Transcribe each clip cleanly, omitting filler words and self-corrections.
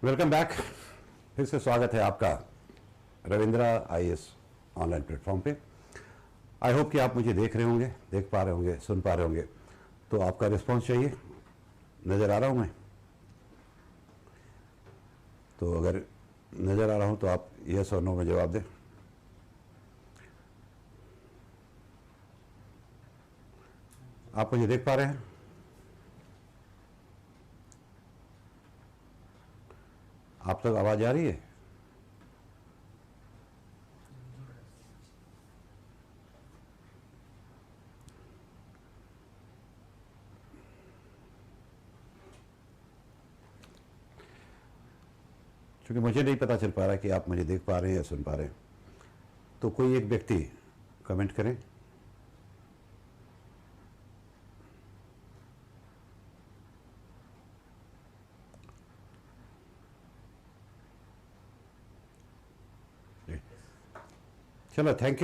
Welcome back. फिर से स्वागत है आपका रविंद्रा आईएएस ऑनलाइन प्लेटफॉर्म पे। आई होप कि आप मुझे देख रहे होंगे, देख पा रहे होंगे, सुन पा रहे होंगे। तो आपका रिस्पांस चाहिए। नज़र आ रहा हूँ मैं? तो अगर नज़र आ रहा हूँ तो आप यस और नो में जवाब दें। आप मुझे देख पा रहे हैं? आप तक आवाज़ आ रही है? क्योंकि मुझे नहीं पता चल पा रहा कि आप मुझे देख पा रहे हैं या सुन पा रहे हैं। तो कोई एक व्यक्ति कमेंट करें। चलो, थैंक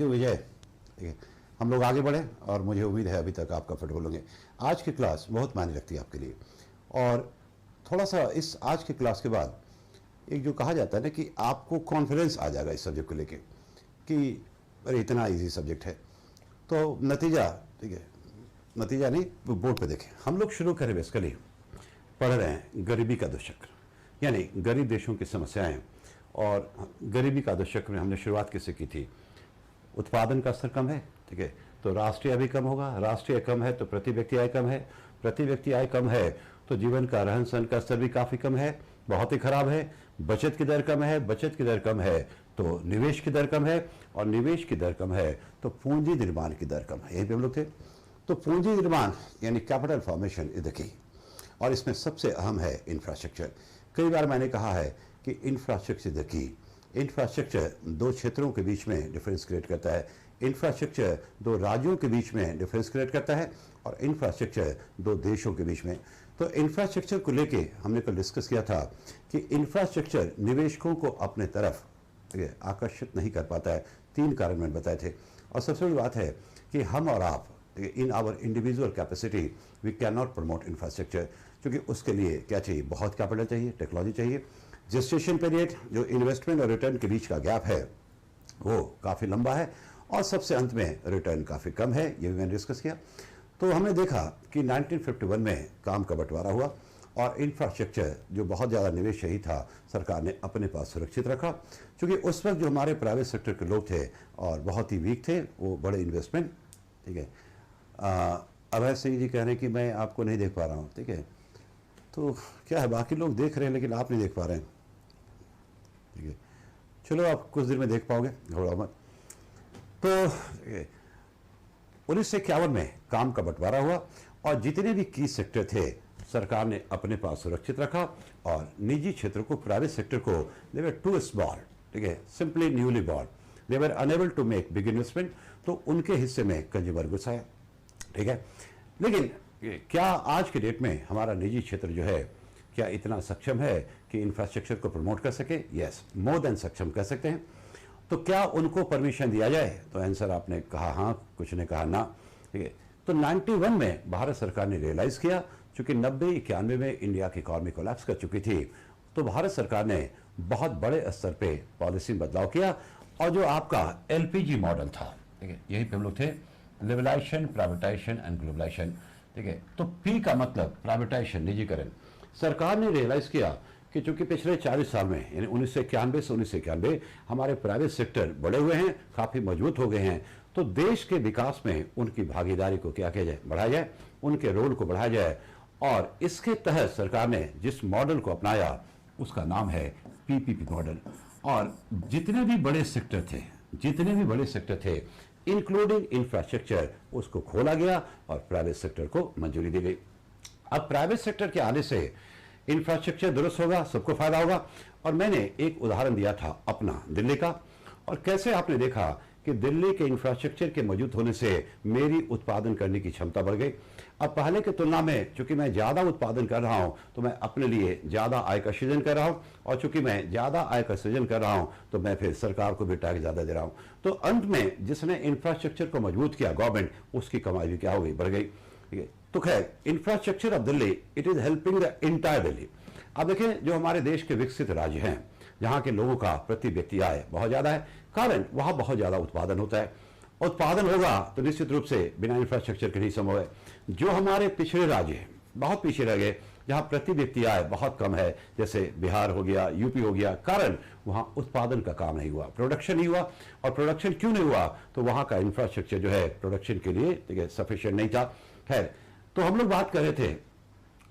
यू विजय। ठीक है, हम लोग आगे बढ़े और मुझे उम्मीद है अभी तक आप कंफर्टेबल होंगे। आज की क्लास बहुत मायने रखती है आपके लिए। और थोड़ा सा इस आज की क्लास के बाद एक जो कहा जाता है ना कि आपको कॉन्फिडेंस आ जाएगा इस सब्जेक्ट को लेके कि अरे इतना इजी सब्जेक्ट है। तो नतीजा, ठीक है, नतीजा नहीं, बोर्ड पे देखें। हम लोग शुरू करें बेसिकली पढ़ रहे हैं गरीबी का दुष्चक्र, यानी गरीब देशों की समस्याएं। और गरीबी का दुष्चक्र में हमने शुरुआत किससे की थी? उत्पादन का स्तर कम है, ठीक है, तो राष्ट्रीय आय भी कम होगा। राष्ट्रीय आय कम है तो प्रति व्यक्ति आय कम है। प्रति व्यक्ति आय कम है तो जीवन का रहन सहन का स्तर भी काफ़ी कम है, बहुत ही खराब है। बचत की दर कम है, बचत की दर कम है तो निवेश की दर कम है, और निवेश की दर कम है तो पूंजी निर्माण की दर कम है। यहीं पे हम लोग थे। तो पूंजी निर्माण यानी capital formation is the key, और इसमें सबसे अहम है इंफ्रास्ट्रक्चर। कई बार मैंने कहा है कि इंफ्रास्ट्रक्चर द की। इंफ्रास्ट्रक्चर दो क्षेत्रों के बीच में डिफरेंस क्रिएट करता है, इंफ्रास्ट्रक्चर दो राज्यों के बीच में डिफरेंस क्रिएट करता है, और इंफ्रास्ट्रक्चर दो देशों के बीच में। तो इंफ्रास्ट्रक्चर को लेके हमने कल डिस्कस किया था कि इंफ्रास्ट्रक्चर निवेशकों को अपने तरफ आकर्षित नहीं कर पाता है। 3 कारण मैंने बताए थे। और सबसे बड़ी बात है कि हम और आप in our individual capacity we can not promote infrastructure, क्योंकि उसके लिए क्या चाहिए? बहुत कैपिटल चाहिए, टेक्नोलॉजी चाहिए। जेस्टेशन पीरियड, जो इन्वेस्टमेंट और रिटर्न के बीच का गैप है, वो काफ़ी लंबा है, और सबसे अंत में रिटर्न काफ़ी कम है। ये भी मैंने डिस्कस किया। तो हमने देखा कि 1951 में काम का बंटवारा हुआ, और इंफ्रास्ट्रक्चर जो बहुत ज़्यादा निवेश यही था, सरकार ने अपने पास सुरक्षित रखा, क्योंकि उस वक्त जो हमारे प्राइवेट सेक्टर के लोग थे और बहुत ही वीक थे, वो बड़े इन्वेस्टमेंट, ठीक है। अभय सिंह जी कह रहे हैं कि मैं आपको नहीं देख पा रहा हूँ, ठीक है। तो क्या है, बाकी लोग देख रहे हैं लेकिन आप नहीं देख पा रहे हैं, ठीक है। चलो, आप कुछ देर में देख पाओगे, घबराओ मत। तो 1951 में काम का बंटवारा हुआ, और जितने भी की सेक्टर थे सरकार ने अपने पास सुरक्षित रखा, और निजी क्षेत्र को, प्राइवेट सेक्टर को, दे वर टू स्मॉल, ठीक है, simply newly born, they were unable to make big investment. तो उनके हिस्से में कंज्यूमर गुड्स आया, ठीक है। लेकिन क्या आज के डेट में हमारा निजी क्षेत्र जो है, क्या इतना सक्षम है कि इंफ्रास्ट्रक्चर को प्रमोट कर सके? यस, मोर देन सक्षम कह सकते हैं। तो क्या उनको परमिशन दिया जाए? तो आंसर आपने कहा हाँ, कुछ ने कहा ना, ठीक है। तो 91 में भारत सरकार ने रियलाइज़ किया, चूंकि 90-91 में इंडिया की इकॉनमी कोलैप्स कर चुकी थी, तो भारत सरकार ने बहुत बड़े स्तर पे पॉलिसी में बदलाव किया। और जो आपका एलपीजी मॉडल था, ठीक है, यहीं पे हम लोग थे, लिबरलाइजेशन, प्राइवेटाइजेशन एंड ग्लोबलाइजेशन, ठीक है। तो पी का मतलब प्राइवेटाइजेशन, निजीकरण। सरकार ने रियलाइज़ किया कि चूंकि पिछले 40 साल में, यानी 1991 से 1991, हमारे प्राइवेट सेक्टर बड़े हुए हैं, काफ़ी मजबूत हो गए हैं, तो देश के विकास में उनकी भागीदारी को क्या किया जाए? बढ़ाया जाए, उनके रोल को बढ़ाया जाए। और इसके तहत सरकार ने जिस मॉडल को अपनाया उसका नाम है पीपीपी मॉडल। और जितने भी बड़े सेक्टर थे इंक्लूडिंग इंफ्रास्ट्रक्चर, उसको खोला गया और प्राइवेट सेक्टर को मंजूरी दी गई। अब प्राइवेट सेक्टर के आने से इंफ्रास्ट्रक्चर दुरुस्त होगा, सबको फायदा होगा। और मैंने एक उदाहरण दिया था अपना दिल्ली का, और कैसे आपने देखा कि दिल्ली के इंफ्रास्ट्रक्चर के मौजूद होने से मेरी उत्पादन करने की क्षमता बढ़ गई। अब पहले की तुलना में चूंकि मैं ज़्यादा उत्पादन कर रहा हूं तो मैं अपने लिए ज़्यादा आय का सृजन कर रहा हूं, और चूंकि मैं ज़्यादा आय का सृजन कर रहा हूं तो मैं फिर सरकार को भी टैक्स ज़्यादा दे रहा हूं। तो अंत में जिसने इंफ्रास्ट्रक्चर को मजबूत किया, गवर्नमेंट, उसकी कमाई भी क्या हो गई? बढ़ गई, ठीक है। तो खैर, infrastructure of Delhi, it is helping the entire Delhi. अब देखें, जो हमारे देश के विकसित राज्य हैं, जहाँ के लोगों का प्रति व्यक्ति आय बहुत ज़्यादा है, कारण वहाँ बहुत ज़्यादा उत्पादन होता है। उत्पादन होगा तो निश्चित रूप से बिना इंफ्रास्ट्रक्चर के नहीं संभव है। जो हमारे पिछड़े राज्य हैं, बहुत पीछे रह गए, जहाँ प्रति व्यक्ति आय बहुत कम है, जैसे बिहार हो गया, यूपी हो गया, कारण वहाँ उत्पादन का काम नहीं हुआ, प्रोडक्शन नहीं हुआ। और प्रोडक्शन क्यों नहीं हुआ? तो वहाँ का इंफ्रास्ट्रक्चर जो है प्रोडक्शन के लिए देखिए सफिशिएंट नहीं था। खैर, तो हम लोग बात कर रहे थे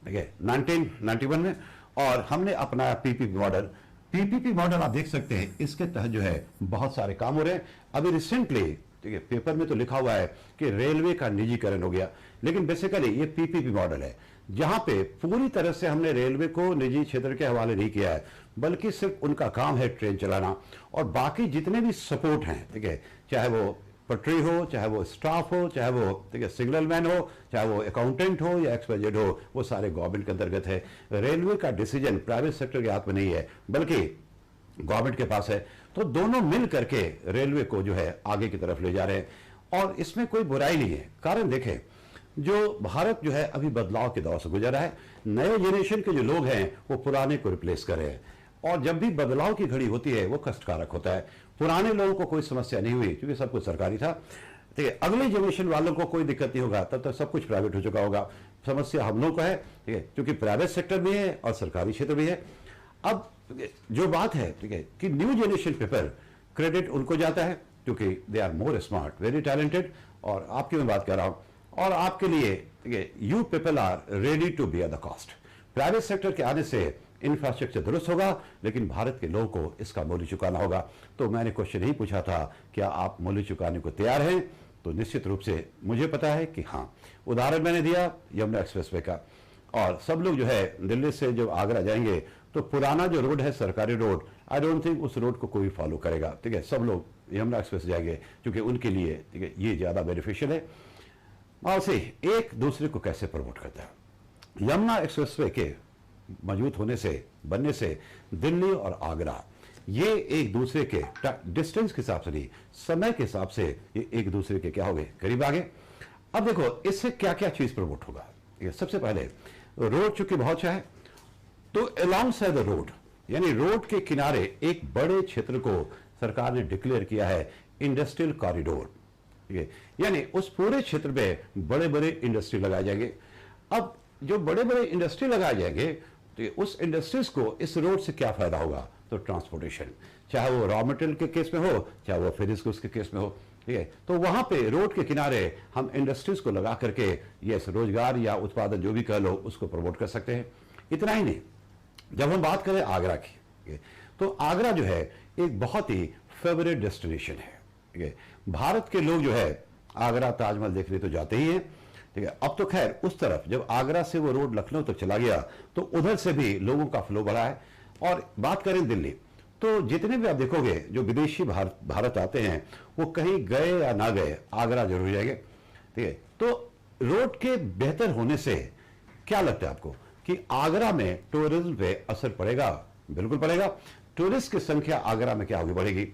देखिए 1991 में, और हमने अपनाया पीपीपी मॉडल। पीपीपी मॉडल आप देख सकते हैं, इसके तहत जो है बहुत सारे काम हो रहे हैं। अभी रिसेंटली देखिए पेपर में तो लिखा हुआ है कि रेलवे का निजीकरण हो गया, लेकिन बेसिकली ये पीपीपी मॉडल है, जहां पे पूरी तरह से हमने रेलवे को निजी क्षेत्र के हवाले नहीं किया है, बल्कि सिर्फ उनका काम है ट्रेन चलाना, और बाकी जितने भी सपोर्ट हैं, ठीक है, चाहे वो पटरी हो, चाहे वो स्टाफ हो, चाहे वो देखिए सिग्नल मैन हो, चाहे वो अकाउंटेंट हो या एक्सपर्ट हो, वो सारे गवर्नमेंट के अंतर्गत है। रेलवे का डिसीजन प्राइवेट सेक्टर के हाथ में नहीं है, बल्कि गवर्नमेंट के पास है। तो दोनों मिल करके रेलवे को जो है आगे की तरफ ले जा रहे हैं, और इसमें कोई बुराई नहीं है। कारण देखें, जो भारत जो है अभी बदलाव के दौर से गुजर रहा है, नए जनरेशन के जो लोग हैं वो पुराने को रिप्लेस कर रहे हैं, और जब भी बदलाव की घड़ी होती है वो कष्टकारक होता है। पुराने लोगों को कोई समस्या नहीं हुई क्योंकि सब कुछ सरकारी था, ठीक है। अगले जनरेशन वालों को कोई दिक्कत नहीं होगा, तब तक सब कुछ प्राइवेट हो चुका होगा। समस्या हम लोग को है, ठीक है, क्योंकि प्राइवेट सेक्टर भी है और सरकारी क्षेत्र भी है। अब जो बात है, ठीक है, कि न्यू जनरेशन पेपर क्रेडिट उनको जाता है क्योंकि they are more smart, very talented, और आपकी मैं बात कर रहा हूं, और आपके लिए ठीक है, you people are ready to bear the cost. Private sector के आने से इंफ्रास्ट्रक्चर दुरुस्त होगा, लेकिन भारत के लोगों को इसका मूल्य चुकाना होगा। तो मैंने क्वेश्चन ही पूछा था, क्या आप मूल्य चुकाने को तैयार हैं? तो निश्चित रूप से मुझे पता है कि हाँ। उदाहरण मैंने दिया यमुना एक्सप्रेसवे का, और सब लोग जो है दिल्ली से जब आगरा जाएंगे तो पुराना जो रोड है सरकारी रोड, आई डोंट थिंक उस रोड को कोई फॉलो करेगा, ठीक है। सब लोग यमुना एक्सप्रेस जाएंगे क्योंकि उनके लिए ठीक है ये ज्यादा बेनिफिशियल है। और से एक दूसरे को कैसे प्रमोट करता है, यमुना एक्सप्रेसवे के मौजूद होने से, बनने से दिल्ली और आगरा ये एक दूसरे के डिस्टेंस के हिसाब से नहीं, समय के हिसाब से ये एक दूसरे के क्या हो गए, करीब आ गए। अब देखो इससे क्या क्या चीज प्रमोट होगा। ये सबसे पहले रोड चूंकि बहुत अच्छा है, तो अलोंग साइड द रोड, यानी रोड के किनारे एक बड़े क्षेत्र को सरकार ने डिक्लेयर किया है इंडस्ट्रियल कॉरिडोर, ठीक है, यानी उस पूरे क्षेत्र में बड़े बड़े इंडस्ट्री लगाए जाएंगे। अब जो बड़े बड़े इंडस्ट्री लगाए जाएंगे, तो उस इंडस्ट्रीज को इस रोड से क्या फायदा होगा? तो ट्रांसपोर्टेशन, चाहे वो रॉ मटेरियल के केस में हो, चाहे वो फिनिश गुड्स के केस में हो, ठीक है। तो वहां पे रोड के किनारे हम इंडस्ट्रीज को लगा करके ये रोजगार या उत्पादन जो भी कह लो उसको प्रमोट कर सकते हैं। इतना ही नहीं, जब हम बात करें आगरा की, तो आगरा जो है एक बहुत ही फेवरेट डेस्टिनेशन है, ठीक है। भारत के लोग जो है आगरा ताजमहल देखने तो जाते ही हैं, ठीक है। अब तो खैर उस तरफ जब आगरा से वो रोड लखनऊ तक चला गया तो उधर से भी लोगों का फ्लो बढ़ा है। और बात करें दिल्ली, तो जितने भी आप देखोगे जो विदेशी भारत आते हैं वो कहीं गए या ना गए आगरा जरूर जाएंगे, ठीक है। तो रोड के बेहतर होने से क्या लगता है आपको कि आगरा में टूरिज्म पे असर पड़ेगा? बिल्कुल पड़ेगा। टूरिस्ट की संख्या आगरा में क्या होगी, बढ़ेगी,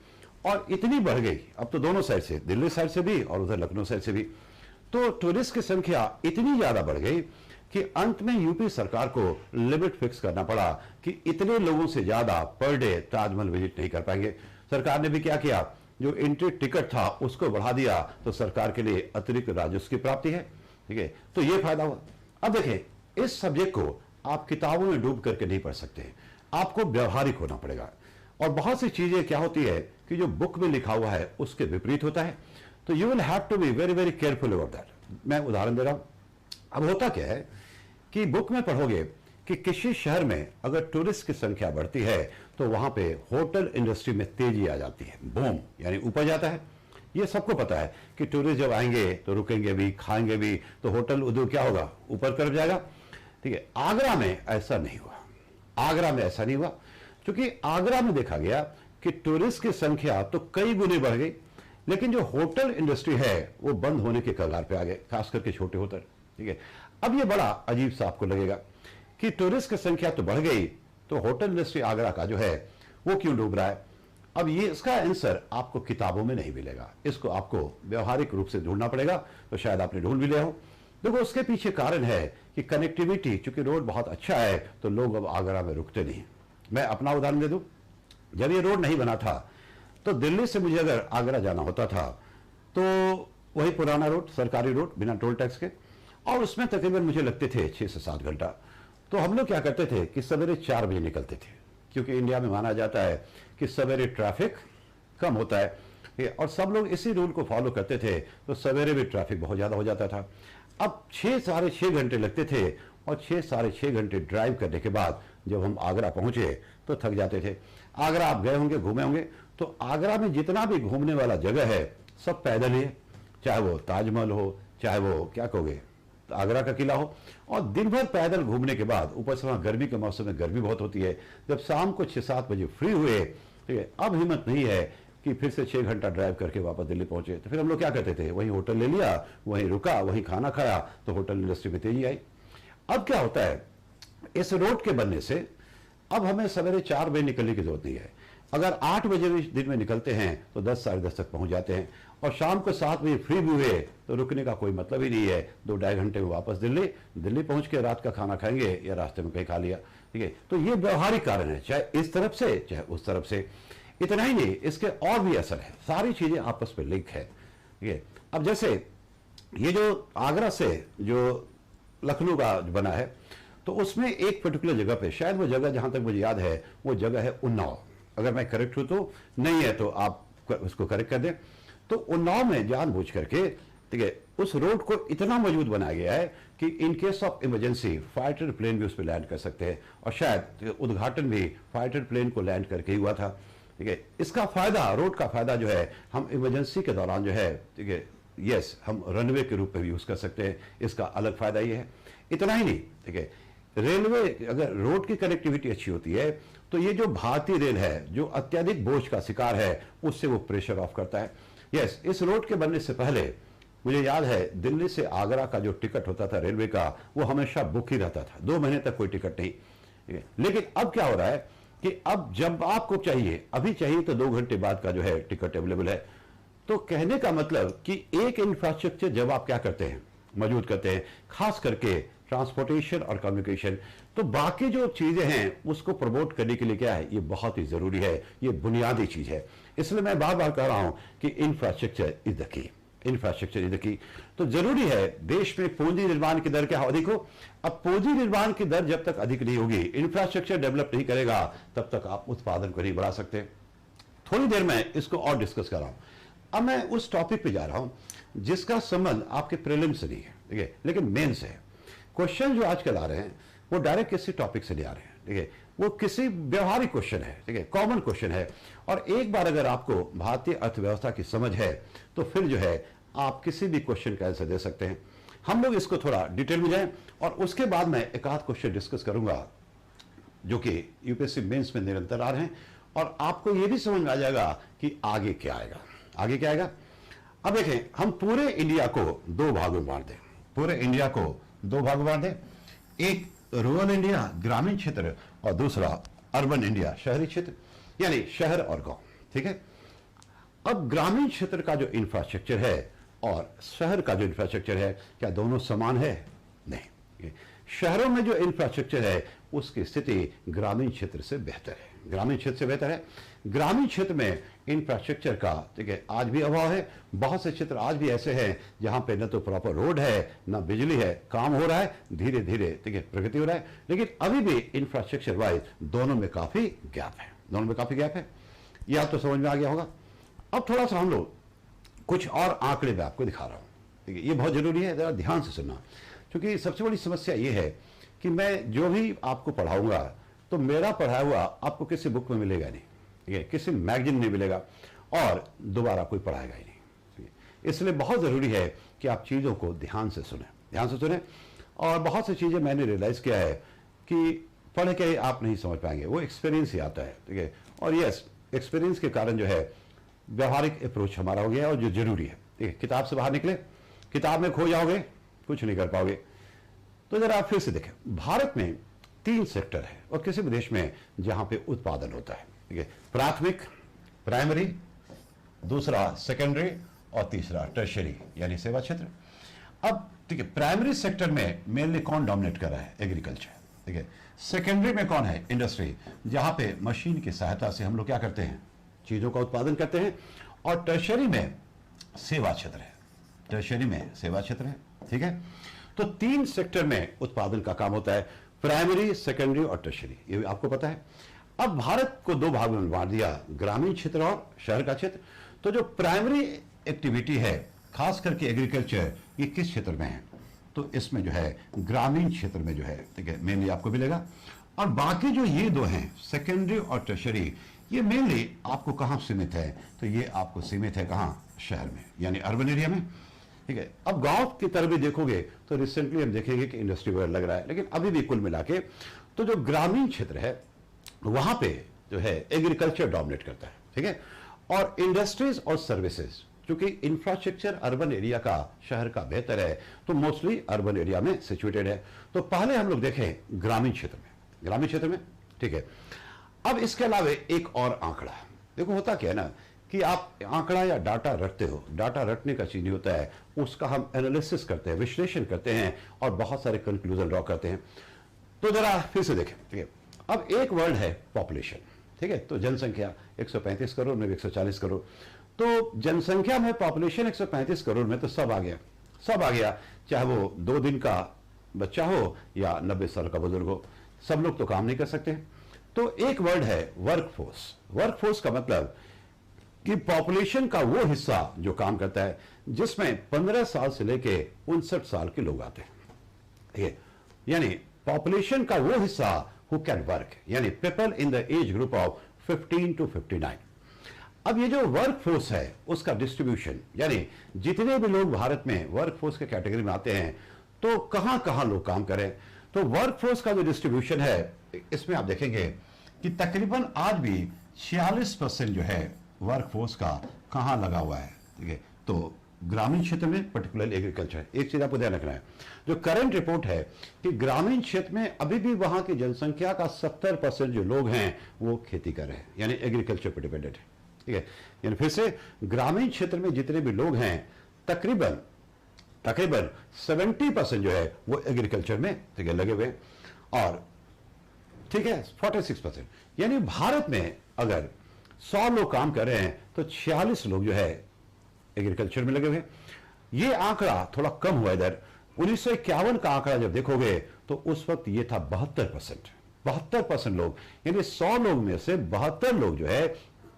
और इतनी बढ़ गई अब तो दोनों साइड से, दिल्ली साइड से भी और उधर लखनऊ साइड से भी, तो टूरिस्ट की संख्या इतनी ज्यादा बढ़ गई कि अंत में यूपी सरकार को लिमिट फिक्स करना पड़ा कि इतने लोगों से ज्यादा पर डे ताजमहल विजिट नहीं कर पाएंगे। सरकार ने भी क्या किया, जो एंट्री टिकट था उसको बढ़ा दिया, तो सरकार के लिए अतिरिक्त राजस्व की प्राप्ति है, ठीक है। तो ये फायदा हुआ। अब देखें, इस सब्जेक्ट को आप किताबों में डूब करके नहीं पढ़ सकते, आपको व्यवहारिक होना पड़ेगा। और बहुत सी चीजें क्या होती है कि जो बुक में लिखा हुआ है उसके विपरीत होता है, तो you will have to be very very careful about that. मैं उदाहरण दे रहा हूं। अब होता क्या है कि बुक में पढ़ोगे कि किसी शहर में अगर टूरिस्ट की संख्या बढ़ती है तो वहां पे होटल इंडस्ट्री में तेजी आ जाती है, बूम, यानी ऊपर जाता है। ये सबको पता है कि टूरिस्ट जब आएंगे तो रुकेंगे भी, खाएंगे भी, तो होटल उद्योग क्या होगा, ऊपर तरफ जाएगा, ठीक है। आगरा में ऐसा नहीं हुआ, आगरा में ऐसा नहीं हुआ, क्योंकि आगरा में देखा गया कि टूरिस्ट की संख्या तो कई गुने बढ़ गई, लेकिन जो होटल इंडस्ट्री है वो बंद होने के कगार पे आ गए, खास करके छोटे होटल, ठीक है। अब ये बड़ा अजीब सा आपको लगेगा कि टूरिस्ट की संख्या तो बढ़ गई, तो होटल इंडस्ट्री आगरा का जो है वो क्यों डूब रहा है? अब ये इसका आंसर आपको किताबों में नहीं मिलेगा, इसको आपको व्यवहारिक रूप से ढूंढना पड़ेगा। तो शायद आपने ढूंढ भी लिया हो देखो उसके पीछे कारण है कि कनेक्टिविटी, चूंकि रोड बहुत अच्छा है तो लोग अब आगरा में रुकते नहीं। मैं अपना उदाहरण दे दूं, जब ये रोड नहीं बना था तो दिल्ली से मुझे अगर आगरा जाना होता था तो वही पुराना रोड, सरकारी रोड बिना टोल टैक्स के, और उसमें तकरीबन मुझे लगते थे 6 से 7 घंटा। तो हम लोग क्या करते थे कि सवेरे 4 बजे निकलते थे, क्योंकि इंडिया में माना जाता है कि सवेरे ट्रैफिक कम होता है और सब लोग इसी रूल को फॉलो करते थे, तो सवेरे भी ट्रैफिक बहुत ज़्यादा हो जाता था। अब 6 साढ़े 6 घंटे लगते थे और 6 साढ़े 6 घंटे ड्राइव करने के बाद जब हम आगरा पहुंचे तो थक जाते थे। आगरा आप गए होंगे, घूमे होंगे, तो आगरा में जितना भी घूमने वाला जगह है सब पैदल ही है, चाहे वो ताजमहल हो, चाहे वो क्या कहोगे आगरा का किला हो, और दिन भर पैदल घूमने के बाद ऊपर से वहाँ गर्मी के मौसम में गर्मी बहुत होती है। जब शाम को 6-7 बजे फ्री हुए, ठीक है, अब हिम्मत नहीं है कि फिर से 6 घंटा ड्राइव करके वापस दिल्ली पहुंचे। तो फिर हम लोग क्या करते थे, वहीं होटल ले लिया, वहीं रुका, वहीं खाना खाया, तो होटल इंडस्ट्री में तेजी आई। अब क्या होता है, इस रोड के बनने से अब हमें सवेरे 4 बजे निकलने की जरूरत नहीं है। अगर 8 बजे भी दिन में निकलते हैं तो 10 साढ़े 10 तक पहुंच जाते हैं, और शाम को 7 बजे फ्री भी हुए तो रुकने का कोई मतलब ही नहीं है। 2-2.5 घंटे में वापस दिल्ली पहुंच के रात का खाना खाएंगे या रास्ते में कहीं खा लिया, ठीक है। तो ये व्यवहारिक कारण है, चाहे इस तरफ से चाहे उस तरफ से। इतना ही नहीं, इसके और भी असर है, सारी चीजें आपस में लिंक है, ठीक है। अब जैसे ये जो आगरा से जो लखनऊ का बना है, तो उसमें एक पर्टिकुलर जगह पे, शायद वो जगह जहां तक मुझे याद है वो जगह है उन्नाव, अगर मैं करेक्ट हूं तो, नहीं है तो आप उसको करेक्ट कर दें। तो उन्नाव में जानबूझ करके, ठीक है, उस रोड को इतना मजबूत बनाया गया है कि in case of emergency fighter plane भी उस पर लैंड कर सकते हैं, और शायद उद्घाटन भी फाइटर प्लेन को लैंड करके ही हुआ था, ठीक है। इसका फायदा, रोड का फायदा जो है, हम इमरजेंसी के दौरान जो है, ठीक है, यस, हम रनवे के रूप में भी यूज कर सकते हैं। इसका अलग फायदा ये है। इतना ही नहीं, ठीक है, रेलवे, अगर रोड की कनेक्टिविटी अच्छी होती है तो ये जो भारतीय रेल है जो अत्यधिक बोझ का शिकार है, उससे वो प्रेशर ऑफ करता है। यस, इस रोड के बनने से पहले मुझे याद है दिल्ली से आगरा का जो टिकट होता था रेलवे का, वो हमेशा बुक ही रहता था, 2 महीने तक कोई टिकट नहीं, ठीक है। लेकिन अब क्या हो रहा है कि अब जब आपको चाहिए, अभी चाहिए तो 2 घंटे बाद का जो है टिकट अवेलेबल है। तो कहने का मतलब कि एक इंफ्रास्ट्रक्चर जब आप क्या करते हैं, मौजूद करते हैं, खास करके ट्रांसपोर्टेशन और कम्युनिकेशन, तो बाकी जो चीजें हैं उसको प्रमोट करने के लिए क्या है, ये बहुत ही जरूरी है, ये बुनियादी चीज है। इसलिए मैं बार बार कह रहा हूं कि infrastructure is the key, infrastructure is the key. तो जरूरी है देश में पूंजी निर्माण की दर क्या अधिक हो। अब पूंजी निर्माण की दर जब तक अधिक नहीं होगी, इंफ्रास्ट्रक्चर डेवलप नहीं करेगा, तब तक आप उत्पादन को नहीं बढ़ा सकते। थोड़ी देर में इसको और डिस्कस कर रहा हूं। अब मैं उस टॉपिक पे जा रहा हूं जिसका संबंध आपके प्रीलिम्स से नहीं है, ठीक है, लेकिन मेन से है। क्वेश्चन जो आजकल आ रहे हैं वो डायरेक्ट किसी टॉपिक से नहीं आ रहे हैं, ठीक है, वो किसी व्यवहारिक क्वेश्चन है, ठीक है, कॉमन क्वेश्चन है। और एक बार अगर आपको भारतीय अर्थव्यवस्था की समझ है तो फिर जो है आप किसी भी क्वेश्चन का आंसर दे सकते हैं। हम लोग इसको थोड़ा डिटेल में जाएं और उसके बाद मैं एक आध क्वेश्चन डिस्कस करूंगा जो कि यूपीएससी मेंस में निरंतर आ रहे हैं, और आपको यह भी समझ में आ जाएगा कि आगे क्या आएगा, आगे क्या आएगा। अब देखें, हम पूरे इंडिया को 2 भागों में बांट दें, पूरे इंडिया को 2 भागों में बांट दें, एक रूरल इंडिया ग्रामीण क्षेत्र और दूसरा अर्बन इंडिया शहरी क्षेत्र, यानी शहर और गांव, ठीक है। अब ग्रामीण क्षेत्र का जो इंफ्रास्ट्रक्चर है और शहर का जो इंफ्रास्ट्रक्चर है, क्या दोनों समान है? नहीं। शहरों में जो इंफ्रास्ट्रक्चर है उसकी स्थिति ग्रामीण क्षेत्र से बेहतर है, ग्रामीण क्षेत्र से बेहतर है। ग्रामीण क्षेत्र में इंफ्रास्ट्रक्चर का, ठीक है, आज भी अभाव है। बहुत से क्षेत्र आज भी ऐसे हैं जहां पे न तो प्रॉपर रोड है, न बिजली है। काम हो रहा है धीरे धीरे, ठीक है, प्रगति हो रहा है, लेकिन अभी भी इंफ्रास्ट्रक्चर वाइज दोनों में काफी गैप है, दोनों में काफी गैप है। यह आप तो समझ में आ गया होगा। अब थोड़ा सा हम लोग कुछ और आंकड़े में आपको दिखा रहा हूं, ठीक है, ये बहुत जरूरी है, जरा ध्यान से सुनना, क्योंकि सबसे बड़ी समस्या ये है कि मैं जो भी आपको पढ़ाऊंगा तो मेरा पढ़ाया हुआ आपको किसी बुक में मिलेगा नहीं, ठीक है, किसी मैगजीन में मिलेगा और दोबारा कोई पढ़ाएगा ही नहीं, ठीक है। इसलिए बहुत जरूरी है कि आप चीजों को ध्यान से सुने, ध्यान से सुने। और बहुत सी चीजें मैंने रियलाइज किया है कि पढ़ के आप नहीं समझ पाएंगे, वो एक्सपीरियंस ही आता है, ठीक है। और यस, एक्सपीरियंस के कारण जो है व्यवहारिक अप्रोच हमारा हो गया और जो जरूरी है, ठीक है। किताब से बाहर निकले, किताब में खो जाओगे, कुछ नहीं कर पाओगे। तो जरा आप फिर से देखें, भारत में 3 सेक्टर है और किसी भी देश में जहां पे उत्पादन होता है, ठीक है। प्राथमिक, प्राइमरी, दूसरा सेकेंडरी और तीसरा टर्शियरी यानी सेवा क्षेत्र। अब ठीक है, प्राइमरी सेक्टर में मेनली कौन डोमिनेट कर रहा है? एग्रीकल्चर। ठीक है, सेकेंडरी में कौन है? इंडस्ट्री, जहां पे मशीन की सहायता से हम लोग क्या करते हैं? चीजों का उत्पादन करते हैं। और टर्शरी में सेवा क्षेत्र है, टर्शरी में सेवा क्षेत्र है। ठीक है, तो 3 सेक्टर में उत्पादन का काम होता है, प्राइमरी, सेकेंडरी और टर्शरी, ये भी आपको पता है। अब भारत को 2 भागों में बांट दिया, ग्रामीण क्षेत्र और शहर का क्षेत्र। तो जो प्राइमरी एक्टिविटी है, खास करके एग्रीकल्चर, ये किस क्षेत्र में है? तो इसमें जो है ग्रामीण क्षेत्र में जो है, ठीक है, मेनली आपको मिलेगा। और बाकी जो ये 2 हैं, सेकेंडरी और टर्शरी, ये मेनली आपको कहां सीमित है? तो ये आपको सीमित है कहां? शहर में, यानी अर्बन एरिया में। ठीक है, अब गांव की तरफ भी देखोगे तो रिसेंटली हम देखेंगे कि इंडस्ट्री वगैरह लग रहा है, लेकिन अभी भी कुल मिला के तो जो ग्रामीण क्षेत्र है वहां पे जो है एग्रीकल्चर डोमिनेट करता है। ठीक है, और इंडस्ट्रीज और सर्विसेज, क्योंकि इंफ्रास्ट्रक्चर अर्बन एरिया का, शहर का बेहतर है, तो मोस्टली अर्बन एरिया में सिचुएटेड है। तो पहले हम लोग देखें ग्रामीण क्षेत्र में, ग्रामीण क्षेत्र में। ठीक है, अब इसके अलावा एक और आंकड़ा, देखो होता क्या है ना कि आप आंकड़ा या डाटा रटते हो, डाटा रटने का चीज नहीं होता है, उसका हम एनालिसिस करते हैं, विश्लेषण करते हैं और बहुत सारे कंक्लूजन ड्रॉ करते हैं। तो जरा फिर से देखें। ठीक है, अब एक वर्ड है पॉपुलेशन। ठीक है, तो जनसंख्या 135 करोड़ में 140 करोड़, तो जनसंख्या में पॉपुलेशन 135 करोड़ में तो सब आ गया, सब आ गया, चाहे वो 2 दिन का बच्चा हो या 90 साल का बुजुर्ग हो, सब लोग तो काम नहीं कर सकते। तो एक वर्ड है वर्कफोर्स। वर्कफोर्स का मतलब कि पॉपुलेशन का वो हिस्सा जो काम करता है, जिसमें 15 साल से लेके 59 साल के लोग आते हैं। ठीक है, यानी पॉपुलेशन का वो हिस्सा हु कैन वर्क, यानी people in the age group of 15 to 59। अब ये जो वर्क फोर्स है उसका डिस्ट्रीब्यूशन, यानी जितने भी लोग भारत में वर्क फोर्स के कैटेगरी में आते हैं, तो कहां कहां लोग काम करें। तो वर्क फोर्स का जो डिस्ट्रीब्यूशन है, इसमें आप देखेंगे कि तकरीबन आज भी 46% जो है वर्क फोर्स का कहां लगा हुआ है। ठीक है, तो ग्रामीण क्षेत्र में, पर्टिकुलरली एग्रीकल्चर है। एक चीज आपको ध्यान रखना है, जो करंट रिपोर्ट है कि ग्रामीण क्षेत्र में अभी भी वहां की जनसंख्या का 70% जो लोग हैं वो खेती कर रहे हैं, यानी एग्रीकल्चर पर डिपेंडेंट है। ठीक है, यानी फिर से ग्रामीण क्षेत्र में जितने भी लोग हैं तकरीबन 70% जो है वो एग्रीकल्चर में, ठीक है, लगे हुए। और ठीक है, 46%, यानी भारत में अगर 100 लोग काम कर रहे हैं तो 46 लोग जो है एग्रीकल्चर में लगे हुए। ये आंकड़ा थोड़ा कम हुआ इधर। 1951 का आंकड़ा जब देखोगे तो उस वक्त ये था 72% लोग, यानी 100 लोग में से 72 लोग जो है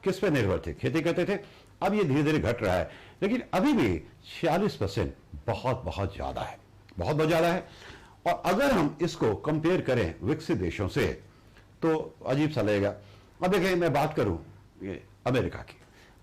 किस पे निर्भर थे? खेती करते थे। अब ये धीरे धीरे घट रहा है, लेकिन अभी भी 46% बहुत बहुत ज्यादा है, बहुत बहुत ज्यादा है। और अगर हम इसको कंपेयर करें विकसित देशों से तो अजीब सा लगेगा। अब देखिए, मैं बात करूं ये अमेरिका की।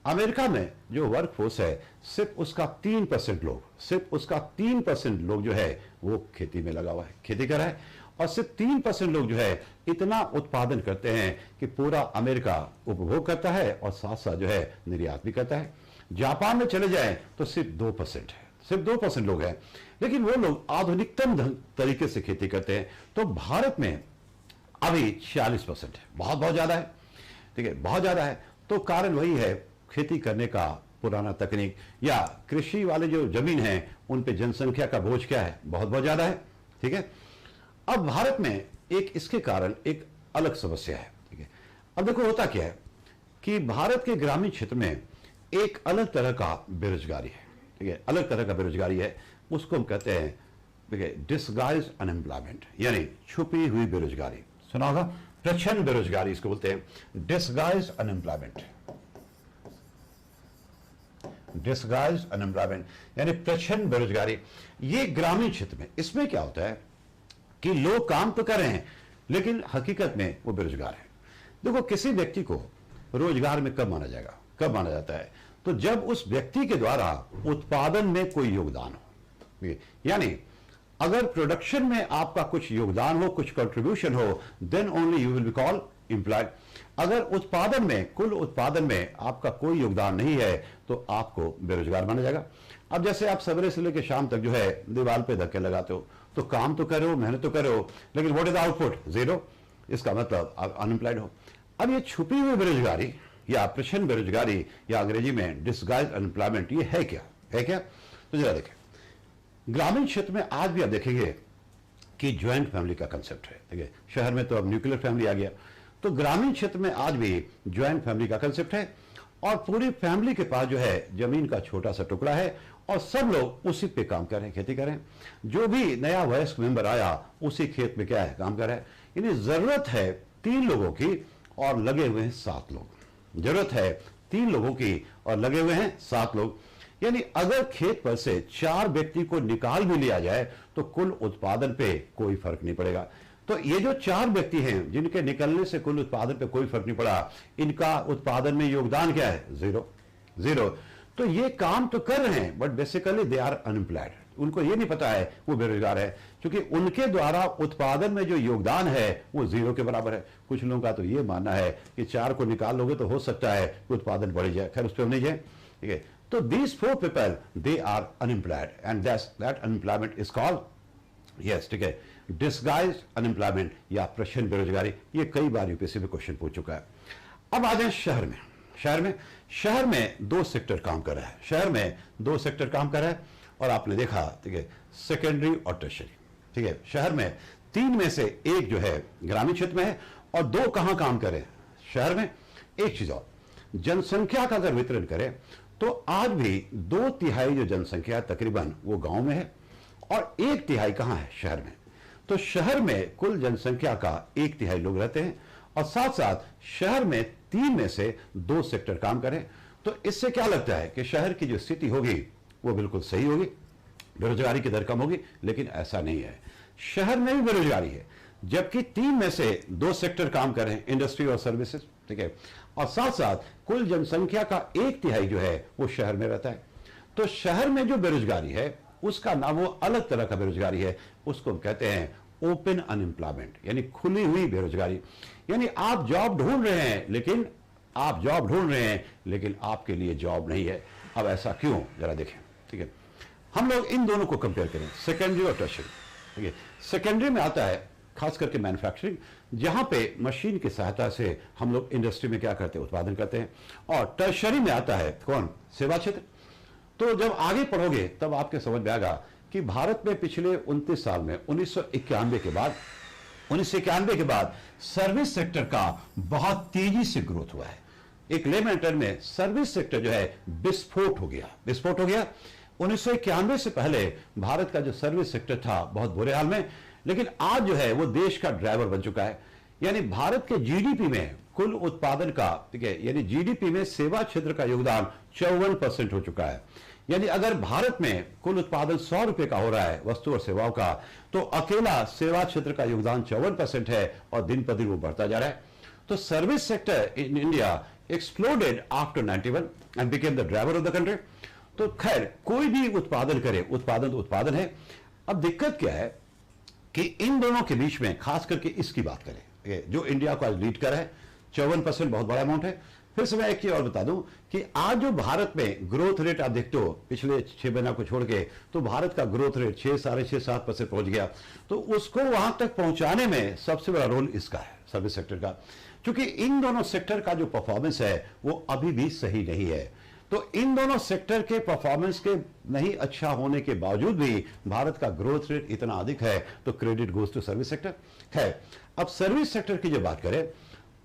अमेरिका में जो वर्क फोर्स है, सिर्फ उसका 3% लोग, सिर्फ उसका 3% लोग जो है वो खेती में लगा हुआ है, खेती कर रहा है। और सिर्फ 3% लोग जो है इतना उत्पादन करते हैं कि पूरा अमेरिका उपभोग करता है और साथ साथ जो है निर्यात भी करता है। जापान में चले जाएं तो सिर्फ 2% है, सिर्फ 2% लोग हैं, लेकिन वो लोग आधुनिकतम तरीके से खेती करते हैं। तो भारत में अभी 46% है, बहुत बहुत ज्यादा है। ठीक है, बहुत ज्यादा है। तो कारण वही है, खेती करने का पुराना तकनीक, या कृषि वाले जो जमीन है उन पे जनसंख्या का बोझ क्या है? बहुत बहुत ज्यादा है। ठीक है, अब भारत में एक इसके कारण एक अलग समस्या है। ठीक है, अब देखो होता क्या है कि भारत के ग्रामीण क्षेत्र में एक अलग तरह का बेरोजगारी है। ठीक है, अलग तरह का बेरोजगारी है, उसको हम कहते हैं, ठीक है, डिसगाइज अनएम्प्लॉयमेंट, यानी छुपी हुई बेरोजगारी। सुना होगा, प्रच्छन्न बेरोजगारी इसको बोलते हैं, डिसगाइज अनएम्प्लॉयमेंट। डिसगाइज अनएम्प्लॉयमेंट यानी प्रच्छन्न बेरोजगारी। ये ग्रामीण क्षेत्र में, इसमें क्या होता है कि लोग काम तो कर रहे हैं लेकिन हकीकत में वो बेरोजगार है। देखो, किसी व्यक्ति को रोजगार में कब माना जाएगा, कब माना जाता है? तो जब उस व्यक्ति के द्वारा उत्पादन में कोई योगदान हो, यानी अगर प्रोडक्शन में आपका कुछ योगदान हो, कुछ कंट्रीब्यूशन हो, then only you will be called employed. अगर उत्पादन में, कुल उत्पादन में आपका कोई योगदान नहीं है तो आपको बेरोजगार माना जाएगा। अब जैसे आप सवेरे से लेकर शाम तक जो है दीवार पे धक्के लगाते हो, तो काम तो कर रहे हो, मेहनत तो कर रहे हो, लेकिन what is the output? Zero. इसका मतलब आप अनएम्प्लॉयड हो। अब ये छुपी हुई बेरोजगारी या प्रच्छन्न बेरोजगारी या अंग्रेजी में डिसगाइज अनएम्प्लॉयमेंट, ये है क्या? है क्या? तो जरा देखें, ग्रामीण क्षेत्र में आज भी आप देखेंगे कि ज्वाइंट फैमिली का कंसेप्ट है। ठीक है, शहर में तो अब न्यूक्लियर फैमिली आ गया, तो ग्रामीण क्षेत्र में आज भी ज्वाइंट फैमिली का कंसेप्ट है और पूरी फैमिली के पास जो है जमीन का छोटा सा टुकड़ा है और सब लोग उसी पे काम कर रहे हैं, खेती कर रहे हैं। जो भी नया वयस्क मेंबर आया उसी खेत में क्या है, काम कर रहा है। यानी जरूरत है 3 लोगों की और लगे हुए हैं 7 लोग। जरूरत है 3 लोगों की और लगे हुए हैं 7 लोग। यानी अगर खेत पर से 4 व्यक्ति को निकाल भी लिया जाए तो कुल उत्पादन पे कोई फर्क नहीं पड़ेगा। तो ये जो 4 व्यक्ति हैं जिनके निकलने से कुल उत्पादन पे कोई फर्क नहीं पड़ा, इनका उत्पादन में योगदान क्या है, जीरो। तो ये काम तो कर रहे हैं but basically they are unemployed. उनको ये नहीं पता है वो बेरोजगार है, क्योंकि उनके द्वारा उत्पादन में जो योगदान है वो 0 के बराबर है। कुछ लोगों का तो ये मानना है कि 4 को निकाल लोगे तो हो सकता है कि उत्पादन बढ़ जाए। खैर उस पर हम नहीं जाए, ठीक है। तो these 4 people they are unemployed and that unemployment is called, yes, ठीक है, disguised unemployment या प्रश्न बेरोजगारी। ये कई बार यूपीएससी में क्वेश्चन पूछ चुका है। अब आ जाए शहर में 2 सेक्टर काम कर रहा है। शहर में 2 सेक्टर काम कर रहा है और आपने देखा, ठीक है, सेकेंडरी और टर्शरी। ठीक है, शहर में 3 में से 1 जो है ग्रामीण क्षेत्र में है और 2 कहां काम करे शहर में। एक चीज और, जनसंख्या का अगर वितरण करें तो आज भी 2/3 जो जनसंख्या तकरीबन वो गांव में है और 1/3 कहां है, शहर में। तो शहर में कुल जनसंख्या का 1/3 लोग रहते हैं और साथ साथ शहर में 3 में से 2 सेक्टर काम करें। तो इससे क्या लगता है कि शहर की जो स्थिति होगी वो बिल्कुल सही होगी, बेरोजगारी की दर कम होगी। लेकिन ऐसा नहीं है, शहर में भी बेरोजगारी है, जबकि 3 में से 2 सेक्टर काम कर रहे हैं, इंडस्ट्री और सर्विसेज। ठीक है, और साथ साथ कुल जनसंख्या का 1/3 जो है वो शहर में रहता है। तो शहर में जो बेरोजगारी है उसका नाम वो अलग तरह का बेरोजगारी है, उसको हम कहते हैं ओपन अनएम्प्लॉयमेंट, यानी खुली हुई बेरोजगारी। यानी आप जॉब ढूंढ रहे हैं लेकिन आपके लिए जॉब नहीं है। अब ऐसा क्यों, जरा देखें। ठीक है, हम लोग इन दोनों को कंपेयर करें, सेकेंडरी और टर्शरी। ठीक है, सेकेंडरी में आता है खास करके मैन्युफैक्चरिंग, जहां पे मशीन की सहायता से हम लोग इंडस्ट्री में क्या करते हैं, उत्पादन करते हैं। और टर्शरी में आता है कौन, सेवा क्षेत्र। तो जब आगे पढ़ोगे तब आपके समझ में आएगा कि भारत में पिछले 29 साल में 1991 के बाद सर्विस सेक्टर का बहुत तेजी से ग्रोथ हुआ है। एक लेमन टर्म में सर्विस सेक्टर जो है विस्फोट हो गया। 1991 से पहले भारत का जो सर्विस सेक्टर था बहुत बुरे हाल में, लेकिन आज जो है वो देश का ड्राइवर बन चुका है। यानी भारत के जीडीपी में कुल उत्पादन का, ठीक है, यानी जीडीपी में सेवा क्षेत्र का योगदान 54% हो चुका है। यानी अगर भारत में कुल उत्पादन 100 रुपए का हो रहा है वस्तु और सेवाओं का, तो अकेला सेवा क्षेत्र का योगदान 54% है और दिन पर दिन वो बढ़ता जा रहा है। तो service sector in India exploded after 91 and became the driver of the country. तो खैर कोई भी उत्पादन करे, उत्पादन तो उत्पादन है। अब दिक्कत क्या है कि इन दोनों के बीच में खास करके इसकी बात करें जो इंडिया को आज लीड कर है, 54% बहुत बड़ा अमाउंट है। फिर से मैं एक चीज और बता दूं कि आज जो भारत में ग्रोथ रेट आप देखते हो पिछले 6 महीना को छोड़ के, तो भारत का ग्रोथ रेट 6, 6.5, 7% पहुंच गया। तो उसको वहां तक पहुंचाने में सबसे बड़ा रोल इसका है, सर्विस सेक्टर का। क्योंकि इन दोनों सेक्टर का जो परफॉर्मेंस है वो अभी भी सही नहीं है। तो इन दोनों सेक्टर के परफॉर्मेंस के नहीं अच्छा होने के बावजूद भी भारत का ग्रोथ रेट इतना अधिक है, तो credit goes to service sector है। अब सर्विस सेक्टर की जब बात करें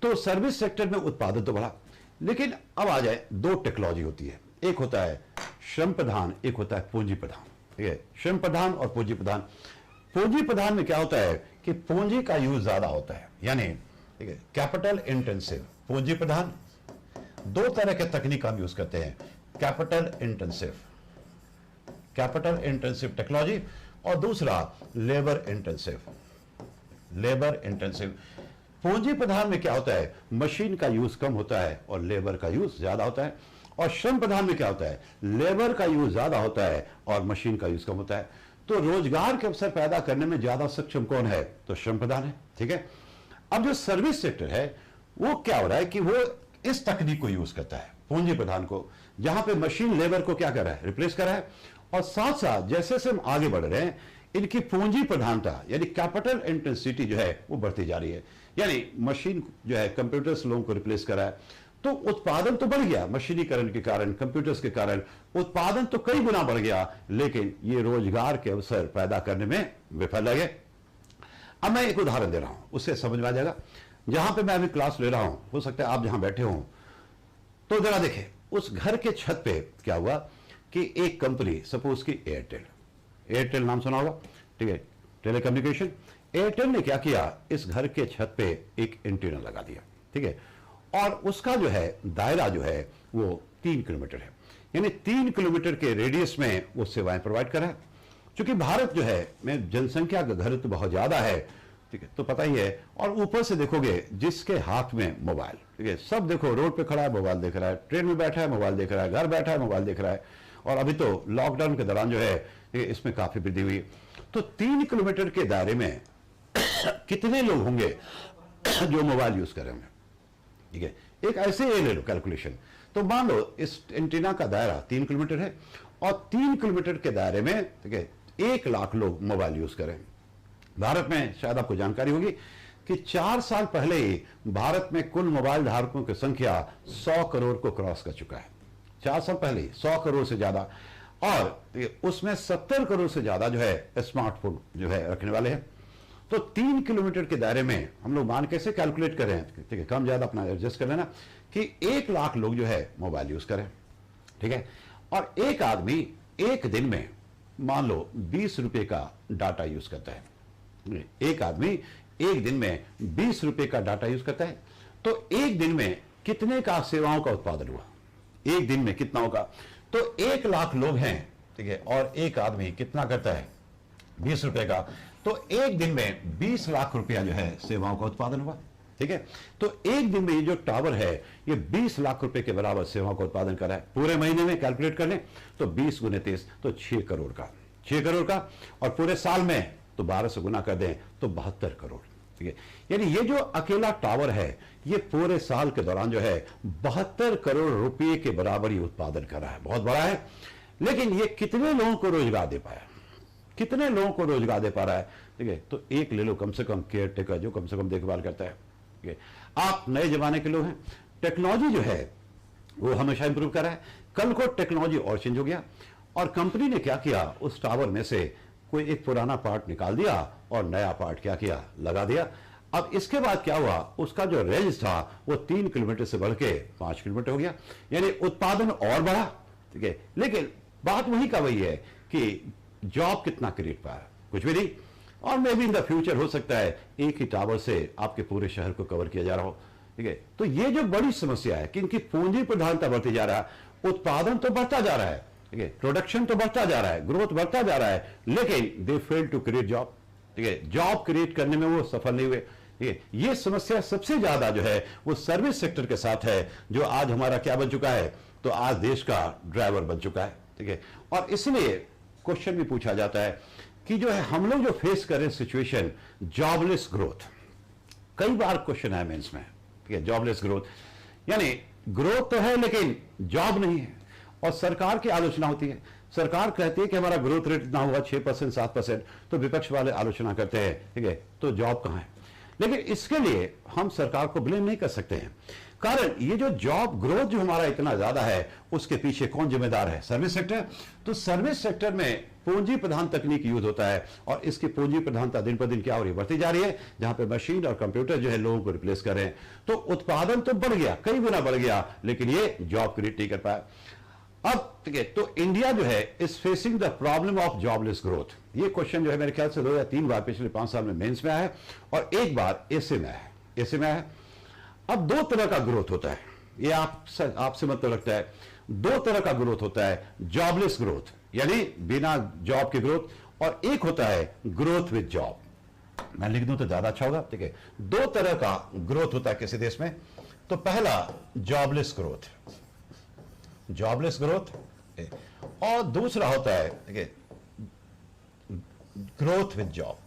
तो सर्विस सेक्टर में उत्पादन तो बढ़ा, लेकिन अब आ जाए 2 टेक्नोलॉजी होती है, एक होता है श्रम प्रधान, एक होता है पूंजी प्रधान। ठीक है, श्रम प्रधान और पूंजी प्रधान। पूंजी प्रधान में क्या होता है कि पूंजी का यूज ज्यादा होता है, यानी ठीक है, कैपिटल इंटेंसिव। पूंजी प्रधान 2 तरह के तकनीक हम यूज करते हैं, कैपिटल इंटेंसिव टेक्नोलॉजी और दूसरा लेबर इंटेंसिव। पूंजी प्रधान में क्या होता है, मशीन का यूज कम होता है और लेबर का यूज ज्यादा होता है। और श्रम प्रधान में क्या होता है, लेबर का यूज ज्यादा होता है और मशीन का यूज कम होता है। तो रोजगार के अवसर पैदा करने में ज्यादा सक्षम कौन है, तो श्रम प्रधान है। ठीक है, अब जो सर्विस सेक्टर है वो क्या हो रहा है कि वो इस तकनीक को यूज करता है, पूंजी प्रधान को, जहां पे मशीन लेबर को क्या कर रहा है, रिप्लेस कर रहा है। और साथ साथ जैसे जैसे हम आगे बढ़ रहे हैं इनकी पूंजी प्रधानता यानी कैपिटल इंटेंसिटी जो है वो बढ़ती जा रही है। यानी मशीन जो है कंप्यूटर्स लोगों को रिप्लेस कर रहा है। तो तो उत्पादन तो बढ़ गया, मशीनीकरण के कारण, कंप्यूटर्स के कारण उत्पादन तो कई गुना बढ़ गया, लेकिन ये रोजगार के अवसर पैदा करने में विफल रहे। अब मैं एक उदाहरण दे रहा हूं, उससे समझ में आ जाएगा। जहां पे मैं अभी क्लास ले रहा हूं, हो सकता है आप जहां बैठे हो, तो जरा देखें उस घर के छत पे क्या हुआ कि एक कंपनी, सपोज की एयरटेल नाम सुना होगा, ठीक है, टेलीकम्युनिकेशन। एयरटेल ने क्या किया, इस घर के छत पे एक एंटीना लगा दिया, ठीक है, और उसका जो है दायरा जो है वो 3 किलोमीटर है, यानी 3 किलोमीटर के रेडियस में वो सेवाएं प्रोवाइड कर रहा है। क्योंकि भारत जो है में जनसंख्या का घनत्व बहुत ज्यादा है, ठीक है, तो पता ही है, और ऊपर से देखोगे जिसके हाथ में मोबाइल, ठीक है, सब देखो रोड पे खड़ा है मोबाइल देख रहा है, ट्रेन में बैठा है मोबाइल देख रहा है, घर बैठा है मोबाइल देख रहा है, और अभी तो लॉकडाउन के दौरान जो है इसमें काफी वृद्धि हुई। तो 3 किलोमीटर के दायरे में कितने लोग होंगे जो मोबाइल यूज करेंगे, ठीक है, एक ऐसे ये ले लो कैलकुलेशन। तो मान लो इस एंटीना का दायरा 3 किलोमीटर है, और 3 किलोमीटर के दायरे में, ठीक है, 1 लाख लोग मोबाइल यूज करें। भारत में शायद आपको जानकारी होगी कि 4 साल पहले ही भारत में कुल मोबाइल धारकों की संख्या 100 करोड़ को क्रॉस कर चुका है। 4 साल पहले 100 करोड़ से ज्यादा, और उसमें 70 करोड़ से ज्यादा जो है स्मार्टफोन जो है रखने वाले हैं। तो 3 किलोमीटर के दायरे में हम लोग मान कैसे कैलकुलेट करें, ठीक है, कम ज्यादा अपना एडजस्ट कर लेना, कि 1 लाख लोग जो है मोबाइल यूज करें, ठीक है, और एक आदमी एक दिन में मान लो 20 रुपए का डाटा यूज करता है। एक आदमी एक दिन में 20 रुपए का डाटा यूज करता है, तो एक दिन में कितने का सेवाओं का उत्पादन हुआ, एक दिन में कितना होगा। तो 1 लाख लोग हैं, ठीक है, और एक आदमी कितना करता है 20 रुपए का, तो एक दिन में 20 लाख रुपया जो है सेवाओं का उत्पादन हुआ, ठीक है। तो एक दिन में ये जो टावर है ये 20 लाख रुपए के बराबर सेवाओं का उत्पादन कर रहा है। पूरे महीने में कैलकुलेट कर लें तो 20 गुने 30 तो 6 करोड़ का, और पूरे साल में तो 12 से गुना कर दें तो 72 करोड़, ठीक है। यानी ये जो अकेला टावर है ये पूरे साल के दौरान जो है 72 करोड़ रुपए के बराबर ही उत्पादन कर रहा है, बहुत बड़ा है। लेकिन ये कितने लोगों को रोजगार दे पाया, कितने लोगों को रोजगार दे पा रहा है, ठीक है। तो एक ले लो कम से कम केयर टेकर जो कम से कम देखभाल करता है, ठीक है। आप नए जमाने के लोग हैं, टेक्नोलॉजी जो है वो हमेशा इंप्रूव कर रहा है। कल को टेक्नोलॉजी और चेंज हो गया, और कंपनी ने क्या किया, उस टावर में से कोई एक पुराना पार्ट निकाल दिया और नया पार्ट क्या किया, लगा दिया। अब इसके बाद क्या हुआ, उसका जो रेंज था वो 3 किलोमीटर से बढ़ के 5 किलोमीटर हो गया, यानी उत्पादन और बढ़ा, ठीक है। लेकिन बात वही का वही है कि जॉब कितना क्रिएट पाया, कुछ भी नहीं। और may be in the future हो सकता है एक ही टावर से आपके पूरे शहर को कवर किया जा रहा हो, ठीक है। तो ये जो बड़ी समस्या है कि इनकी पूंजी प्रधानता बढ़ती जा रहा है, उत्पादन तो बढ़ता जा रहा है, ठीक है, प्रोडक्शन तो बढ़ता जा रहा है, ग्रोथ बढ़ता जा रहा है, लेकिन दे फेल टू क्रिएट जॉब, ठीक है, जॉब क्रिएट करने में वो सफल नहीं हुए, ठीक है। ये समस्या सबसे ज्यादा जो है वो सर्विस सेक्टर के साथ है, जो आज हमारा क्या बन चुका है, तो आज देश का ड्राइवर बन चुका है, ठीक है। और इसलिए क्वेश्चन भी पूछा जाता है कि जो है हम लोग जो फेस कर रहे हैं सिचुएशन जॉबलेस ग्रोथ, कई बार क्वेश्चन है मेंस में, ठीक है, जॉबलेस ग्रोथ, यानी ग्रोथ तो है लेकिन जॉब नहीं है, और सरकार की आलोचना होती है। सरकार कहती है कि हमारा ग्रोथ रेट इतना होगा 6% 7%, तो विपक्ष वाले आलोचना करते हैं, ठीक है, तो जॉब कहां है। लेकिन इसके लिए हम सरकार को ब्लेम नहीं कर सकते हैं, कारण ये जो जॉब ग्रोथ जो हमारा इतना ज्यादा है उसके पीछे कौन जिम्मेदार है, सर्विस सेक्टर। तो सर्विस सेक्टर में पूंजी प्रधान तकनीक यूज होता है, और इसकी पूंजी प्रधानता दिन पर दिन क्या हो रही है, बढ़ती जा रही है, जहां पे मशीन और कंप्यूटर जो है लोगों को रिप्लेस कर रहे हैं। तो उत्पादन तो बढ़ गया, कई गुना बढ़ गया, लेकिन ये जॉब क्रिएट नहीं कर पाया। अब ठीक है, तो इंडिया जो है is facing the problem of jobless growth. ये क्वेश्चन जो है मेरे ख्याल से 2 या 3 बार पिछले 5 साल में मेंस में आया है, और एक बार एसए में आया है। अब 2 तरह का ग्रोथ होता है, ये आपसे मतलब लगता है, 2 तरह का ग्रोथ होता है, जॉबलेस ग्रोथ यानी बिना जॉब के ग्रोथ, और एक होता है ग्रोथ विद जॉब। मैं लिख दूं तो ज्यादा अच्छा होगा, ठीक है। 2 तरह का ग्रोथ होता है किसी देश में। तो पहला जॉबलेस ग्रोथ, और दूसरा होता है, ठीक है, ग्रोथ विद जॉब।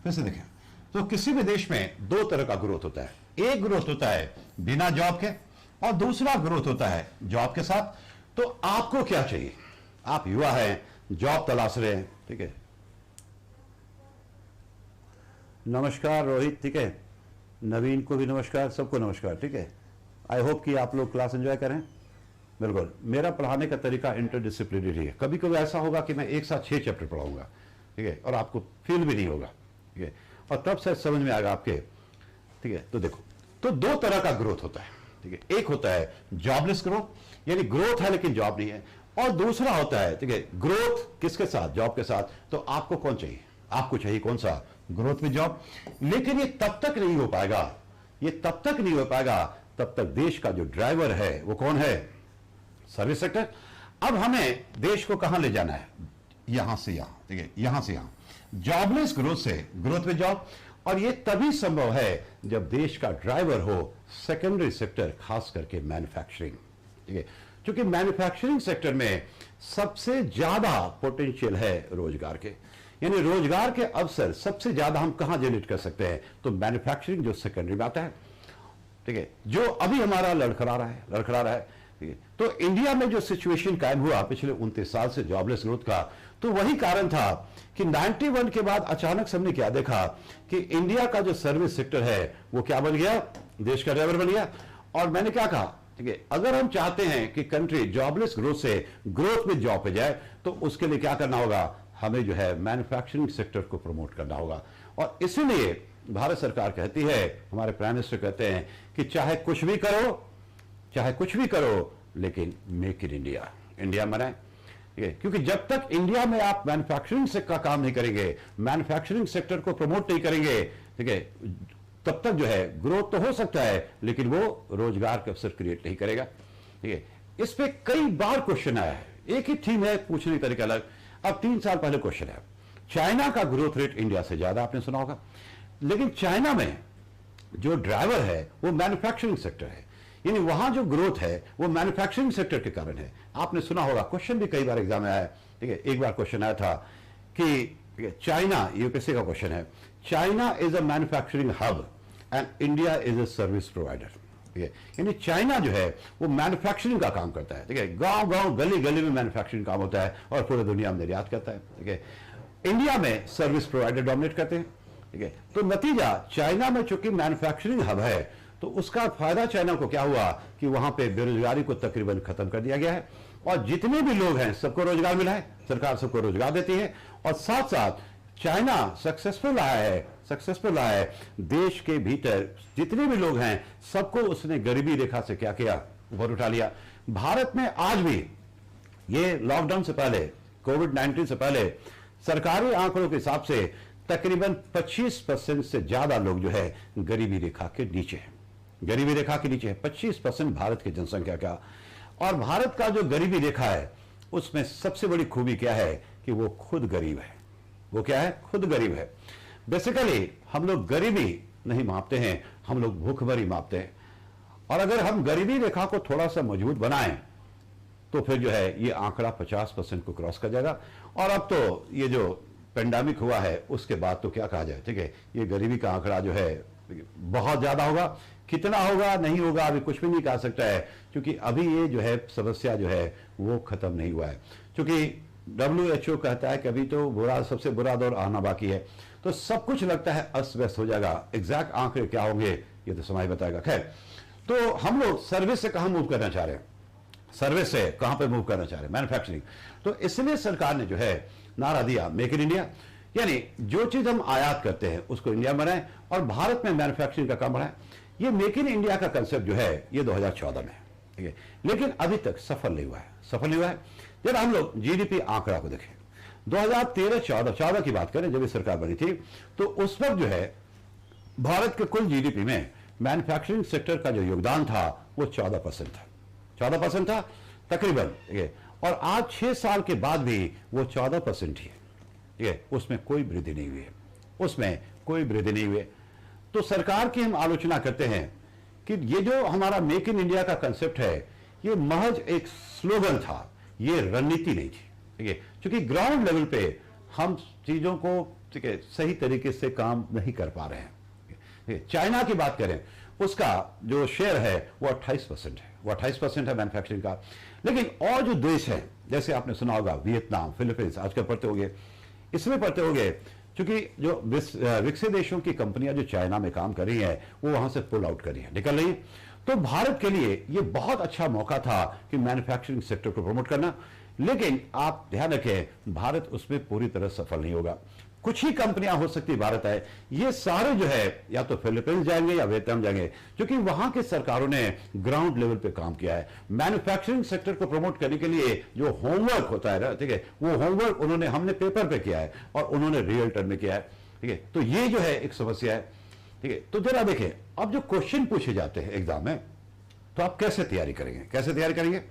फिर से देखें, तो किसी भी देश में 2 तरह का ग्रोथ होता है। एक ग्रोथ होता है बिना जॉब के, और दूसरा ग्रोथ होता है जॉब के साथ। तो आपको क्या चाहिए, आप युवा हैं, जॉब तलाश रहे हैं, ठीक है, नमस्कार रोहित, ठीक है, नवीन को भी नमस्कार, सबको नमस्कार, ठीक है। आई होप कि आप लोग क्लास एंजॉय करें। बिल्कुल, मेरा पढ़ाने का तरीका इंटरडिसिप्लिनरी है। कभी कभी ऐसा होगा कि मैं एक साथ 6 चैप्टर पढ़ाऊंगा, ठीक है, और आपको फील भी नहीं होगा, ठीक है, और तब शायद समझ में आएगा आपके, ठीक है। तो देखो, तो 2 तरह का ग्रोथ होता है, ठीक है। एक होता है जॉबलेस ग्रोथ, यानी ग्रोथ है लेकिन जॉब नहीं है, और दूसरा होता है, ठीक है, ग्रोथ किसके साथ, जॉब के साथ। तो आपको कौन चाहिए? आपको चाहिए कौन सा? Growth with job. लेकिन ये तब तक नहीं हो पाएगा, ये तब तक नहीं हो पाएगा तब तक देश का जो ड्राइवर है वो कौन है? Service sector. अब हमें देश को कहां ले जाना है? यहां से यहां, ठीक है, यहां से यहां, जॉबलेस ग्रोथ से ग्रोथ विद जॉब। और यह तभी संभव है जब देश का ड्राइवर हो सेकेंडरी सेक्टर, खास करके मैन्युफैक्चरिंग, ठीक है, क्योंकि मैन्युफैक्चरिंग सेक्टर में सबसे ज्यादा पोटेंशियल है रोजगार के, यानी रोजगार के अवसर सबसे ज्यादा हम कहां जनरेट कर सकते हैं? तो मैन्युफैक्चरिंग जो सेकेंडरी में आता है, ठीक है, जो अभी हमारा लड़खड़ा रहा है, ठीक है। तो इंडिया में जो सिचुएशन कायम हुआ पिछले 29 साल से जॉबलेस ग्रोथ का, तो वही कारण था कि 91 के बाद अचानक से हमने क्या देखा कि इंडिया का जो सर्विस सेक्टर है वो क्या बन गया? देश का ड्राइवर बन गया। और मैंने क्या कहा, ठीक है, अगर हम चाहते हैं कि कंट्री जॉबलेस ग्रोथ से ग्रोथ में जॉब पे जाए, तो उसके लिए क्या करना होगा? हमें जो है मैन्युफैक्चरिंग सेक्टर को प्रमोट करना होगा। और इसीलिए भारत सरकार कहती है, हमारे प्राइम मिनिस्टर कहते हैं कि चाहे कुछ भी करो, लेकिन मेक इन इंडिया, इंडिया बनाए, ठीक है। क्योंकि जब तक इंडिया में आप मैन्युफैक्चरिंग से का काम नहीं करेंगे, मैन्युफैक्चरिंग सेक्टर को प्रमोट नहीं करेंगे, ठीक है, तब तक जो है ग्रोथ तो हो सकता है लेकिन वो रोजगार के अवसर क्रिएट नहीं करेगा, ठीक है। इस पे कई बार क्वेश्चन आया है, एक ही थीम है, पूछने का तरीका अलग। अब 3 साल पहले क्वेश्चन है, चाइना का ग्रोथ रेट इंडिया से ज्यादा, आपने सुना होगा, लेकिन चाइना में जो ड्राइवर है वो मैन्युफैक्चरिंग सेक्टर है, यानी वहां जो ग्रोथ है वो मैन्युफैक्चरिंग सेक्टर के कारण है। आपने सुना होगा, क्वेश्चन भी कई बार एग्जाम में आया, ठीक है। एक बार क्वेश्चन आया था कि चाइना, यूपीएससी का क्वेश्चन है, China is a manufacturing hub and India is a service provider, ठीक है। यानी चाइना जो है वो मैन्युफैक्चरिंग का काम करता है, ठीक है, गांव गली गली में मैन्युफैक्चरिंग काम होता है और पूरे दुनिया में निर्यात करता है, ठीक है। इंडिया में सर्विस प्रोवाइडर डोमिनेट करते हैं, ठीक है। तो नतीजा, चाइना में चूंकि मैन्युफैक्चरिंग हब है, तो उसका फायदा चाइना को क्या हुआ कि वहां पे बेरोजगारी को तकरीबन खत्म कर दिया गया है, और जितने भी लोग हैं सबको रोजगार मिला है, सरकार सबको रोजगार देती है। और साथ साथ चाइना सक्सेसफुल रहा है, देश के भीतर जितने भी लोग हैं सबको उसने गरीबी रेखा से क्या किया? ऊपर उठा लिया। भारत में आज भी, ये लॉकडाउन से पहले, कोविड-19 से पहले, सरकारी आंकड़ों के हिसाब से तकरीबन 25% से ज्यादा लोग जो है गरीबी रेखा के नीचे है, गरीबी रेखा के नीचे है 25% भारत की जनसंख्या का। और भारत का जो गरीबी रेखा है उसमें सबसे बड़ी खूबी क्या है कि वो खुद गरीब है। वो क्या है? खुद गरीब है। बेसिकली हम लोग गरीबी नहीं मापते हैं, हम लोग भूखमरी मापते हैं। और अगर हम गरीबी रेखा को थोड़ा सा मजबूत बनाएं तो फिर जो है ये आंकड़ा 50% को क्रॉस कर जाएगा। और अब तो ये जो पेंडेमिक हुआ है उसके बाद तो क्या कहा जाए, ठीक है, ये गरीबी का आंकड़ा जो है बहुत ज्यादा होगा। कितना होगा नहीं होगा अभी कुछ भी नहीं कहा सकता है, क्योंकि अभी ये जो है समस्या जो है वो खत्म नहीं हुआ है। क्योंकि WHO कहता है कि अभी तो सबसे बुरा दौर आना बाकी है, तो सब कुछ लगता है अस्त व्यस्त हो जाएगा। एग्जैक्ट आंकड़े क्या होंगे ये तो समय बताएगा। खैर, तो हम लोग सर्विस से कहां मूव करना चाह रहे हैं? सर्विस से कहां पे मूव करना चाह रहे हैं? मैन्युफैक्चरिंग। तो इसलिए सरकार ने जो है नारा दिया, मेक इन इंडिया, यानी जो चीज हम आयात करते हैं उसको इंडिया में बनाएं और भारत में मैन्युफैक्चरिंग का काम बढ़ाएं। ये मेक इन इंडिया का कंसेप्ट जो है ये 2014 में, ठीक है, लेकिन अभी तक सफल नहीं हुआ है। जब हम लोग जीडीपी आंकड़ा को देखें, 2013-14 की बात करें, जब ये सरकार बनी थी, तो उस वक्त जो है भारत के कुल जीडीपी में मैन्युफैक्चरिंग सेक्टर का जो योगदान था वो 14% था तकरीबन, ठीक है। और आज 6 साल के बाद भी वो 14% ही है, ठीक है, उसमें कोई वृद्धि नहीं हुई है। तो सरकार की हम आलोचना करते हैं कि ये जो हमारा मेक इन इंडिया का कंसेप्ट है ये महज एक स्लोगन था, ये रणनीति नहीं थी, ठीक है, क्योंकि ग्राउंड लेवल पे हम चीजों को, ठीक है, सही तरीके से काम नहीं कर पा रहे हैं। चाइना की बात करें, उसका जो शेयर है वो 28% है मैन्युफैक्चरिंग का। लेकिन और जो देश है, जैसे आपने सुना होगा वियतनाम, फिलीपींस, आजकल पढ़ते होंगे, इसमें पढ़ते होंगे क्योंकि जो विकसित देशों की कंपनियां जो चाइना में काम कर रही हैं वो वहां से पुल आउट कर रही हैं, निकल रही हैं। तो भारत के लिए ये बहुत अच्छा मौका था कि मैन्युफैक्चरिंग सेक्टर को प्रमोट करना, लेकिन आप ध्यान रखें भारत उसमें पूरी तरह सफल नहीं होगा। कुछ ही कंपनियां हो सकती भारत है, ये सारे जो है या तो फिलीपींस जाएंगे या वियतनाम जाएंगे, क्योंकि वहां के सरकारों ने ग्राउंड लेवल पे काम किया है। मैन्युफैक्चरिंग सेक्टर को प्रमोट करने के लिए जो होमवर्क होता है ना, ठीक है, वो होमवर्क उन्होंने हमने पेपर पे किया है और उन्होंने रियल टाइम में किया है, ठीक है। तो ये जो है एक समस्या है, ठीक है। तो जरा देखें अब जो क्वेश्चन पूछे जाते हैं एग्जाम में, तो आप कैसे तैयारी करेंगे, कैसे तैयारी करेंगे।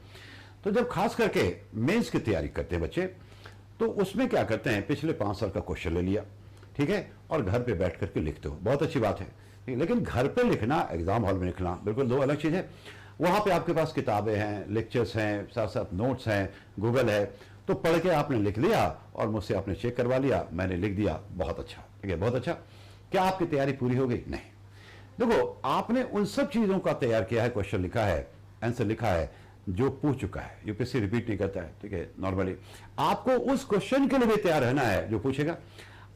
तो जब खास करके मेंस की तैयारी करते हैं बच्चे, तो उसमें क्या करते हैं, पिछले 5 साल का क्वेश्चन ले लिया, ठीक है, और घर पे बैठ करके लिखते हो, बहुत अच्छी बात है। लेकिन घर पे लिखना, एग्जाम हॉल में लिखना बिल्कुल दो अलग चीज है। वहां पे आपके पास किताबें हैं, लेक्चर्स हैं, साथ साथ नोट्स हैं, गूगल है, तो पढ़ के आपने लिख लिया और मुझसे आपने चेक करवा लिया, मैंने लिख दिया, बहुत अच्छा, ठीक है, बहुत अच्छा। क्या आपकी तैयारी पूरी हो गई? नहीं। देखो आपने उन सब चीजों का तैयार किया है, क्वेश्चन लिखा है, आंसर लिखा है जो पूछ चुका है, यूपीएससी रिपीट नहीं करता है, ठीक है। नॉर्मली आपको उस क्वेश्चन के लिए भी तैयार रहना है जो पूछेगा।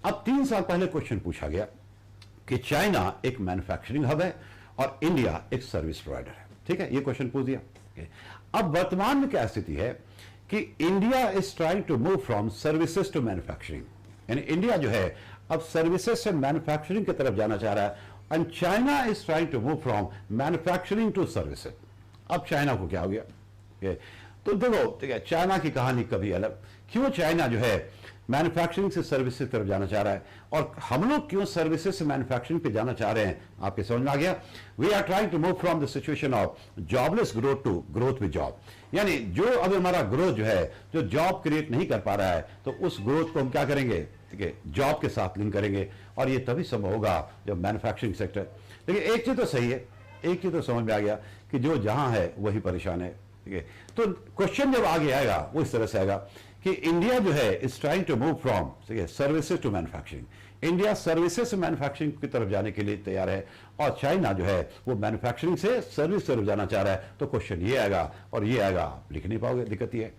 अब 3 साल पहले क्वेश्चन पूछा गया कि चाइना एक मैन्युफैक्चरिंग हब है और इंडिया एक सर्विस प्रोवाइडर है, ठीक है, ये क्वेश्चन पूछ दिया। अब वर्तमान में क्या स्थिति है कि India is trying to move from services to manufacturing, यानी इंडिया जो है अब सर्विसेज से मैन्युफैक्चरिंग की तरफ जाना चाह रहा है, and China is trying to move from manufacturing to services. अब चाइना को क्या हो गया? तो देखो, ठीक है, चाइना की कहानी कभी अलग, क्यों चाइना जो है मैन्युफैक्चरिंग से सर्विसेज तरफ जाना चाह रहा है और हम लोग क्यों सर्विसेज से मैन्युफैक्चरिंग पे जाना चाह रहे हैं, आपके समझ में आ गया। We are trying to move from the situation of jobless growth to growth with job, यानी जो अब हमारा ग्रोथ जो है, जो जॉब क्रिएट नहीं कर पा रहा है, तो उस ग्रोथ को हम क्या करेंगे, ठीक है, जॉब के साथ लिंक करेंगे, और ये तभी संभव होगा जब मैन्युफैक्चरिंग सेक्टर। लेकिन एक चीज तो सही है, एक चीज तो समझ में आ गया कि जो जहां है वही परेशान है, ठीक है। तो क्वेश्चन जब आगे आएगा वो इस तरह से आएगा कि इंडिया जो है is trying to move from, ठीक है, services to manufacturing. India services से मैन्युफैक्चरिंग की तरफ जाने के लिए तैयार है और चाइना जो है वो मैन्युफैक्चरिंग से सर्विस तरफ जाना चाह रहा है। तो क्वेश्चन ये आएगा और ये आएगा, आप लिख नहीं पाओगे, दिक्कत ये है,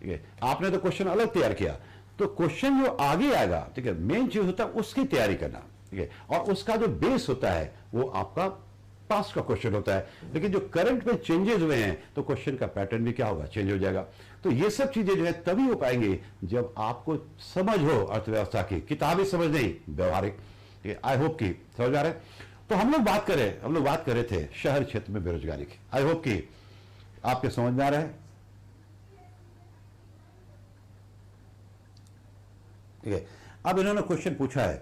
ठीक है। आपने तो क्वेश्चन अलग तैयार किया, तो क्वेश्चन जो आगे आएगा, ठीक है, मेन चीज होता है उसकी तैयारी करना, ठीक है, और उसका जो बेस होता है वो आपका पास्ट का क्वेश्चन होता है। लेकिन जो करंट में चेंजेस हुए हैं तो क्वेश्चन का पैटर्न भी क्या होगा, चेंज हो जाएगा। तो ये सब चीजें जो है तभी हो पाएंगी जब आपको समझ हो अर्थव्यवस्था की, किताबी समझ नहीं, व्यवहारिक। आई होप की समझ आ रहा है। तो हम लोग बात कर रहे थे शहर क्षेत्र में बेरोजगारी की। आई होप की आपके समझ में आ रहा है, ठीक है। अब इन्होंने क्वेश्चन पूछा है,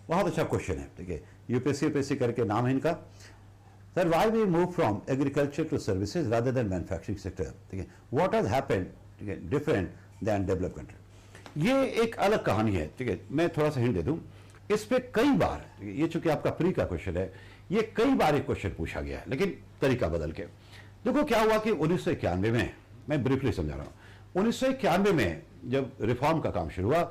बहुत अच्छा क्वेश्चन है, ठीक है, यूपीएससी करके नाम है इनका, sir why we move from agriculture to services rather than manufacturing sector, ठीक है, व्हाट हैज हैपेंड, ठीक है, डिफरेंट देन डेवलप्ड कंट्री। ये एक अलग कहानी है, ठीक है। मैं थोड़ा सा हिंट दे दूं इस पे, कई बार, ये चूंकि आपका प्री का क्वेश्चन है, ये कई बार एक क्वेश्चन पूछा गया है, लेकिन तरीका बदल के। देखो क्या हुआ कि 1991 में, मैं ब्रीफली समझा रहा हूं, 1991 में जब रिफॉर्म का काम शुरू हुआ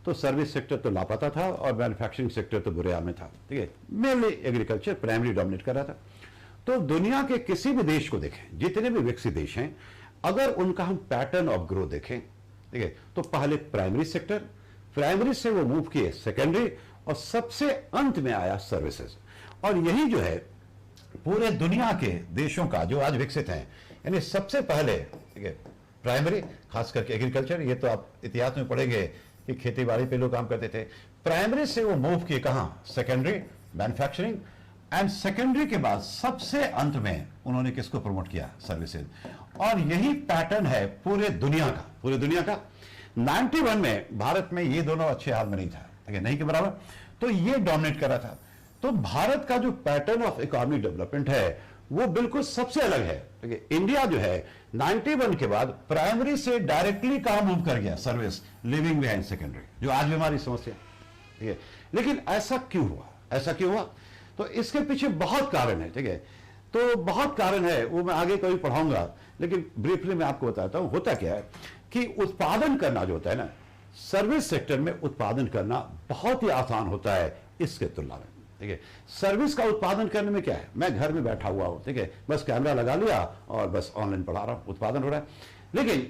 तो सर्विस सेक्टर तो लापता था और मैन्युफैक्चरिंग सेक्टर तो बुरे हाल में था, ठीक है। मेनली एग्रीकल्चर प्राइमरी डोमिनेट कर रहा था। तो दुनिया के किसी भी देश को देखें, जितने भी विकसित देश हैं, अगर उनका हम पैटर्न ऑफ ग्रोथ देखें, ठीक है, तो पहले प्राइमरी सेक्टर, प्राइमरी से वो मूव किए सेकेंडरी, और सबसे अंत में आया सर्विसेज। और यही जो है पूरे दुनिया के देशों का जो आज विकसित हैं, यानी सबसे पहले, ठीक है, प्राइमरी, खास करके एग्रीकल्चर, ये तो आप इतिहास में पढ़ेंगे कि खेती बाड़ी पे लोग काम करते थे। प्राइमरी से वो मूव किए कहां, सेकेंडरी, मैन्युफैक्चरिंग, एंड सेकेंडरी के बाद सबसे अंत में उन्होंने किसको प्रमोट किया, सर्विसेज। और यही पैटर्न है पूरे दुनिया का, पूरे दुनिया का। 91 में भारत में ये दोनों अच्छे हाल में नहीं था, ठीक है, नहीं के बराबर, तो ये डोमिनेट कर रहा था। तो भारत का जो पैटर्न ऑफ इकोनॉमिक डेवलपमेंट है वो बिल्कुल सबसे अलग है, ठीक है। इंडिया जो है 91 के बाद प्राइमरी से डायरेक्टली कहां मूव कर गया, सर्विस, लिविंग बिहाइंड सेकेंडरी, जो आज भी हमारी समस्या, ठीक है। लेकिन ऐसा क्यों हुआ, ऐसा क्यों हुआ? तो इसके पीछे बहुत कारण है, ठीक है। तो बहुत कारण है, वो मैं आगे कभी पढ़ाऊंगा, लेकिन ब्रीफली मैं आपको बताता हूं। होता क्या है कि उत्पादन करना जो होता है ना, सर्विस सेक्टर में उत्पादन करना बहुत ही आसान होता है इसके तुलना में, ठीक है। सर्विस का उत्पादन करने में क्या है, मैं घर में बैठा हुआ हूं, ठीक है, बस कैमरा लगा लिया और बस ऑनलाइन पढ़ा रहा हूं, उत्पादन हो रहा है। लेकिन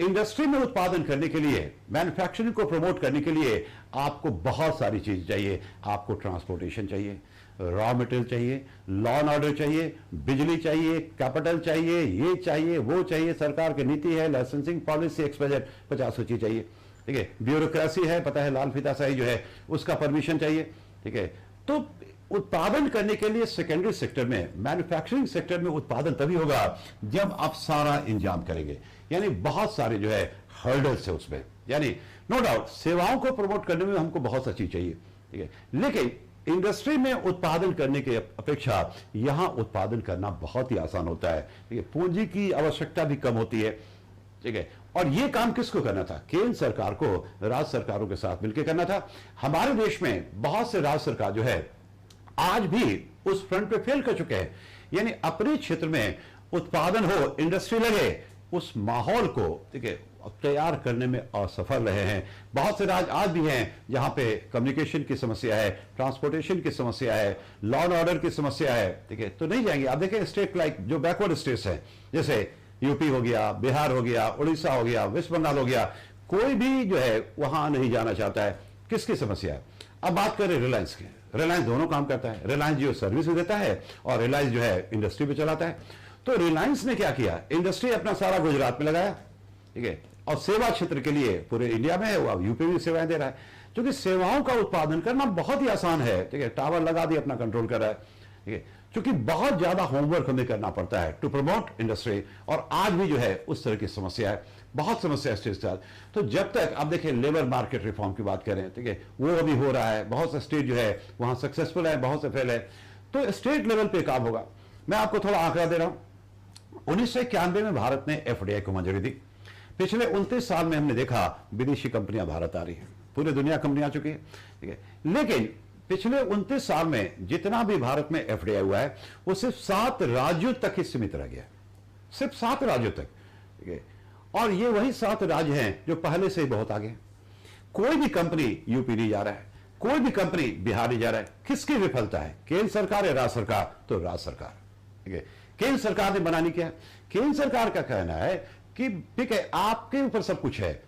इंडस्ट्री में उत्पादन करने के लिए, मैन्युफैक्चरिंग को प्रमोट करने के लिए आपको बहुत सारी चीज चाहिए। आपको ट्रांसपोर्टेशन चाहिए, रॉ मटेरियल चाहिए, लॉ एंड ऑर्डर चाहिए, बिजली चाहिए, कैपिटल चाहिए, ये चाहिए, वो चाहिए, सरकार की नीति है, लाइसेंसिंग पॉलिसी, एक्सपेजेट 50 चीज चाहिए। ठीक है, ब्यूरोक्रेसी है, पता है लाल फीताशाही जो है उसका परमिशन चाहिए। ठीक है, तो उत्पादन करने के लिए सेकेंडरी सेक्टर में, मैन्युफैक्चरिंग सेक्टर में उत्पादन तभी होगा जब आप सारा इंतजाम करेंगे। यानी बहुत सारे जो है हर्डल्स है उसमें, यानी नो डाउट सेवाओं को प्रमोट करने में हमको बहुत सा चीज चाहिए। ठीक है, लेकिन इंडस्ट्री में उत्पादन करने की अपेक्षा यहां उत्पादन करना बहुत ही आसान होता है। ठीक है, पूंजी की आवश्यकता भी कम होती है। ठीक है, और यह काम किसको करना था? केंद्र सरकार को राज्य सरकारों के साथ मिलकर करना था। हमारे देश में बहुत से राज्य सरकार जो है आज भी उस फ्रंट पे फेल कर चुके हैं। यानी अपने क्षेत्र में उत्पादन हो, इंडस्ट्री लगे, उस माहौल को ठीक है तैयार करने में असफल रहे हैं। बहुत से राज्य आज भी हैं जहां पे कम्युनिकेशन की समस्या है, ट्रांसपोर्टेशन की समस्या है, लॉ एंड ऑर्डर की समस्या है। ठीक है, तो नहीं जाएंगे। आप देखें स्टेट लाइक जो बैकवर्ड स्टेट्स हैं, जैसे यूपी हो गया, बिहार हो गया, उड़ीसा हो गया, वेस्ट बंगाल हो गया, कोई भी जो है वहां नहीं जाना चाहता है। किसकी समस्या है? अब बात करें रिलायंस की। रिलायंस दोनों काम करता है। रिलायंस जो सर्विस भी देता है और रिलायंस जो है इंडस्ट्री भी चलाता है। तो रिलायंस ने क्या किया? इंडस्ट्री अपना सारा गुजरात में लगाया। ठीक है, और सेवा क्षेत्र के लिए पूरे इंडिया में है, वो यूपी में सेवाएं दे रहा है, क्योंकि सेवाओं का उत्पादन करना बहुत ही आसान है। ठीक है, टावर लगा दिया, अपना कंट्रोल कर रहा है। ठीक है, क्योंकि बहुत ज्यादा होमवर्क हमें करना पड़ता है टू प्रमोट इंडस्ट्री, और आज भी जो है उस तरह की समस्या है, बहुत समस्या है। तो जब तक आप देखें लेबर मार्केट रिफॉर्म की बात करें, ठीक है, वो अभी हो रहा है, बहुत से स्टेट जो है वहां सक्सेसफुल है, बहुत से फेल है, तो स्टेट लेवल पे काम होगा। मैं आपको थोड़ा आंकड़ा दे रहा हूं। 1991 में भारत ने एफडीआई को मंजूरी दी। पिछले 29 साल में हमने देखा विदेशी कंपनियां भारत आ रही है, पूरी दुनिया कंपनियां आ चुकी है। ठीक है, लेकिन पिछले 29 साल में जितना भी भारत में एफडीआई हुआ है वो सिर्फ 7 राज्यों तक ही सीमित रह गया, सिर्फ 7 राज्यों तक। ठीक है, और ये वही 7 राज्य हैं जो पहले से ही बहुत आगे। कोई भी कंपनी यूपी नहीं जा रहा है, कोई भी कंपनी बिहार नहीं जा रहा है। किसकी विफलता है? केंद्र सरकार या राज्य सरकार? तो राज्य सरकार। ठीक है, केंद्र सरकार ने बनानी क्या है? केंद्र सरकार का कहना है कि ठीक है आपके ऊपर सब कुछ है,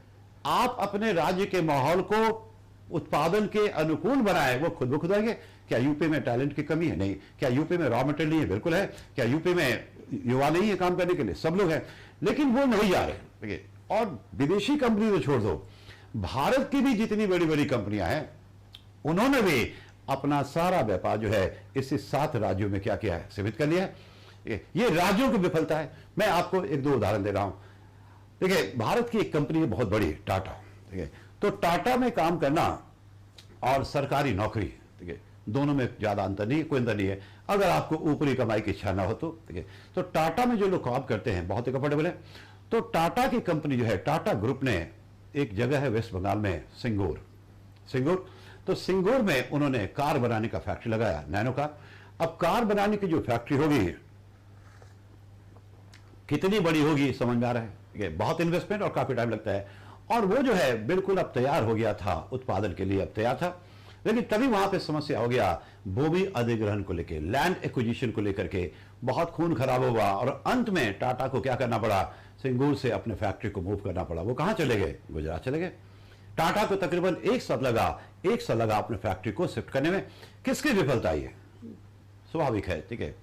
आप अपने राज्य के माहौल को उत्पादन के अनुकूल बनाए, वो खुद ब खुद आएंगे। क्या यूपी में टैलेंट की कमी है? नहीं। क्या यूपी में रॉ मटेरियल नहीं है? बिल्कुल है। क्या यूपी में युवा नहीं है काम करने के लिए? सब लोग हैं, लेकिन वो नहीं जा रहे। ठीक है, और विदेशी कंपनी तो छोड़ दो, भारत की भी जितनी बड़ी बड़ी कंपनियां हैं उन्होंने भी अपना सारा व्यापार जो है इस 7 राज्यों में क्या किया है? सीमित कर लिया है। ये राज्यों की विफलता है। मैं आपको 1-2 उदाहरण दे रहा हूं। देखिए, भारत की एक कंपनी है बहुत बड़ी, टाटा। ठीक है, तो टाटा में काम करना और सरकारी नौकरी, ठीक है, दोनों में ज्यादा अंतर नहीं है, कोई अंतर नहीं है, अगर आपको ऊपरी कमाई की इच्छा ना हो तो। ठीक है, तो टाटा में जो लोग काम करते हैं बहुत ही कंफर्टेबल है। तो टाटा की कंपनी जो है, टाटा ग्रुप ने एक जगह है वेस्ट बंगाल में, सिंगूर। तो सिंगूर में उन्होंने कार बनाने का फैक्ट्री लगाया, नैनो कार। अब कार बनाने की जो फैक्ट्री होगी कितनी बड़ी होगी समझ में आ रहा है। ठीक है, बहुत इन्वेस्टमेंट और काफी टाइम लगता है। और वो जो है बिल्कुल अब तैयार हो गया था, उत्पादन के लिए अब तैयार था। लेकिन तभी वहां पे समस्या हो गया, भूमि अधिग्रहण को लेकर, लैंड एक्विजिशन को लेकर के बहुत खून खराब हुआ, और अंत में टाटा को क्या करना पड़ा? सिंगूर से अपने फैक्ट्री को मूव करना पड़ा। वो कहां चले गए? गुजरात चले गए। टाटा को तकरीबन 1 साल लगा अपने फैक्ट्री को शिफ्ट करने में। किसकी विफलता आई है? स्वाभाविक है। ठीक है,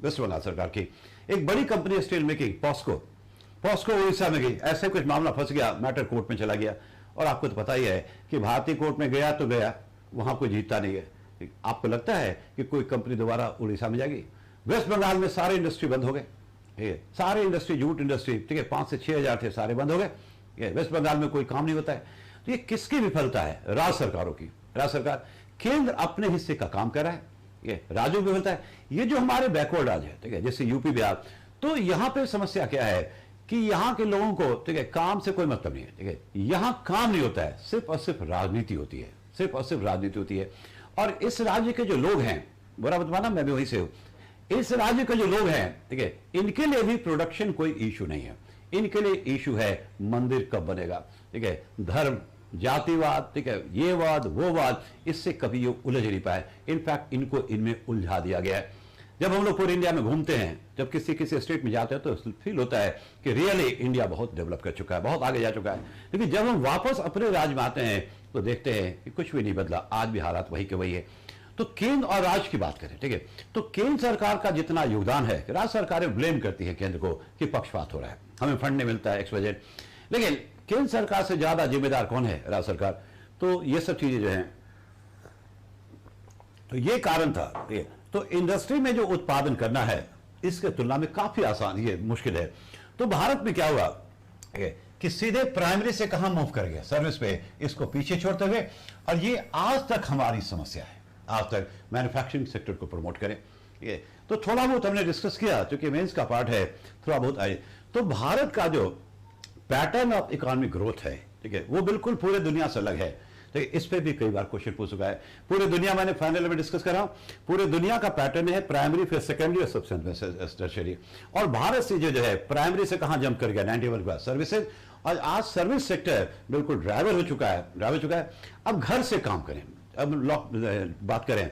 वेस्ट बंगाल सरकार की। एक बड़ी company steel making, POSCO Orissa में गई, ऐसे कुछ मामला फंस गया, मैटर कोर्ट में चला गया। और आपको तो पता ही है कि भारतीय कोर्ट में गया तो गया, वहां कोई जीतता नहीं है। आपको लगता है कि कोई कंपनी दोबारा उड़ीसा में जाएगी? वेस्ट बंगाल में सारे इंडस्ट्री बंद हो गए, सारे इंडस्ट्री, जूट इंडस्ट्री, ठीक है, 5 से 6 हजार थे, सारे बंद हो गए। वेस्ट बंगाल में कोई काम नहीं होता है। तो ये किसकी विफलता है? राज्य सरकारों की। राज्य सरकार, केंद्र अपने हिस्से का काम कर रहा है, ये राज्यों की विफलता है। ये जो हमारे बैकवर्ड राज्य है, ठीक है, जैसे यूपी बिहार, तो यहां पे समस्या क्या है कि यहां के लोगों को, ठीक है, काम से कोई मतलब नहीं है। ठीक है, यहां काम नहीं होता है, सिर्फ और सिर्फ राजनीति होती है, सिर्फ और सिर्फ राजनीति होती है। और इस राज्य के जो लोग हैं, बुरा मत माना, मैं भी वहीं से हूं, इस राज्य के जो लोग हैं, ठीक है, इनके लिए भी प्रोडक्शन कोई इशू नहीं है। इनके लिए इशू है मंदिर कब बनेगा। ठीक है, धर्म, जातिवाद, ठीक है, ये वाद वो वाद, इससे कभी ये उलझ नहीं पाए। इनफैक्ट इनको इनमें उलझा दिया गया है। जब हम लोग पूरे इंडिया में घूमते हैं, जब किसी किसी स्टेट में जाते हैं, तो फील होता है कि रियली इंडिया बहुत डेवलप कर चुका है, बहुत आगे जा चुका है। लेकिन जब हम वापस अपने राज्य में आते हैं तो देखते हैं कि कुछ भी नहीं बदला, आज भी हालात वही के वही है। तो केंद्र और राज्य की बात करें, ठीक है, तो केंद्र सरकार का जितना योगदान है, राज्य सरकारें ब्लेम करती है केंद्र को कि पक्षपात हो रहा है, हमें फंड नहीं मिलता है, एक्सवाइजेड। लेकिन केंद्र सरकार से ज्यादा जिम्मेदार कौन है? राज्य सरकार। तो ये सब चीजें जो हैं, तो ये कारण था। तो इंडस्ट्री में जो उत्पादन करना है, इसके तुलना में काफी आसान, ये मुश्किल है। तो भारत में क्या हुआ कि सीधे प्राइमरी से कहां मूव कर गया, सर्विस पे, इसको पीछे छोड़ते हुए। और ये आज तक हमारी समस्या है, आज तक मैन्युफैक्चरिंग सेक्टर को प्रमोट करें। ये तो थोड़ा बहुत हमने डिस्कस किया, क्योंकि मेंस का पार्ट है, थोड़ा बहुत आए। तो भारत का जो पैटर्न ऑफ इकोनॉमिक ग्रोथ है, ठीक है, वो बिल्कुल पूरे दुनिया से अलग है। तो इस पे भी कई बार क्वेश्चन पूछ चुका है। पूरे दुनिया, मैंने फाइनल में डिस्कस कर रहा हूं, पूरे दुनिया का पैटर्न है प्राइमरी, फिर सेकेंडरी और सब टर्शियरी। और भारत से जो है प्राइमरी से कहां जंप कर गया, 91 का सर्विसेज। और आज सर्विस सेक्टर बिल्कुल ड्राइवर हो चुका है, अब घर से काम करें। अब बात करें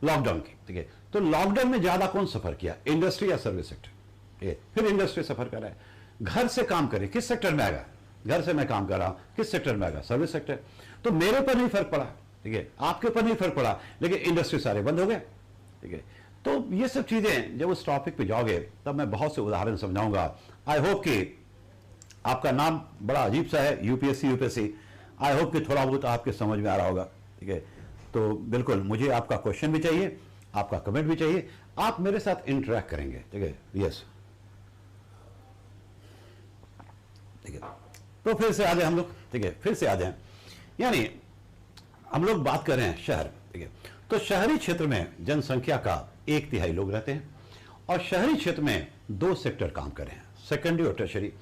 लॉकडाउन की, ठीक है, तो लॉकडाउन में ज्यादा कौन सफर किया, इंडस्ट्री या सर्विस सेक्टर? फिर इंडस्ट्री सफर कर रहा है। घर से काम करें, किस सेक्टर में आएगा? घर से मैं काम कर रहा हूं, किस सेक्टर में आएगा? Service sector. तो मेरे पर नहीं फर्क पड़ा, ठीक है, आपके पर नहीं फर्क पड़ा, लेकिन इंडस्ट्री सारे बंद हो गए, ठीक है। तो ये सब चीजें जब उस टॉपिक पे जाओगे तब मैं बहुत से उदाहरण समझाऊंगा। आई होप कि आपका नाम बड़ा अजीब सा है, यूपीएससी। आई होप कि थोड़ा बहुत आपके समझ में आ रहा होगा, ठीक है। तो बिल्कुल मुझे आपका क्वेश्चन भी चाहिए, आपका कमेंट भी चाहिए, आप मेरे साथ इंटरेक्ट करेंगे, ठीक है। यस, ठीक है। तो फिर से आ जाए हम लोग, ठीक है, फिर से आ जाए। यानी हम लोग बात कर रहे हैं शहर, ठीक है। तो शहरी क्षेत्र में जनसंख्या का 1/3 लोग रहते हैं, और शहरी क्षेत्र में 2 सेक्टर काम कर रहे हैं, सेकेंडरी और टर्शियरी।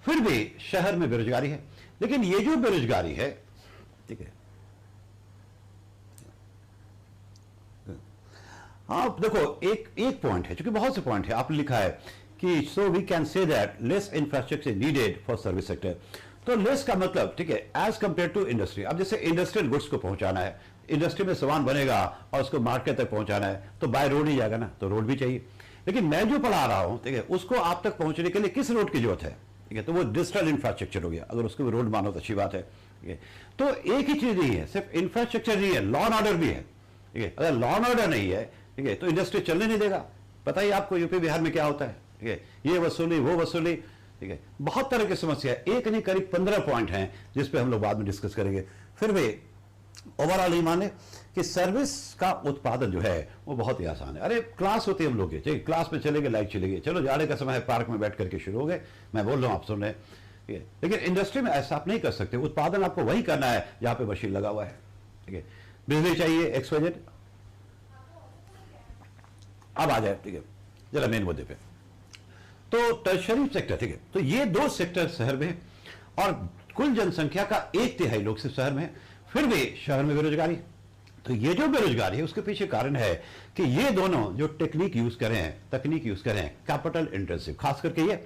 फिर भी शहर में बेरोजगारी है। लेकिन ये जो बेरोजगारी है, ठीक है, आप देखो एक पॉइंट है, क्योंकि बहुत से पॉइंट है, आपने लिखा है कि so we can say that less infrastructure needed for service sector. तो लेस का मतलब, ठीक है, एज कंपेयर टू इंडस्ट्री। अब जैसे इंडस्ट्रियल गुड्स को पहुंचाना है, इंडस्ट्री में सामान बनेगा और उसको मार्केट तक पहुंचाना है, तो बाय रोड ही जाएगा ना, तो रोड भी चाहिए। लेकिन मैं जो पढ़ा रहा हूं, ठीक है, उसको आप तक पहुंचने के लिए किस रोड की जरूरत है, ठीक है, तो वो डिजिटल इंफ्रास्ट्रक्चर हो गया। अगर उसको रोड मानो तो अच्छी बात है, ठीक है। तो एक ही चीज नहीं है, सिर्फ इंफ्रास्ट्रक्चर नहीं है, लॉ एंड ऑर्डर भी है, ठीक है। अगर लॉ एंड ऑर्डर नहीं है, ठीक है, तो इंडस्ट्री चलने नहीं देगा। पता ही आपको यूपी बिहार में क्या होता है, ठीक है, ये वसूली वो वसूली, ठीक है, बहुत तरह की समस्या है। एक नहीं, करीब 15 पॉइंट हैं जिस पे हम लोग बाद में डिस्कस करेंगे। फिर भी ओवरऑल ये माने कि सर्विस का उत्पादन जो है वो बहुत ही आसान है। अरे क्लास होती है हम लोग की, ठीक है, क्लास में चलेंगे, लाइक चलेगी, चलो जाने का समय है, पार्क में बैठ करके शुरू हो गए, मैं बोल रहा हूं, आप सुन रहे हैं, ठीक है। लेकिन इंडस्ट्री में ऐसा आप नहीं कर सकते, उत्पादन आपको वही करना है जहां पे मशीन लगा हुआ है, ठीक है। बिजली चाहिए, एक्सवाइजेड। अब आ जाए, ठीक है, जरा मेन मुद्दे पे। तो टर्शियरी सेक्टर, ठीक है, तो ये 2 सेक्टर शहर में, और कुल जनसंख्या का 1/3 लोग सिर्फ शहर में है। फिर भी शहर में बेरोजगारी। तो ये जो बेरोजगारी है उसके पीछे कारण है कि ये दोनों जो तकनीक यूज करें, कैपिटल इंटेंसिव, खास करके ये,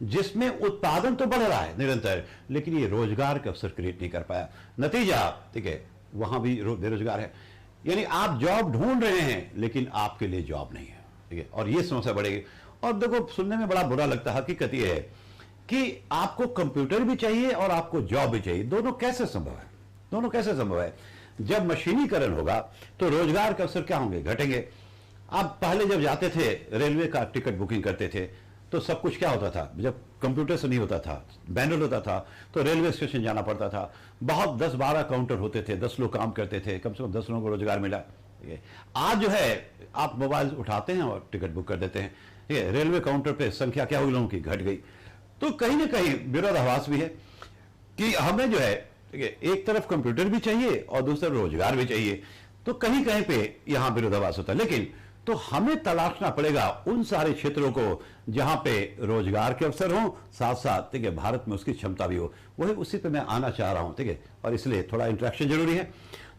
जिसमें उत्पादन तो बढ़ रहा है निरंतर, लेकिन ये रोजगार के अवसर क्रिएट नहीं कर पाया। नतीजा, ठीक है, वहां भी बेरोजगार है। यानी आप जॉब ढूंढ रहे हैं लेकिन आपके लिए जॉब नहीं है, ठीक है, और ये समस्या बढ़ेगी। और देखो, सुनने में बड़ा बुरा लगता है, हकीकत ये है कि आपको कंप्यूटर भी चाहिए और आपको जॉब भी चाहिए। दोनों कैसे संभव है? जब मशीनीकरण होगा तो रोजगार के अवसर क्या होंगे? घटेंगे। आप पहले जब जाते थे, रेलवे का टिकट बुकिंग करते थे, तो सब कुछ क्या होता था? जब कंप्यूटर से नहीं होता था, मैनुअल होता था, तो रेलवे स्टेशन जाना पड़ता था। बहुत 10-12 काउंटर होते थे, 10 लोग काम करते थे, कम से कम 10 लोगों को रोजगार मिला। आज जो है आप मोबाइल उठाते हैं और टिकट बुक कर देते हैं। ये रेलवे काउंटर पे संख्या क्या हुई लोगों की? घट गई। तो कहीं ना कहीं विरोधाभास भी है कि हमें जो है, ठीक है, एक तरफ कंप्यूटर भी चाहिए और दूसरी तरफ रोजगार भी चाहिए। तो कहीं कहीं पे यहां विरोधाभास होता है। लेकिन तो हमें तलाशना पड़ेगा उन सारे क्षेत्रों को जहां पे रोजगार के अवसर हो, साथ साथ, ठीक है, भारत में उसकी क्षमता भी हो। वही उसी पे मैं आना चाह रहा हूं, ठीक है, और इसलिए थोड़ा इंटरेक्शन जरूरी है।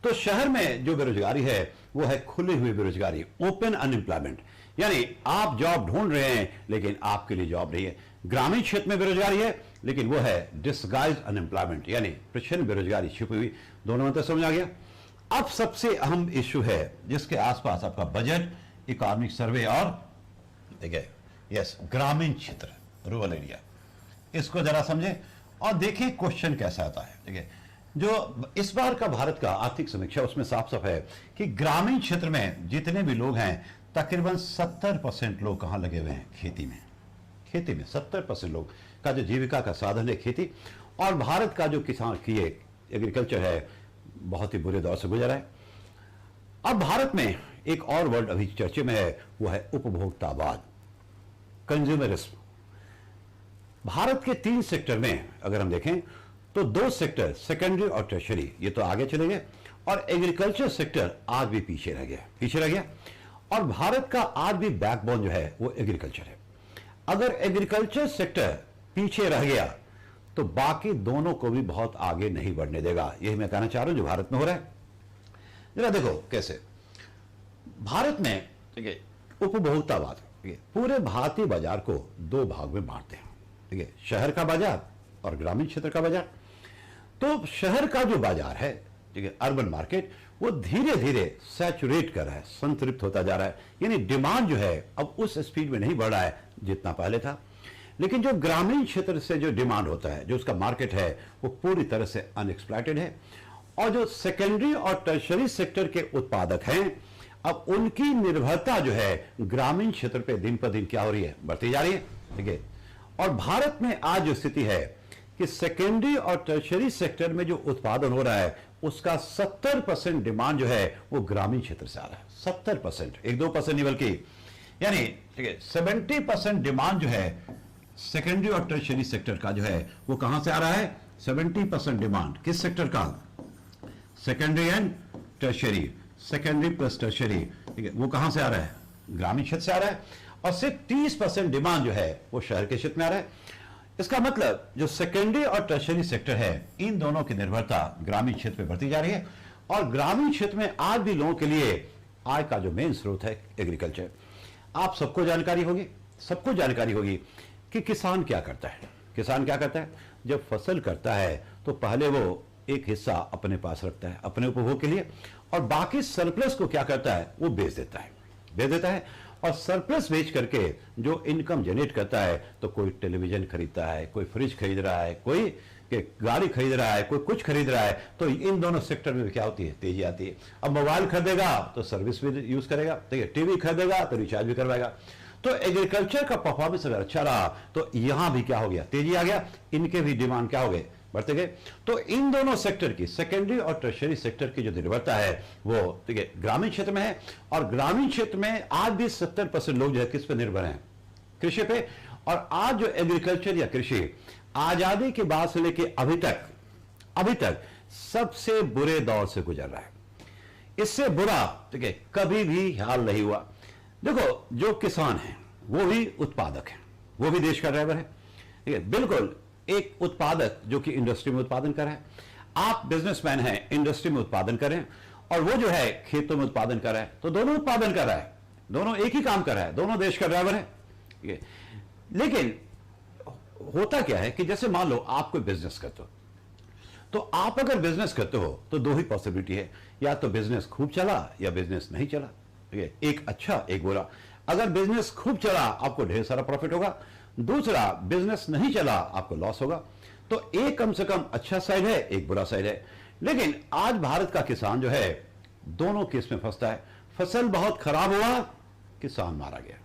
तो शहर में जो बेरोजगारी है वो है खुली हुई बेरोजगारी, ओपन अनएम्प्लॉयमेंट। यानी आप जॉब ढूंढ रहे हैं लेकिन आपके लिए जॉब नहीं है। ग्रामीण क्षेत्र में बेरोजगारी है, लेकिन वो है डिस्गाइज्ड अनएम्प्लॉयमेंट, यानी प्रच्छन्न बेरोजगारी, छुपी हुई। दोनों में तो समझ आ गया। अब सबसे अहम इश्यू है जिसके आसपास आपका बजट इकोनॉमिक सर्वे और देखिए यस ग्रामीण क्षेत्र, रूरल एरिया, इसको जरा समझे और देखिए क्वेश्चन कैसा आता है। देखिए जो इस बार का भारत का आर्थिक समीक्षा उसमें साफ साफ है कि ग्रामीण क्षेत्र में जितने भी लोग हैं तकरीबन 70% लोग कहां लगे हुए हैं, खेती में। खेती में 70% लोग का जो जीविका का साधन है खेती, और भारत का जो किसान की एग्रीकल्चर है बहुत ही बुरे दौर से गुजरा है। अब भारत में एक और वर्ड अभी चर्चे में है, वो है उपभोक्तावाद, कंज्यूमरिज्म। भारत के 3 सेक्टर में अगर हम देखें तो 2 सेक्टर सेकेंडरी और टर्शरी ये तो आगे चले गए, और एग्रीकल्चर सेक्टर आज भी पीछे रह गया। और भारत का आज भी बैकबोन जो है वो एग्रीकल्चर है। अगर एग्रीकल्चर सेक्टर पीछे रह गया तो बाकी दोनों को भी बहुत आगे नहीं बढ़ने देगा। यही मैं कहना चाह रहा हूं जो भारत में हो रहा है। जरा देखो कैसे भारत में देखिए उपभोक्तावाद, पूरे भारतीय बाजार को 2 भाग में बांटते हैं। ठीक है, शहर का बाजार और ग्रामीण क्षेत्र का बाजार। तो शहर का जो बाजार है, ठीक है, अर्बन मार्केट, वो धीरे धीरे सैचुरेट कर रहा है, संतृप्त होता जा रहा है। यानी डिमांड जो है अब उस स्पीड में नहीं बढ़ रहा है जितना पहले था। लेकिन जो ग्रामीण क्षेत्र से जो डिमांड होता है, जो उसका मार्केट है, वो पूरी तरह से अनएक्सप्लॉइटेड है। और जो सेकेंडरी और टर्शरी सेक्टर के उत्पादक हैं, अब उनकी निर्भरता जो है ग्रामीण क्षेत्र पे दिन पर दिन क्या हो रही है, बढ़ती जा रही है। ठीक है, और भारत में आज जो स्थिति है कि सेकेंडरी और टर्शरी सेक्टर में जो उत्पादन हो रहा है उसका 70% डिमांड जो है वो ग्रामीण क्षेत्र से आ रहा है। 70%, 1-2% नहीं बल्कि, यानी ठीक है 70% डिमांड जो है सेकेंडरी और टर्शरी सेक्टर का जो है वो कहां से आ रहा है। 70% डिमांड किस सेक्टर का, secondary and tertiary, secondary plus tertiary, ठीक है, वो कहां से आ रहा है, ग्रामीण क्षेत्र से आ रहा है। और सिर्फ 30% डिमांड जो है वो शहर के क्षेत्र में आ रहा है। इसका मतलब जो सेकेंडरी और टर्शरी सेक्टर है, इन दोनों की निर्भरता ग्रामीण क्षेत्र में बढ़ती जा रही है। और ग्रामीण क्षेत्र में आज भी लोगों के लिए आय का जो मेन स्रोत है एग्रीकल्चर। आप सबको जानकारी होगी कि किसान क्या करता है। किसान क्या करता है, जब फसल करता है तो पहले वो एक हिस्सा अपने पास रखता है अपने उपभोग के लिए, और बाकी सरप्लस को क्या करता है, वो बेच देता है। और सरप्लस बेच करके जो इनकम जनरेट करता है, तो कोई टेलीविजन खरीदता है, कोई फ्रिज खरीद रहा है, कोई गाड़ी खरीद रहा है, कोई कुछ खरीद रहा है। तो इन दोनों सेक्टर में क्या होती है, तेजी आती है। अब मोबाइल खरीदेगा तो सर्विस भी यूज करेगा, ठीक है, टीवी खरीदेगा तो रिचार्ज भी करवाएगा। तो एग्रीकल्चर का परफॉर्मेंस अगर अच्छा रहा तो यहां भी क्या हो गया, तेजी आ गया, इनके भी डिमांड क्या हो गए, बढ़ते गए। तो इन दोनों सेक्टर की, सेकेंडरी और टर्शरी सेक्टर की जो निर्भरता है वो ठीक है ग्रामीण क्षेत्र में है। और ग्रामीण क्षेत्र में आज भी 70% लोग जो है किस पे निर्भर हैं, कृषि पे। और आज जो एग्रीकल्चर या कृषि आजादी के बाद से लेके अभी तक सबसे बुरे दौर से गुजर रहा है। इससे बुरा ठीक है कभी भी हाल नहीं हुआ। देखो जो किसान है वो भी उत्पादक है, वो भी देश का ड्राइवर है, ठीक है, बिल्कुल एक उत्पादक जो कि इंडस्ट्री में उत्पादन कर रहा है। आप बिजनेसमैन हैं, इंडस्ट्री में उत्पादन कर रहे हैं, और वो जो है खेतों में उत्पादन कर रहा है। तो दोनों उत्पादन कर रहा है, दोनों एक ही काम कर रहा है, दोनों देश का ड्राइवर है। लेकिन होता क्या है कि जैसे मान लो आप कोई बिजनेस करते हो, तो आप अगर बिजनेस करते हो तो 2 ही पॉसिबिलिटी है, या तो बिजनेस खूब चला या बिजनेस नहीं चला, ठीक है, एक अच्छा एक बुरा। अगर बिजनेस खूब चला आपको ढेर सारा प्रॉफिट होगा, दूसरा बिजनेस नहीं चला आपको लॉस होगा। तो एक कम से कम अच्छा साइड है, एक बुरा साइड है। लेकिन आज भारत का किसान जो है दोनों केस में फंसता है। फसल बहुत खराब हुआ, किसान मारा गया,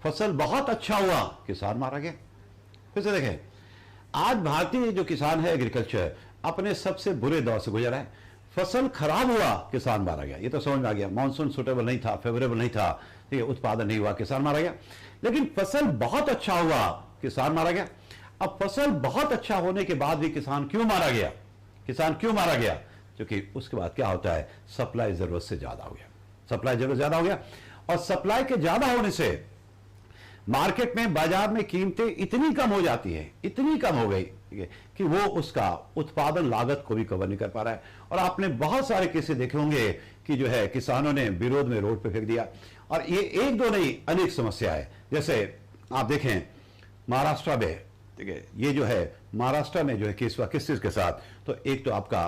फसल बहुत अच्छा हुआ, किसान मारा गया। फिर से देखें, आज भारतीय जो किसान है एग्रीकल्चर अपने सबसे बुरे दौर से गुजरा है। फसल खराब हुआ, किसान मारा गया, ये तो समझ में आ गया। मानसून सुटेबल नहीं था, फेवरेबल नहीं था, ठीक है, उत्पादन नहीं हुआ, किसान मारा गया। लेकिन फसल बहुत अच्छा हुआ, किसान मारा गया। अब फसल बहुत अच्छा होने के बाद भी किसान क्यों मारा गया, क्योंकि उसके बाद क्या होता है, सप्लाई जरूरत से ज्यादा हो गया, और सप्लाई के ज्यादा होने से मार्केट में, बाजार में कीमतें इतनी कम हो जाती है, इतनी कम हो गई कि वो उसका उत्पादन लागत को भी कवर नहीं कर पा रहा है। और आपने बहुत सारे केसेस देखे होंगे कि जो है किसानों ने विरोध में रोड पे फेंक दिया। और ये एक दो नहीं, अनेक समस्या है। जैसे आप देखें महाराष्ट्र में, ठीक है, ये जो है महाराष्ट्र में जो है केस हुआ किस चीज के साथ, तो एक तो आपका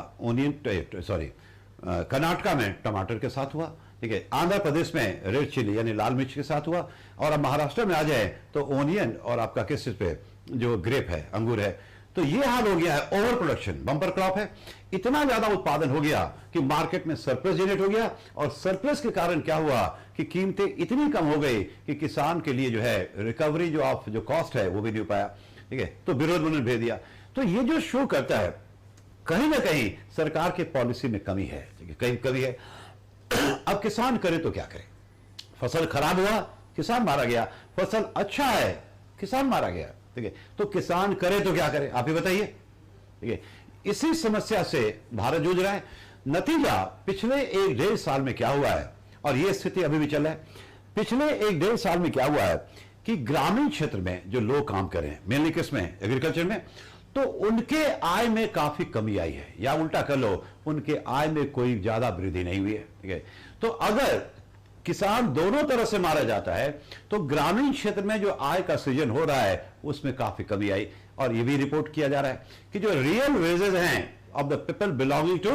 कर्नाटका में टमाटर के साथ हुआ, ठीक है, आंध्र प्रदेश में रेड चिली यानी लाल मिर्च के साथ हुआ, और अब महाराष्ट्र में आ जाए तो ओनियन और आपका किस चीज पे, जो ग्रेप है, अंगूर है। तो ये हाल हो गया है, ओवर प्रोडक्शन, बम्पर क्रॉप है, इतना ज्यादा उत्पादन हो गया कि मार्केट में सरप्लस जनरेट हो गया, और सरप्लस के कारण क्या हुआ कि कीमतें इतनी कम हो गई कि किसान के लिए जो है रिकवरी जो कॉस्ट है वो भी नहीं हो पाया। ठीक है, तो विरोध उन्होंने भेज दिया। तो ये जो शो करता है कहीं ना कहीं सरकार के पॉलिसी में कमी है, ठीक है, कहीं कमी है। अब किसान करे तो क्या करे, फसल खराब हुआ किसान मारा गया, फसल अच्छा है किसान मारा गया। ठीक है, तो किसान करे तो क्या करे, आप ही बताइए। ठीक है, इसी समस्या से भारत जूझ रहा है। नतीजा पिछले 1-1.5 साल में क्या हुआ है, और यह स्थिति अभी भी चल रहा है। पिछले 1-1.5 साल में क्या हुआ है कि ग्रामीण क्षेत्र में जो लोग काम कर रहे हैं, मेनली किसमें, एग्रीकल्चर में, तो उनके आय में काफी कमी आई है, या उल्टा कर लो, उनके आय में कोई ज्यादा वृद्धि नहीं हुई है। ठीक है, तो अगर किसान दोनों तरह से मारा जाता है तो ग्रामीण क्षेत्र में जो आय का सृजन हो रहा है उसमें काफी कमी आई। और यह भी रिपोर्ट किया जा रहा है कि जो रियल वेजेस हैं of the people belonging to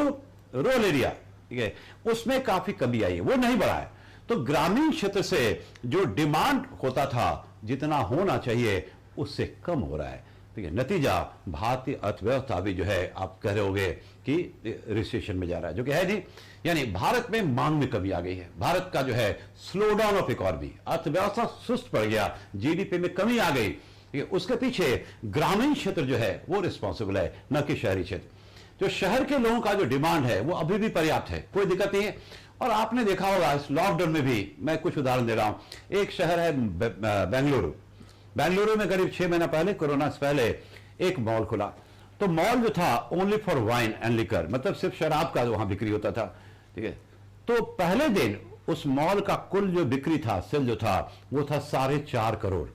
rural area, ठीक है, उसमें काफी कमी आई है, वो नहीं बढ़ा है। तो ग्रामीण क्षेत्र से जो डिमांड होता था, जितना होना चाहिए, उससे कम हो रहा है। ठीक है, नतीजा भारतीय अर्थव्यवस्था भी जो है आप कह रहे होंगे कि रिसेशन में जा रहा है, जो कि है नहीं। यानी भारत में मांग में कमी आ गई है, भारत का जो है स्लो डाउन ऑफ इकोनॉमी, अर्थव्यवस्था सुस्त पड़ गया, जीडीपी में कमी आ गई। उसके पीछे ग्रामीण क्षेत्र जो है वो रिस्पॉन्सिबल है, न कि शहरी क्षेत्र। जो शहर के लोगों का जो डिमांड है वो अभी भी पर्याप्त है, कोई दिक्कत नहीं है। और आपने देखा होगा इस लॉकडाउन में भी, मैं कुछ उदाहरण दे रहा हूं। एक शहर है बेंगलुरु, बेंगलुरु में करीब 6 महीना पहले, कोरोना से पहले, एक मॉल खुला। तो मॉल जो था only for wine and liquor, मतलब सिर्फ शराब का वहां बिक्री होता था। ठीक है, तो पहले दिन उस मॉल का कुल जो बिक्री था, सेल जो था, वो था 4.5 करोड़,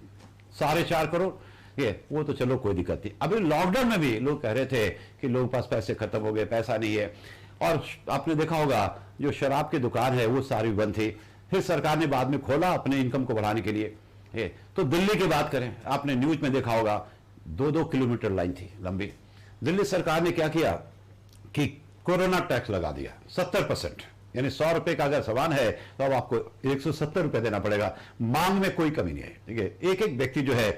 4.5 करोड़। ये वो तो चलो कोई दिक्कत नहीं। अभी लॉकडाउन में भी लोग कह रहे थे कि लोगों के पास पैसे खत्म हो गए, पैसा नहीं है। और आपने देखा होगा जो शराब की दुकान है वो सारी बंद थी, फिर सरकार ने बाद में खोला अपने इनकम को बढ़ाने के लिए। तो दिल्ली की बात करें, आपने न्यूज में देखा होगा 2-2 किलोमीटर लाइन थी लंबी। दिल्ली सरकार ने क्या किया कि कोरोना टैक्स लगा दिया 70%, यानी 100 रुपए का अगर सामान है तो अब आपको 170 रुपए देना पड़ेगा। मांग में कोई कमी नहीं है। ठीक है, एक व्यक्ति जो है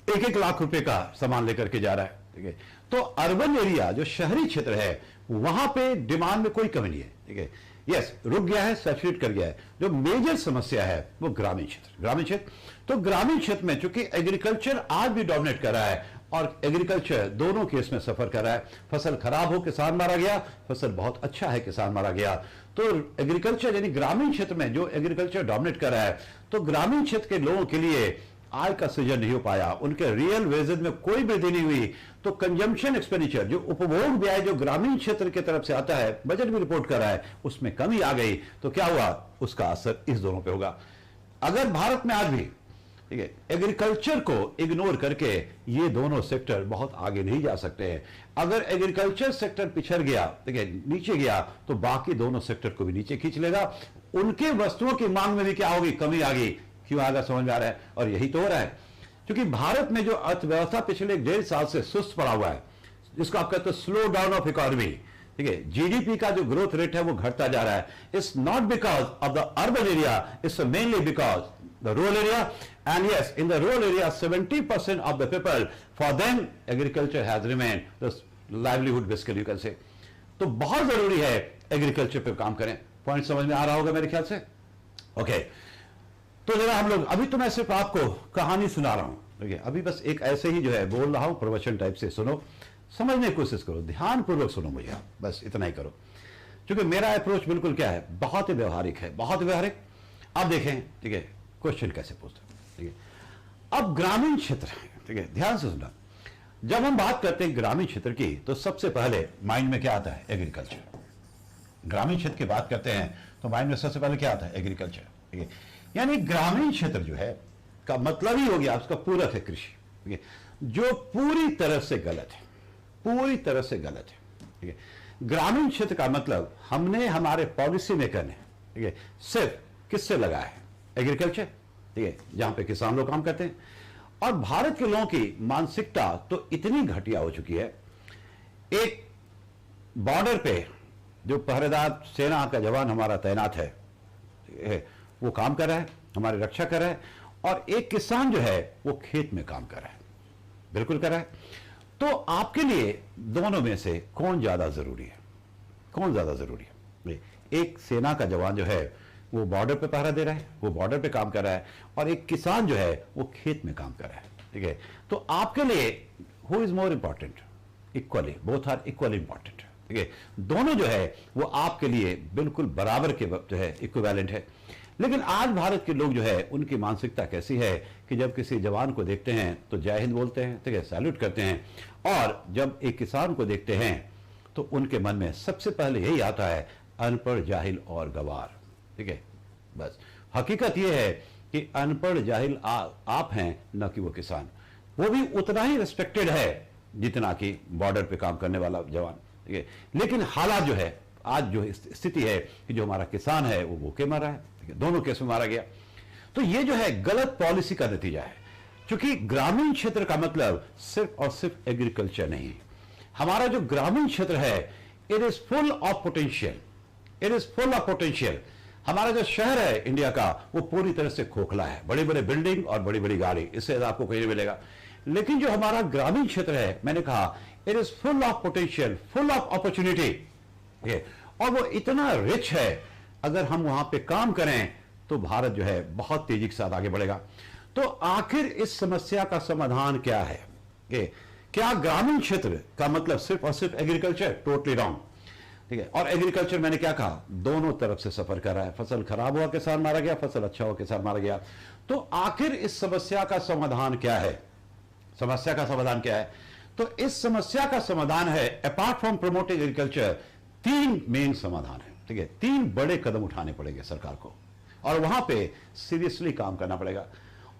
1-1 लाख रुपए का सामान लेकर के जा रहा है। ठीक है, तो अर्बन एरिया जो शहरी क्षेत्र है वहां पे डिमांड में कोई कमी नहीं है। ठीक है, यस, रुक गया है, सैचुरेट कर गया है। जो मेजर समस्या है वो ग्रामीण क्षेत्र, ग्रामीण क्षेत्र। तो ग्रामीण क्षेत्र में चूंकि एग्रीकल्चर आज भी डोमिनेट कर रहा है, और एग्रीकल्चर दोनों केस में सफर कर रहा है। फसल खराब हो किसान मारा गया, फसल बहुत अच्छा है किसान मारा गया। तो एग्रीकल्चर यानी ग्रामीण क्षेत्र में जो एग्रीकल्चर डोमिनेट कर रहा है, तो ग्रामीण क्षेत्र के लोगों के लिए आय का सृजन नहीं हो पाया, उनके रियल वेजेस में कोई वृद्धि नहीं हुई। तो कंजम्पशन एक्सपेंडिचर, जो उपभोग व्यय जो ग्रामीण क्षेत्र की तरफ से आता है, बजट भी रिपोर्ट कर रहा है, उसमें कमी आ गई। तो क्या हुआ, उसका असर इस दोनों पे होगा। अगर भारत में आज भी, ठीक है, एग्रीकल्चर को इग्नोर करके ये दोनों सेक्टर बहुत आगे नहीं जा सकते हैं। अगर एग्रीकल्चर सेक्टर पिछड़ गया, ठीक है, नीचे गया, तो बाकी दोनों सेक्टर को भी नीचे खींच लेगा। उनके वस्तुओं की मांग में भी क्या होगी, कमी आ गई। क्यों आगे समझ में आ रहा है, और यही तो हो रहा है। क्योंकि भारत में जो अर्थव्यवस्था पिछले 1.5 साल से सुस्त पड़ा हुआ है, जिसको आप कहते हो स्लो डाउन ऑफ इकोनॉमी, ठीक है, जीडीपी का जो ग्रोथ रेट है वो घटता जा रहा है। It's not because of the urban area, it's mainly because the rural area. And yes, in the rural area 70% of the people, for them agriculture has remain the livelihood basically you can say. तो बहुत जरूरी है agriculture पे काम करें। Point समझ में आ रहा होगा मेरे ख्याल से। ओके, तो जरा हम लोग, अभी तो मैं सिर्फ आपको कहानी सुना रहा हूं, ठीक है, अभी बस एक ऐसे ही जो है बोल रहा हूं, प्रवचन टाइप से सुनो, समझने की कोशिश करो, ध्यानपूर्वक सुनो मुझे, आप बस इतना ही करो। क्योंकि मेरा अप्रोच बिल्कुल क्या है, बहुत ही व्यवहारिक है, बहुत ही व्यवहारिक। अब देखें, ठीक है, क्वेश्चन कैसे पूछते हैं। ठीक है, अब ग्रामीण क्षेत्र है, ठीक है, ध्यान से सुनना। जब हम बात करते हैं ग्रामीण क्षेत्र की, तो सबसे पहले माइंड में क्या आता है, एग्रीकल्चर। ग्रामीण क्षेत्र की बात करते हैं तो माइंड में सबसे पहले क्या आता है, एग्रीकल्चर। ठीक है, यानी ग्रामीण क्षेत्र जो है का मतलब ही हो गया उसका पूरक है कृषि। ठीक है, जो पूरी तरह से गलत है, पूरी तरह से गलत है। ठीक है, ग्रामीण क्षेत्र का मतलब हमने हमारे पॉलिसी मेकर ने, ठीक है, सिर्फ किससे लगाया है, एग्रीकल्चर। ठीक है, जहां पे किसान लोग काम करते हैं। और भारत के लोगों की मानसिकता तो इतनी घटिया हो चुकी है, एक बॉर्डर पे जो पहरेदार सेना का जवान हमारा तैनात है, वो काम कर रहा है, हमारी रक्षा कर रहा है, और एक किसान जो है वो खेत में काम कर रहा है, बिल्कुल कर रहा है। तो आपके लिए दोनों में से कौन ज्यादा जरूरी है? कौन ज्यादा जरूरी है? एक सेना का जवान जो है वो बॉर्डर पे पहरा दे रहा है, वो बॉर्डर पे काम कर रहा है, और एक किसान जो है वो खेत में काम कर रहा है, ठीक है। तो आपके लिए who is more important? Equally, both are equally important, ठीक है। दोनों जो है वो आपके लिए बिल्कुल बराबर के जो है इक्विवेलेंट है। लेकिन आज भारत के लोग जो है उनकी मानसिकता कैसी है कि जब किसी जवान को देखते हैं तो जय हिंद बोलते हैं, ठीक है, सैल्यूट करते हैं, और जब एक किसान को देखते हैं तो उनके मन में सबसे पहले यही आता है, अनपढ़, जाहिल और गवार, ठीक है। बस हकीकत यह है कि अनपढ़ जाहिल आप हैं, न कि वो किसान। वो भी उतना ही रिस्पेक्टेड है जितना कि बॉर्डर पे काम करने वाला जवान, ठीक है। लेकिन हालात जो है, आज जो स्थिति है कि जो हमारा किसान है वो भूखे मर रहा है, ठीक है, दोनों केस में मारा गया। तो ये जो है गलत पॉलिसी का नतीजा है, क्योंकि ग्रामीण क्षेत्र का मतलब सिर्फ और सिर्फ एग्रीकल्चर नहीं है। हमारा जो ग्रामीण क्षेत्र है, it is full of potential, it is full of potential. हमारा जो शहर है इंडिया का, वो पूरी तरह से खोखला है, बड़ी बड़ी बिल्डिंग और बड़ी बड़ी गाड़ी, इससे आपको कहीं नहीं मिलेगा। लेकिन जो हमारा ग्रामीण क्षेत्र है, मैंने कहा it is full of potential, full of opportunity, और वो इतना रिच है। अगर हम वहां पे काम करें तो भारत जो है बहुत तेजी के साथ आगे बढ़ेगा। तो आखिर इस समस्या का समाधान क्या है? क्या ग्रामीण क्षेत्र का मतलब सिर्फ और सिर्फ एग्रीकल्चर? टोटली रॉन्ग, ठीक है। और एग्रीकल्चर मैंने क्या कहा, दोनों तरफ से सफर कर रहा है। फसल खराब हुआ किसान मारा गया, फसल अच्छा हुआ किसान मारा गया। तो आखिर इस समस्या का समाधान क्या है? समस्या का समाधान क्या है? तो इस समस्या का समाधान है, अपार्ट फ्रॉम प्रमोटिंग एग्रीकल्चर, तीन मेन समाधान है, ठीक है। तीन बड़े कदम उठाने पड़ेंगे सरकार को, और वहां पे सीरियसली काम करना पड़ेगा।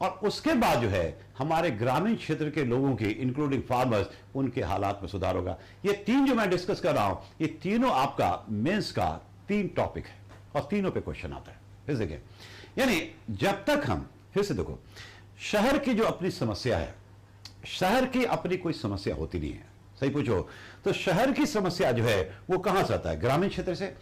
और उसके बाद जो है हमारे ग्रामीण क्षेत्र के लोगों की, इंक्लूडिंग फार्मर्स, उनके हालात में सुधार होगा। ये तीन जो मैं डिस्कस कर रहा हूं, ये तीनों आपका मेंस का तीन टॉपिक है, और तीनों पे क्वेश्चन आता है। फिर देखिए, यानी जब तक हम, फिर से देखो, शहर की जो अपनी समस्या है, शहर की अपनी कोई समस्या होती नहीं है, सही पूछो तो शहर की समस्या जो है वो कहां से आता है? ग्रामीण क्षेत्र से।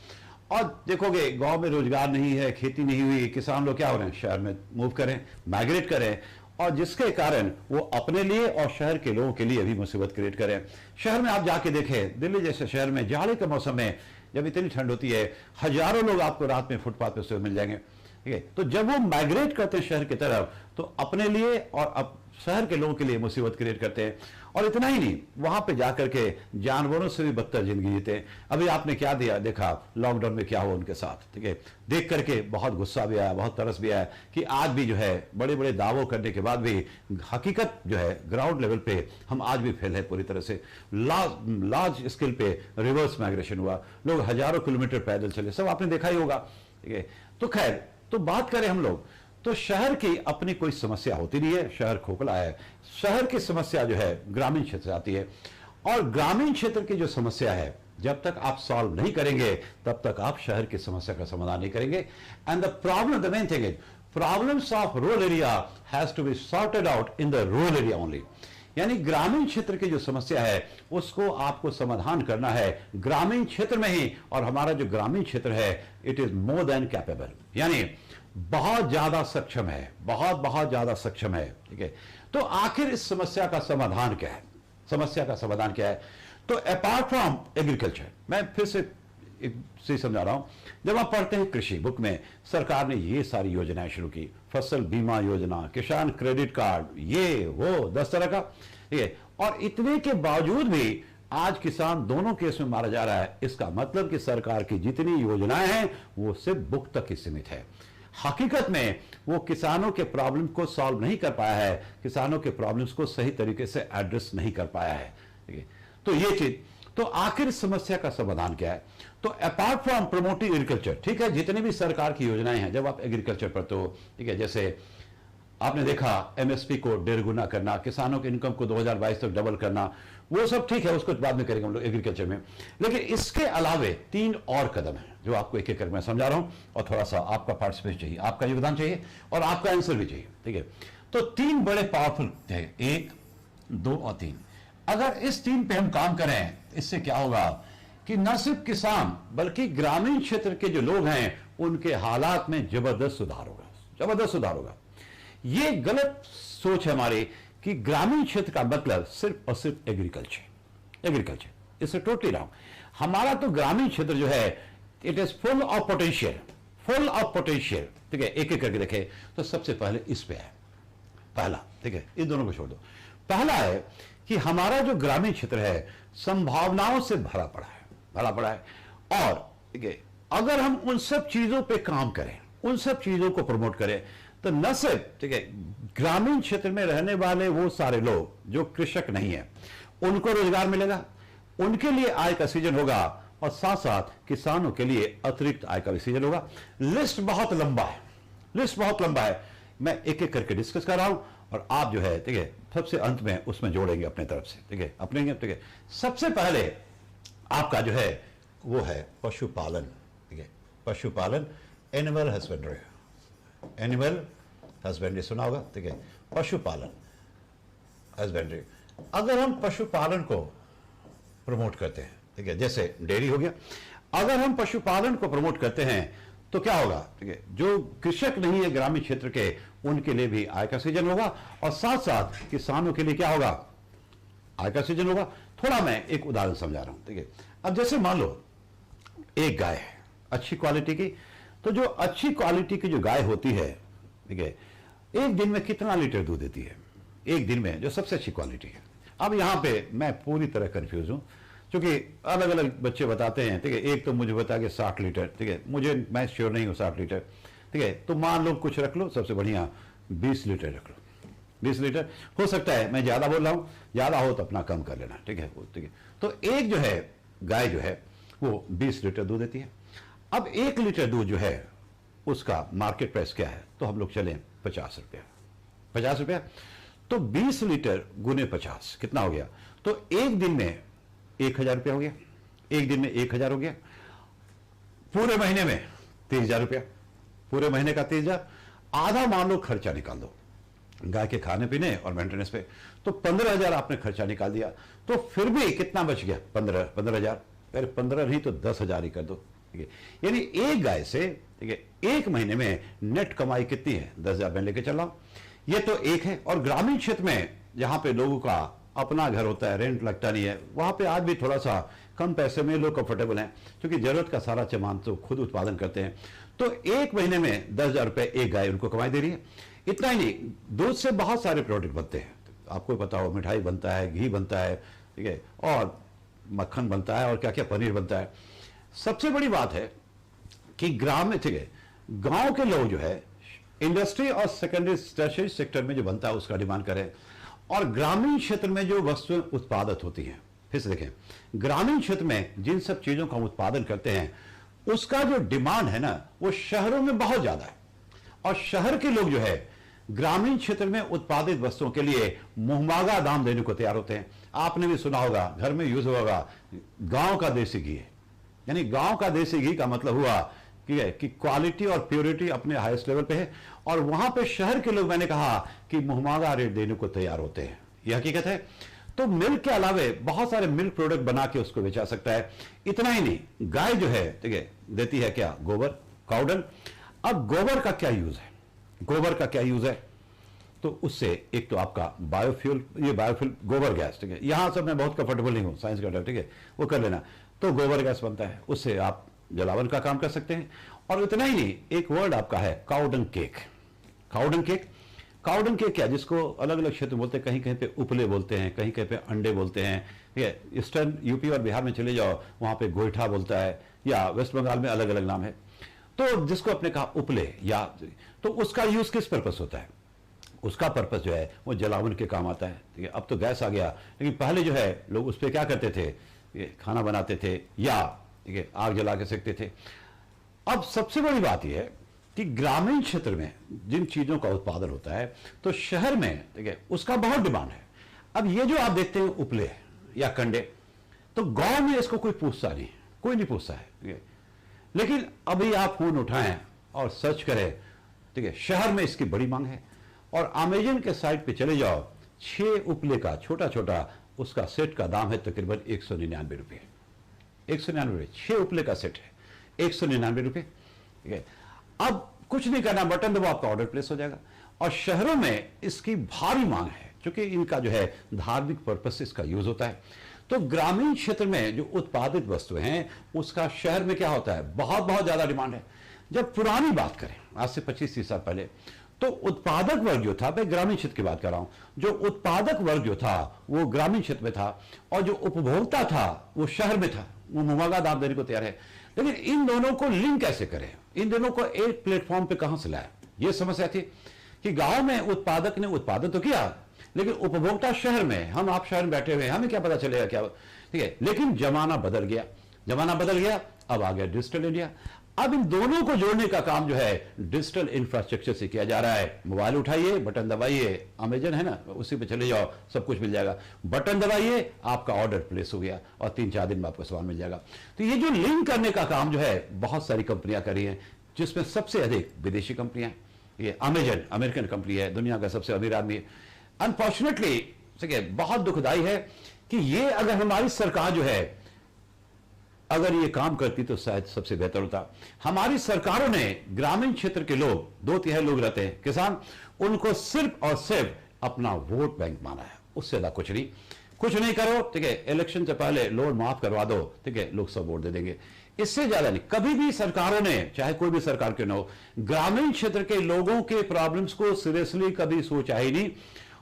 और देखोगे गांव में रोजगार नहीं है, खेती नहीं हुई, किसान लोग क्या हो रहे हैं, शहर में मूव करें, माइग्रेट करें, और जिसके कारण वो अपने लिए और शहर के लोगों के लिए भी मुसीबत क्रिएट करें। शहर में आप जाके देखें, दिल्ली जैसे शहर में जाड़े के मौसम में जब इतनी ठंड होती है, हजारों लोग आपको रात में फुटपाथ पे सोए मिल जाएंगे, ठीक है। तो जब वो माइग्रेट करते हैं शहर की तरफ, तो अपने लिए और अब शहर के लोगों के लिए मुसीबत क्रिएट करते हैं। और इतना ही नहीं, वहां पे जाकर के जानवरों से भी बदतर जिंदगी जीते हैं। अभी आपने क्या देखा लॉकडाउन में क्या हुआ उनके साथ, ठीक है। देख करके बहुत गुस्सा भी आया, बहुत तरस भी आया कि आज भी जो है बड़े बड़े दावों करने के बाद भी हकीकत जो है ग्राउंड लेवल पे हम आज भी फेल है पूरी तरह से। लार्ज स्केल पे रिवर्स माइग्रेशन हुआ, लोग हजारों किलोमीटर पैदल चले, सब आपने देखा ही होगा, ठीक है। तो खैर, तो बात करें हम लोग, तो शहर की अपनी कोई समस्या होती नहीं है, शहर खोखला है। शहर की समस्या जो है ग्रामीण क्षेत्र से आती है, और ग्रामीण क्षेत्र की जो समस्या है जब तक आप सॉल्व नहीं करेंगे तब तक आप शहर की समस्या का समाधान नहीं करेंगे। And the problem, the main thing is, problems of rural area has to be sorted out in the rural area only. यानी ग्रामीण क्षेत्र की जो समस्या है उसको आपको समाधान करना है ग्रामीण क्षेत्र में ही। और हमारा जो ग्रामीण क्षेत्र है, it is more than capable, यानी बहुत ज्यादा सक्षम है, बहुत ज्यादा सक्षम है, ठीक है। तो आखिर इस समस्या का समाधान क्या है? समस्या का समाधान क्या है? तो अपार्ट फ्रॉम एग्रीकल्चर, मैं फिर से समझा रहा हूं, जब आप पढ़ते हैं कृषि बुक में, सरकार ने ये सारी योजनाएं शुरू की, फसल बीमा योजना, किसान क्रेडिट कार्ड, ये वो 10 तरह का, ठीक है। और इतने के बावजूद भी आज किसान दोनों केस में मारा जा रहा है। इसका मतलब कि सरकार की जितनी योजनाएं हैं वो सिर्फ बुक तक ही सीमित है। हकीकत में वो किसानों के प्रॉब्लम को सॉल्व नहीं कर पाया है, किसानों के प्रॉब्लम्स को सही तरीके से एड्रेस नहीं कर पाया है, ठीक है। तो ये चीज, तो आखिर समस्या का समाधान क्या है? तो अपार्ट फ्रॉम प्रमोटिंग एग्रीकल्चर, ठीक है, जितनी भी सरकार की योजनाएं हैं, जब आप एग्रीकल्चर पढ़ते हो, ठीक है, जैसे आपने देखा एमएसपी को 1.5 गुना करना, किसानों के इनकम को 2022 तक डबल करना, वो सब ठीक है, उसको बाद में करेंगे हम लोग एग्रीकल्चर में। लेकिन इसके अलावे 3 और कदम है जो आपको एक एक करके मैं समझा रहा हूं, और थोड़ा सा आपका पार्टिसिपेशन चाहिए, आपका योगदान चाहिए, और आपका आंसर भी चाहिए, ठीक है। तो 3 बड़े पावरफुल है, 1, 2 और 3। अगर इस 3 पे हम काम करें, इससे क्या होगा कि न सिर्फ किसान बल्कि ग्रामीण क्षेत्र के जो लोग हैं उनके हालात में जबरदस्त सुधार होगा, जबरदस्त सुधार होगा। ये गलत सोच है हमारी कि ग्रामीण क्षेत्र का मतलब सिर्फ और सिर्फ एग्रीकल्चर, एग्रीकल्चर, इससे टोटली रहा। हमारा तो ग्रामीण क्षेत्र जो है it is full of potential, full of potential, ठीक है। एक एक करके देखें तो सबसे पहले इस पे है पहला, ठीक है, इन दोनों को छोड़ दो। पहला है कि हमारा जो ग्रामीण क्षेत्र है संभावनाओं से भरा पड़ा है, भरा पड़ा है। और ठीक है, अगर हम उन सब चीजों पे काम करें, उन सब चीजों को प्रमोट करें, तो न सिर्फ ठीक है ग्रामीण क्षेत्र में रहने वाले वो सारे लोग जो कृषक नहीं है उनको रोजगार मिलेगा, उनके लिए आय का सृजन होगा, और साथ साथ किसानों के लिए अतिरिक्त आय का सृजन होगा। लिस्ट बहुत लंबा है, लिस्ट बहुत लंबा है, मैं एक एक करके डिस्कस कर रहा हूं और आप जो है ठीक है सबसे अंत में उसमें जोड़ेंगे अपने तरफ से, ठीक है, अपने, ठीक है। सबसे पहले आपका जो है वो है पशुपालन, ठीक है, पशुपालन, एनिमल हस्बेंड्री, एनिमल हस्बेंड्री सुना होगा, ठीक है, पशुपालन हस्बेंड्री। अगर हम पशुपालन को प्रमोट करते हैं, ठीक है, जैसे डेयरी हो गया, अगर हम पशुपालन को प्रमोट करते हैं तो क्या होगा, ठीक है, जो कृषक नहीं है ग्रामीण क्षेत्र के उनके लिए भी आय का सृजन होगा, और साथ साथ किसानों के लिए क्या होगा, आय का सृजन होगा। थोड़ा मैं एक उदाहरण समझा रहा हूं, ठीक है। अब जैसे मान लो एक गाय है अच्छी क्वालिटी की, तो जो अच्छी क्वालिटी की जो गाय होती है, ठीक है, एक दिन में कितना लीटर दूध देती है, एक दिन में, जो सबसे अच्छी क्वालिटी है। अब यहां पे मैं पूरी तरह कंफ्यूज हूं क्योंकि अलग अलग बच्चे बताते हैं, ठीक है, एक तो मुझे बता के 60 लीटर, ठीक है, मुझे मैं श्योर नहीं हूं 60 लीटर, ठीक है, तो मान लो कुछ रख लो, सबसे बढ़िया 20 लीटर रख लो, 20 लीटर हो सकता है मैं ज्यादा बोल रहा हूं, ज्यादा हो तो अपना कम कर लेना, ठीक है, ठीक है। तो एक जो है गाय जो है वो 20 लीटर दूध देती है। अब 1 लीटर दूध जो है उसका मार्केट प्राइस क्या है, तो हम लोग चलें 50 रुपया, 50 रुपया, तो 20 लीटर गुने 50 कितना हो गया, तो एक दिन में 1000 रुपया हो गया, एक दिन में 1000 हो गया, पूरे महीने में 30,000 रुपया, पूरे महीने का 30,000, आधा मान लो खर्चा निकाल दो गाय के खाने पीने और मेंटेनेंस पे, तो 15,000 आपने खर्चा निकाल दिया, तो फिर भी कितना बच गया, 15,000, अरे 15 नहीं तो 10,000 ही कर दो, ठीक है। यानी एक गाय से, ठीक है, एक महीने में नेट कमाई कितनी है, 10,000 मैं लेके चल रहा हूं। ये तो एक है। और ग्रामीण क्षेत्र में जहां पे लोगों का अपना घर होता है, रेंट लगता नहीं है, वहां पे आज भी थोड़ा सा कम पैसे में लोग कंफर्टेबल हैं क्योंकि जरूरत का सारा सामान तो खुद उत्पादन करते हैं। तो एक महीने में 10,000 रुपए एक गाय उनको कमाई दे रही है। इतना ही नहीं, दूध से बहुत सारे प्रोडक्ट बनते हैं, आपको पता हो, मिठाई बनता है, घी बनता है, ठीक है, और मक्खन बनता है, और क्या क्या पनीर बनता है। सबसे बड़ी बात है कि ग्राम में, ठीक है, गांव के लोग जो है इंडस्ट्री और सेकेंडरी टर्शियरी सेक्टर में जो बनता है उसका डिमांड करें, और ग्रामीण क्षेत्र में जो वस्तुएं उत्पादित होती हैं, फिर से देखें, ग्रामीण क्षेत्र में जिन सब चीजों का हम उत्पादन करते हैं उसका जो डिमांड है ना वो शहरों में बहुत ज्यादा है, और शहर के लोग जो है ग्रामीण क्षेत्र में उत्पादित वस्तुओं के लिए मुहमागा दाम देने को तैयार होते हैं। आपने भी सुना होगा, घर में यूज होगा, गांव का देसी घी है। यानी गांव का देसी घी का मतलब हुआ कि क्वालिटी और प्योरिटी अपने हाईएस्ट लेवल पे है, और वहां पे शहर के लोग, मैंने कहा कि मुहमागा रेट देने को तैयार होते हैं, यह हकीकत है। तो मिल्क के अलावे बहुत सारे मिल्क प्रोडक्ट बना के उसको बेचा सकता है। इतना ही नहीं, गाय जो है, ठीक है, देती है क्या, गोबर, काउडंग। अब गोबर का क्या यूज है, गोबर का क्या यूज है, तो उससे एक तो आपका बायोफ्यूल, ये बायोफ्यूल गोबर गैस, ठीक है, यहां सब मैं बहुत कंफर्टेबल नहीं हूं, साइंस का, ठीक है, वो कर लेना। तो गोबर गैस बनता है, उससे आप जलावन का काम कर सकते हैं। और इतना ही नहीं, एक वर्ड आपका है cow dung cake, cow dung cake. Cow dung cake क्या, जिसको अलग अलग क्षेत्र बोलते हैं, कहीं कहीं पे उपले बोलते हैं, कहीं कहीं पे अंडे बोलते हैं, ठीक है। ईस्टर्न यूपी और बिहार में चले जाओ, वहां पे गोईठा बोलता है, या वेस्ट बंगाल में अलग अलग नाम है। तो जिसको आपने कहा उपले, या तो उसका यूज किस पर्पस होता है, उसका पर्पस जो है वो जलावन के काम आता है, ठीक है। अब तो गैस आ गया, लेकिन पहले जो है लोग उस पर क्या करते थे, खाना बनाते थे, या ठीक है आग जला के सेकते थे। अब सबसे बड़ी बात यह है कि ग्रामीण क्षेत्र में जिन चीजों का उत्पादन होता है तो शहर में, ठीक है, उसका बहुत डिमांड है। अब ये जो आप देखते हैं उपले या कंडे, तो गांव में इसको कोई पूछता नहीं, कोई नहीं पूछता है, ठीक है। लेकिन अभी आप फोन उठाएं और सर्च करें, ठीक है, शहर में इसकी बड़ी मांग है। और अमेजन के साइट पे चले जाओ, 6 उपले का छोटा छोटा उसका सेट का दाम है तकरीबन 199 रुपये, 199, 6 उपले का सेट है, 199 रुपये, ठीक है। अब कुछ नहीं करना, बटन दबाओ, आपका ऑर्डर प्लेस हो जाएगा। और शहरों में इसकी भारी मांग है, क्योंकि इनका जो है धार्मिक पर्पस से इसका यूज होता है। तो ग्रामीण क्षेत्र में जो उत्पादित वस्तुएं हैं उसका शहर में क्या होता है, बहुत बहुत ज्यादा डिमांड है। जब पुरानी बात करें, आज से 25-30 साल पहले, तो उत्पादक वर्ग जो था, मैं ग्रामीण क्षेत्र की बात कर रहा हूं, जो उत्पादक वर्ग जो था वो ग्रामीण क्षेत्र में था, और जो उपभोक्ता था वो शहर में था, वो मुहम्मद आप देने को तैयार है। लेकिन इन दोनों को लिंक कैसे करें, इन दोनों को एक प्लेटफॉर्म पे कहां से लाए, ये समस्या थी कि गांव में उत्पादक ने उत्पादन तो किया, लेकिन उपभोक्ता शहर में, हम आप शहर में बैठे हुए, हमें क्या पता चलेगा क्या, ठीक है। लेकिन जमाना बदल गया, जमाना बदल गया, अब आ गया डिजिटल इंडिया। अब इन दोनों को जोड़ने का काम जो है डिजिटल इंफ्रास्ट्रक्चर से किया जा रहा है। मोबाइल उठाइए, बटन दबाइए, अमेजन है ना, उसी पे चले जाओ, सब कुछ मिल जाएगा। बटन दबाइए, आपका ऑर्डर प्लेस हो गया और 3-4 दिन में आपको सामान मिल जाएगा। तो ये जो लिंक करने का काम जो है बहुत सारी कंपनियां कर रही हैं, जिसमें सबसे अधिक विदेशी कंपनियां। ये अमेजन अमेरिकन कंपनी है, दुनिया का सबसे अमीर आदमी है। अनफॉर्चुनेटली ठीक है, बहुत दुखदाई है कि ये अगर हमारी सरकार जो है अगर ये काम करती तो शायद सबसे बेहतर होता। हमारी सरकारों ने ग्रामीण क्षेत्र के लोग, 2/3 लोग रहते हैं किसान, उनको सिर्फ और सिर्फ अपना वोट बैंक माना है, उससे ज्यादा कुछ नहीं। कुछ नहीं करो, ठीक है, इलेक्शन से पहले लोन माफ करवा दो, ठीक है, लोग सब वोट दे देंगे, इससे ज्यादा नहीं। कभी भी सरकारों ने, चाहे कोई भी सरकार क्यों न हो, ग्रामीण क्षेत्र के लोगों के प्रॉब्लम्स को सीरियसली कभी सोचा ही नहीं।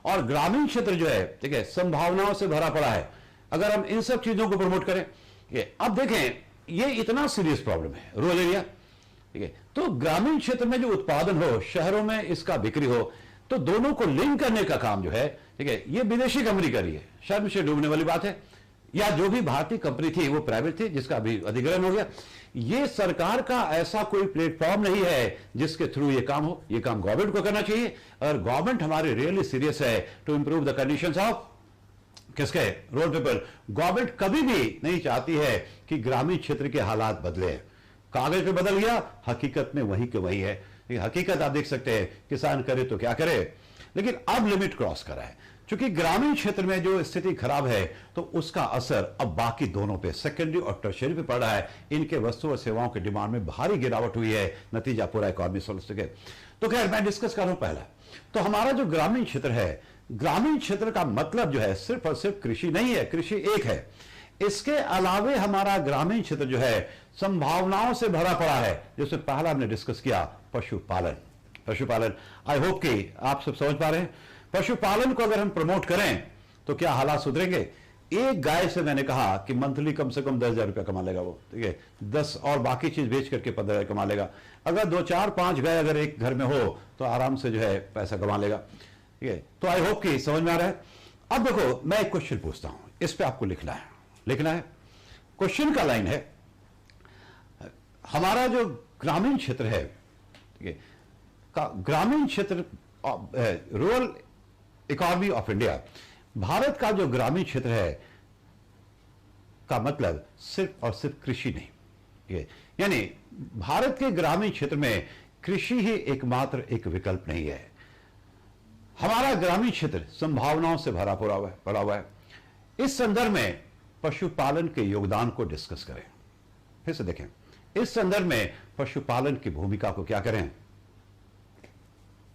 और ग्रामीण क्षेत्र जो है, ठीक है, संभावनाओं से भरा पड़ा है। अगर हम इन सब चीजों को प्रमोट करें, अब देखें, ये इतना सीरियस प्रॉब्लम है रूरल एरिया, ठीक है, तो ग्रामीण क्षेत्र में जो उत्पादन हो, शहरों में इसका बिक्री हो, तो दोनों को लिंक करने का काम जो है, ठीक है, ये विदेशी कंपनी कर रही है। शर्म से डूबने वाली बात है। या जो भी भारतीय कंपनी थी वो प्राइवेट थी, जिसका अभी अधिग्रहण हो गया। ये सरकार का ऐसा कोई प्लेटफॉर्म नहीं है जिसके थ्रू ये काम हो। ये काम गवर्नमेंट को करना चाहिए, और गवर्नमेंट हमारी रियली सीरियस है to improve the conditions of किसके, रोड पीपल। गवर्नमेंट कभी भी नहीं चाहती है कि ग्रामीण क्षेत्र के हालात बदले। कागज पे बदल गया, हकीकत में वही के वही है। हकीकत आप देख सकते हैं, किसान करे तो क्या करे, लेकिन अब लिमिट क्रॉस करा है। क्योंकि ग्रामीण क्षेत्र में जो स्थिति खराब है, तो उसका असर अब बाकी दोनों पे, सेकेंडरी और टर्शियरी पे पड़ रहा है। इनके वस्तु और सेवाओं की डिमांड में भारी गिरावट हुई है, नतीजा पूरा इकोनॉमी सोल्व है। तो खैर मैं डिस्कस कर रहा हूं पहला, तो हमारा जो ग्रामीण क्षेत्र है, ग्रामीण क्षेत्र का मतलब जो है सिर्फ और सिर्फ कृषि नहीं है, कृषि एक है। इसके अलावे हमारा ग्रामीण क्षेत्र जो है संभावनाओं से भरा पड़ा है। जैसे पहला हमने डिस्कस किया, पशुपालन। पशुपालन, आई होप कि आप सब समझ पा रहे हैं। पशुपालन को अगर हम प्रमोट करें तो क्या हालात सुधरेंगे। एक गाय से मैंने कहा कि मंथली कम से कम 10,000 रुपया कमा लेगा वो, ठीक है, 10 और बाकी चीज बेच करके 15,000 कमा लेगा। अगर 2, 4, 5 गाय अगर एक घर में हो तो आराम से जो है पैसा कमा लेगा, ठीक है। तो आई होप कि समझ में आ रहा है। अब देखो, मैं एक क्वेश्चन पूछता हूं, इस पे आपको लिखना है। क्वेश्चन का लाइन है, हमारा जो ग्रामीण क्षेत्र है, ठीक है, ग्रामीण क्षेत्र, rural economy of India, Bharat का जो ग्रामीण क्षेत्र है का मतलब सिर्फ और सिर्फ कृषि नहीं, यानी भारत के ग्रामीण क्षेत्र में कृषि ही एकमात्र एक विकल्प नहीं है। हमारा ग्रामीण क्षेत्र संभावनाओं से भरा पड़ा हुआ है। इस संदर्भ में पशुपालन के योगदान को डिस्कस करें। फिर से देखें, इस संदर्भ में पशुपालन की भूमिका को क्या करें,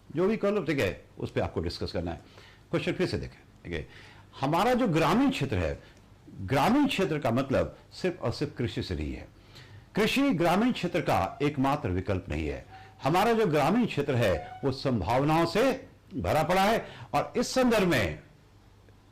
जो भी कहो, ठीक है, उस पर आपको डिस्कस करना है। क्वेश्चन फिर से देखें, ठीक है, हमारा जो ग्रामीण क्षेत्र है, ग्रामीण क्षेत्र का मतलब सिर्फ और सिर्फ कृषि से नहीं है। कृषि ग्रामीण क्षेत्र का एकमात्र विकल्प नहीं है। हमारा जो ग्रामीण क्षेत्र है वो संभावनाओं से भरा पड़ा है, और इस संदर्भ में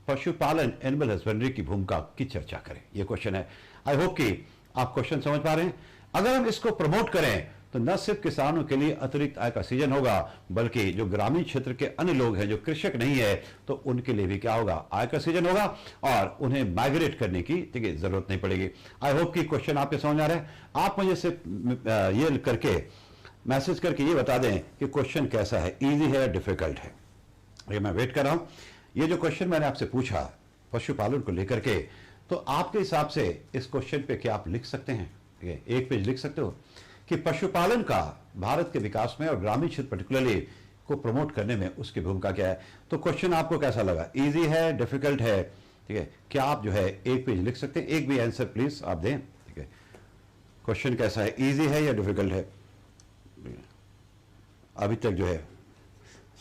पशुपालन, एनिमल हस्बेंड्री की भूमिका की चर्चा करें। यह क्वेश्चन है। आई होप कि आप क्वेश्चन समझ पा रहे हैं। अगर हम इसको प्रमोट करें तो न सिर्फ किसानों के लिए अतिरिक्त आय का सीजन होगा, बल्कि जो ग्रामीण क्षेत्र के अन्य लोग हैं जो कृषक नहीं है, तो उनके लिए भी क्या होगा, आय का सीजन होगा, और उन्हें माइग्रेट करने की, ठीक है, जरूरत नहीं पड़ेगी। आई होप कि क्वेश्चन आपके समझ आ रहा है। आप मुझे से ये करके मैसेज करके ये बता दें कि क्वेश्चन कैसा है, इजी है या डिफिकल्ट है। ये मैं वेट कर रहा हूं। ये जो क्वेश्चन मैंने आपसे पूछा पशुपालन को लेकर के, तो आपके हिसाब से इस क्वेश्चन पे क्या आप लिख सकते हैं, ठीक है, एक पेज लिख सकते हो कि पशुपालन का भारत के विकास में और ग्रामीण क्षेत्र पर्टिकुलरली को प्रमोट करने में उसकी भूमिका क्या है। तो क्वेश्चन आपको कैसा लगा, इजी है, डिफिकल्ट है, ठीक है, क्या आप जो है एक पेज लिख सकते हैं। एक भी आंसर प्लीज आप दें। क्वेश्चन कैसा है, इजी है या डिफिकल्ट है? अभी तक जो है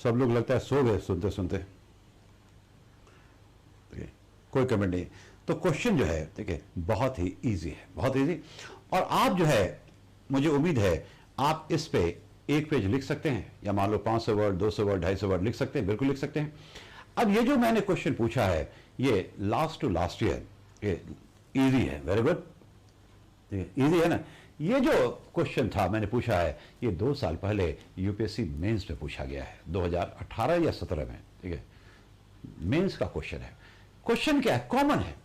सब लोग लगता है सो गए सुनते सुनते, कोई कमेंट नहीं। तो क्वेश्चन जो है ठीक है बहुत ही इजी है, बहुत इजी। और आप जो है मुझे उम्मीद है आप इस पे एक पेज लिख सकते हैं, या मान लो 500 वर्ड, 200 वर्ड, 250 वर्ड लिख सकते हैं, बिल्कुल लिख सकते हैं। अब ये जो मैंने क्वेश्चन पूछा है ये लास्ट टू लास्ट ईयर, ये इजी है, वेरी गुड, इजी है ना। ये जो क्वेश्चन था मैंने पूछा है ये 2 साल पहले यूपीएससी मेंस में पूछा गया है, 2018 या 17 में, ठीक है, मेंस का क्वेश्चन है। क्वेश्चन क्या है, कॉमन है।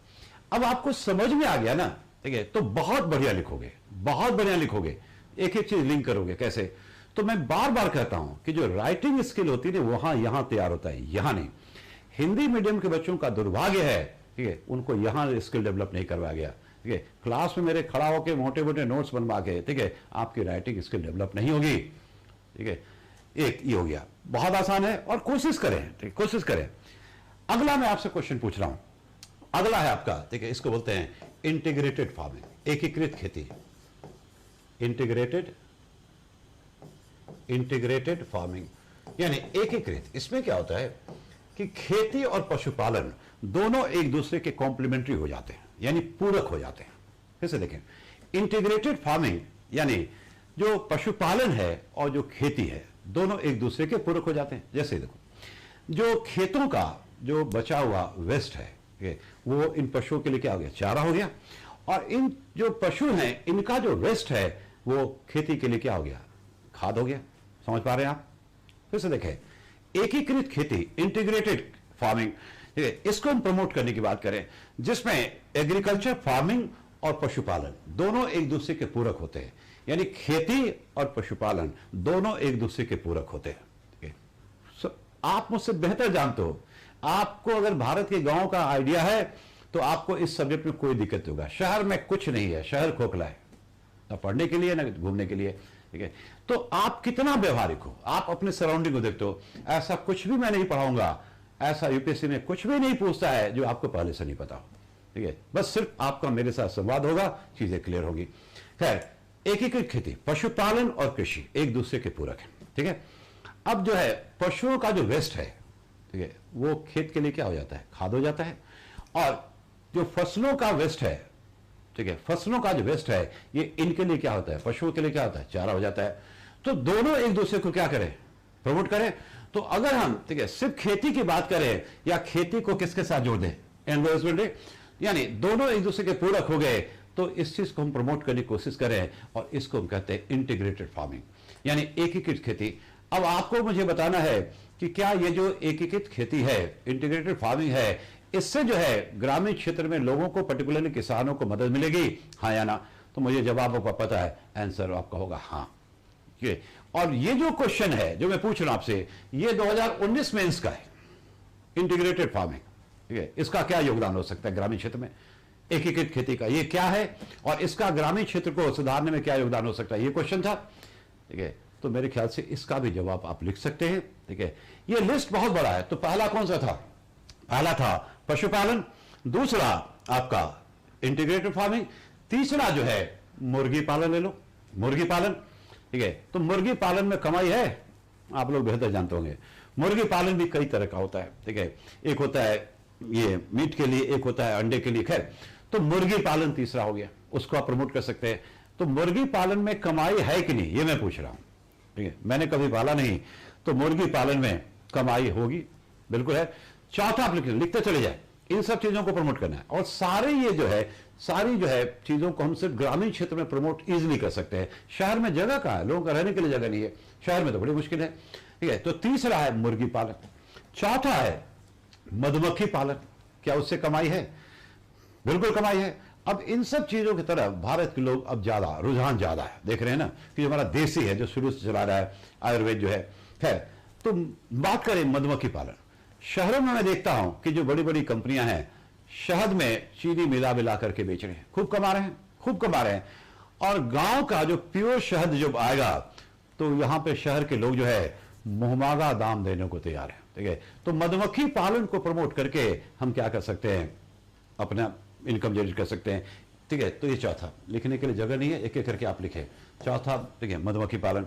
अब आपको समझ में आ गया ना, ठीक है, तो बहुत बढ़िया लिखोगे, बहुत बढ़िया लिखोगे, एक एक चीज लिंक करोगे। कैसे? तो मैं बार बार कहता हूं कि जो राइटिंग स्किल होती है वहां यहां तैयार होता है, यहां नहीं। हिंदी मीडियम के बच्चों का दुर्भाग्य है, ठीक है, उनको यहां स्किल डेवलप नहीं करवाया गया, ठीक है। क्लास में मेरे खड़ा होकर मोटे मोटे नोट्स बनवा के, ठीक है, आपकी राइटिंग स्किल डेवलप नहीं होगी, ठीक है। एक ये हो गया, बहुत आसान है, और कोशिश करें, ठीक, कोशिश करें। अगला मैं आपसे क्वेश्चन पूछ रहा हूं, अगला है आपका, ठीक है, इसको बोलते हैं इंटीग्रेटेड फार्मिंग, एकीकृत खेती, इंटीग्रेटेड फार्मिंग यानी एकीकृत। इसमें क्या होता है कि खेती और पशुपालन दोनों एक दूसरे के कॉम्प्लीमेंट्री हो जाते हैं, यानी पूरक हो जाते हैं। फिर से देखें, इंटीग्रेटेड फार्मिंग यानी जो पशुपालन है और जो खेती है दोनों एक दूसरे के पूरक हो जाते हैं। जैसे देखो, जो खेतों का जो बचा हुआ वेस्ट है, वो इन पशुओं के लिए क्या हो गया, चारा हो गया, और इन जो पशु हैं इनका जो वेस्ट है वो खेती के लिए क्या हो गया, खाद हो गया। समझ पा रहे हैं आप? फिर से देखें, एकीकृत खेती, इंटीग्रेटेड फार्मिंग, ठीक है, इसको हम प्रमोट करने की बात करें, जिसमें एग्रीकल्चर, फार्मिंग और पशुपालन दोनों एक दूसरे के पूरक होते हैं, यानी खेती और पशुपालन दोनों एक दूसरे के पूरक होते हैं, ठीक है। आप मुझसे बेहतर जानते हो, आपको अगर भारत के गांव का आइडिया है तो आपको इस सब्जेक्ट में कोई दिक्कत नहीं होगा। शहर में कुछ नहीं है, शहर खोखला है, ना पढ़ने के लिए ना घूमने के लिए, ठीक है। तो आप कितना व्यवहारिक हो, आप अपने सराउंडिंग को देखते हो। ऐसा कुछ भी मैं नहीं पढ़ाऊंगा, ऐसा यूपीएससी में कुछ भी नहीं पूछता है जो आपको पहले से नहीं पता हो, ठीक है। बस सिर्फ आपका मेरे साथ संवाद होगा, चीजें क्लियर होगी। खैर, एकीकृत खेती, पशुपालन और कृषि एक दूसरे के पूरक है, ठीक है। अब जो है पशुओं का जो वेस्ट है, ठीक है, वो खेत के लिए क्या हो जाता है, खाद हो जाता है, और जो फसलों का वेस्ट है, ठीक है, फसलों का जो वेस्ट है ये इनके लिए क्या होता है, पशुओं के लिए क्या होता है, चारा हो जाता है। तो दोनों एक दूसरे को क्या करें, प्रमोट करें। तो अगर हम, ठीक है, सिर्फ खेती की बात करें या खेती को किसके साथ जोड़ दें, एनवायरमेंट, यानी दोनों एक दूसरे के पूरक हो गए, तो इस चीज को हम प्रमोट करने की कोशिश करें, और इसको हम कहते हैं इंटीग्रेटेड फार्मिंग यानी एकीकृत खेती। अब आपको मुझे बताना है कि क्या ये जो एकीकृत खेती है, इंटीग्रेटेड फार्मिंग है, इससे जो है ग्रामीण क्षेत्र में लोगों को, पर्टिकुलरली किसानों को मदद मिलेगी, हाँ या ना? तो मुझे जवाब आपको पता है, आंसर आपका होगा हाँ। और ये जो क्वेश्चन है जो मैं पूछ रहा हूं आपसे, ये 2019 में इसका है, इंटीग्रेटेड फार्मिंग, ठीक है, इसका क्या योगदान हो सकता है ग्रामीण क्षेत्र में, एकीकृत खेती का ये क्या है, और इसका ग्रामीण क्षेत्र को सुधारने में क्या योगदान हो सकता है, ये क्वेश्चन था, ठीक है। तो मेरे ख्याल से इसका भी जवाब आप लिख सकते हैं, ठीक है। ये लिस्ट बहुत बड़ा है, तो पहला कौन सा था, पहला था पशुपालन, दूसरा आपका इंटीग्रेटेड फार्मिंग, तीसरा जो है मुर्गी पालन, ले लो मुर्गी पालन, ठीक है। तो मुर्गी पालन में कमाई है, आप लोग बेहतर जानते होंगे। मुर्गी पालन भी कई तरह का होता है, ठीक है, एक होता है ये मीट के लिए, एक होता है अंडे के लिए। खैर, तो मुर्गी पालन तीसरा हो गया, उसको आप प्रमोट कर सकते हैं। तो मुर्गी पालन में कमाई है कि नहीं, ये मैं पूछ रहा हूं, ठीक है, मैंने कभी पाला नहीं, तो मुर्गी पालन में कमाई होगी, बिल्कुल है। चौथा एप्लीकेशन लिखते चले जाए, इन सब चीजों को प्रमोट करना है, और सारे ये जो है, सारी जो है चीजों को हम सिर्फ ग्रामीण क्षेत्र में प्रमोट इजीली कर सकते हैं। शहर में जगह कहां है, लोगों का रहने के लिए जगह नहीं है, शहर में तो बड़ी मुश्किल है, ठीक है। तो तीसरा है मुर्गी पालन, चौथा है मधुमक्खी पालन, क्या उससे कमाई है, बिल्कुल कमाई है। अब इन सब चीजों की तरफ भारत के लोग अब ज्यादा रुझान ज्यादा है, देख रहे हैं ना, कि जो हमारा देसी है, जो शुरू से चला रहा है आयुर्वेद जो है। खैर, तो बात करें मधुमक्खी पालन, शहरों में मैं देखता हूं कि जो बड़ी बड़ी कंपनियां हैं शहद में चीनी मिला मिला करके बेच रहे हैं, खूब कमा रहे हैं, खूब कमा रहे हैं। और गांव का जो प्योर शहद जब आएगा तो यहां पे शहर के लोग जो है मुहमागा दाम देने को तैयार है, ठीक है। तो मधुमक्खी पालन को प्रमोट करके हम क्या कर सकते हैं, अपना इनकम जनरेट कर सकते हैं। ठीक है, तो ये चौथा, लिखने के लिए जगह नहीं है, एक एक करके आप लिखे। चौथा ठीक है मधुमक्खी पालन।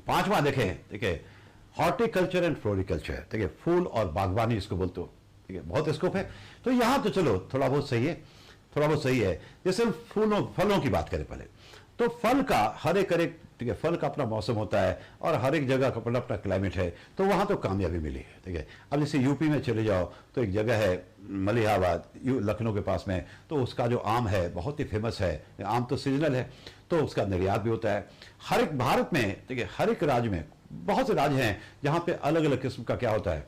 पांचवा देखें, ठीक है हॉर्टिकल्चर एंड फ्लोरिकल्चर, ठीक है फूल और बागवानी इसको बोलते हो, ठीक है बहुत स्कोप है। तो यहां तो चलो थोड़ा बहुत सही है, थोड़ा बहुत सही है। जैसे हम फलों की बात करें पहले, तो फल का हर एक ठीक है फल का अपना मौसम होता है और हर एक जगह का अपना अपना क्लाइमेट है, तो वहां तो कामयाबी मिली है, ठीक है। अब जैसे यूपी में चले जाओ तो एक जगह है मलिहाबाद, लखनऊ के पास में, तो उसका जो आम है बहुत ही फेमस है। आम तो सीजनल है, तो उसका निर्यात भी होता है। हर एक भारत में, ठीक है हर एक राज्य में, बहुत से राज्य हैं जहां पे अलग अलग किस्म का क्या होता है,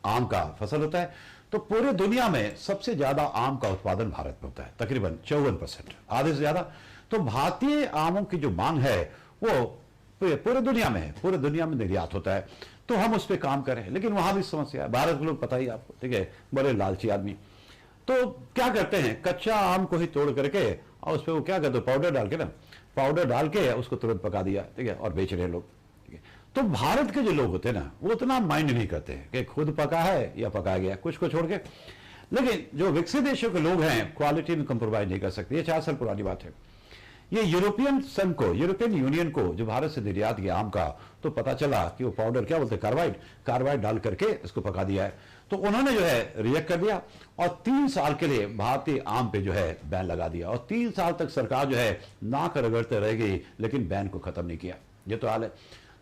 आम का फसल होता है। तो पूरे दुनिया में सबसे ज्यादा आम का उत्पादन भारत में होता है, तकरीबन 54%, आधे से ज्यादा। तो भारतीय आमों की जो मांग है वो पूरे दुनिया में है, पूरे दुनिया में निर्यात होता है। तो हम उस पर काम करें, लेकिन वहां भी समस्या है। भारत के लोग पता ही आपको, ठीक है बड़े लालची आदमी, तो क्या करते हैं कच्चा आम को ही तोड़ करके और उस पर वो क्या करते हैं पाउडर डाल के ना, पाउडर डाल के उसको तुरंत पका दिया, ठीक है और बेच रहे हैं लोग, ठीक है। तो भारत के जो लोग होते हैं ना वो उतना माइंड नहीं करते हैं कि खुद पका है या पकाया गया, कुछ को छोड़ के। लेकिन जो विकसित देशों के लोग हैं क्वालिटी में कंप्रोमाइज नहीं कर सकते। ये 4 साल पुरानी बात है। ये यूरोपियन संघ को, यूरोपियन यूनियन को जो भारत से निर्यात किया आम का, तो पता चला कि वो पाउडर क्या बोलते हैं कार्बाइड डाल करके इसको पका दिया है। तो उन्होंने जो है रिजेक्ट कर दिया और 3 साल के लिए भारतीय आम पे जो है बैन लगा दिया और 3 साल तक सरकार जो है नाक रगड़ते रह गई, लेकिन बैन को खत्म नहीं किया। ये तो हाल है।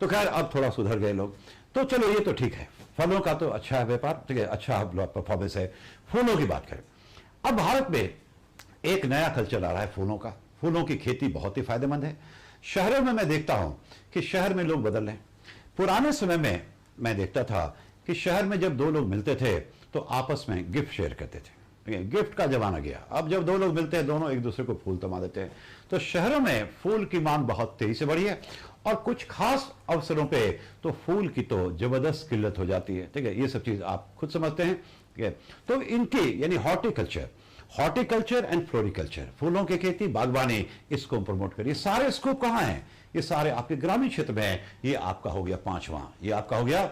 तो खैर अब थोड़ा सुधर गए लोग। तो चलो ये तो ठीक है, फलों का तो अच्छा है व्यापार, ठीक है अच्छा परफॉर्मेंस है। फूलों की बात करें, अब भारत में एक नया कल्चर आ रहा है फूलों का। फूलों की खेती बहुत ही फायदेमंद है। शहरों में मैं देखता हूं कि शहर में लोग बदल रहे हैं। पुराने समय में मैं देखता था कि शहर में जब 2 लोग मिलते थे तो आपस में गिफ्ट शेयर करते थे, गिफ्ट का जमाना गया। अब जब 2 लोग मिलते हैं दोनों एक दूसरे को फूल थमा देते हैं। तो शहरों में फूल की मांग बहुत तेजी से बढ़ी है और कुछ खास अवसरों पे तो फूल की तो जबरदस्त किल्लत हो जाती है, ठीक है ये सब चीज आप खुद समझते हैं, ठीक है। तो इनकी यानी हॉर्टिकल्चर एंड फ्लोरिकल्चर, फूलों की खेती बागवानी, इसको प्रमोट करिए। सारे स्कोप कहां हैं, ये सारे आपके ग्रामीण क्षेत्र में है। ये आपका हो गया 5वां, ये आपका हो गया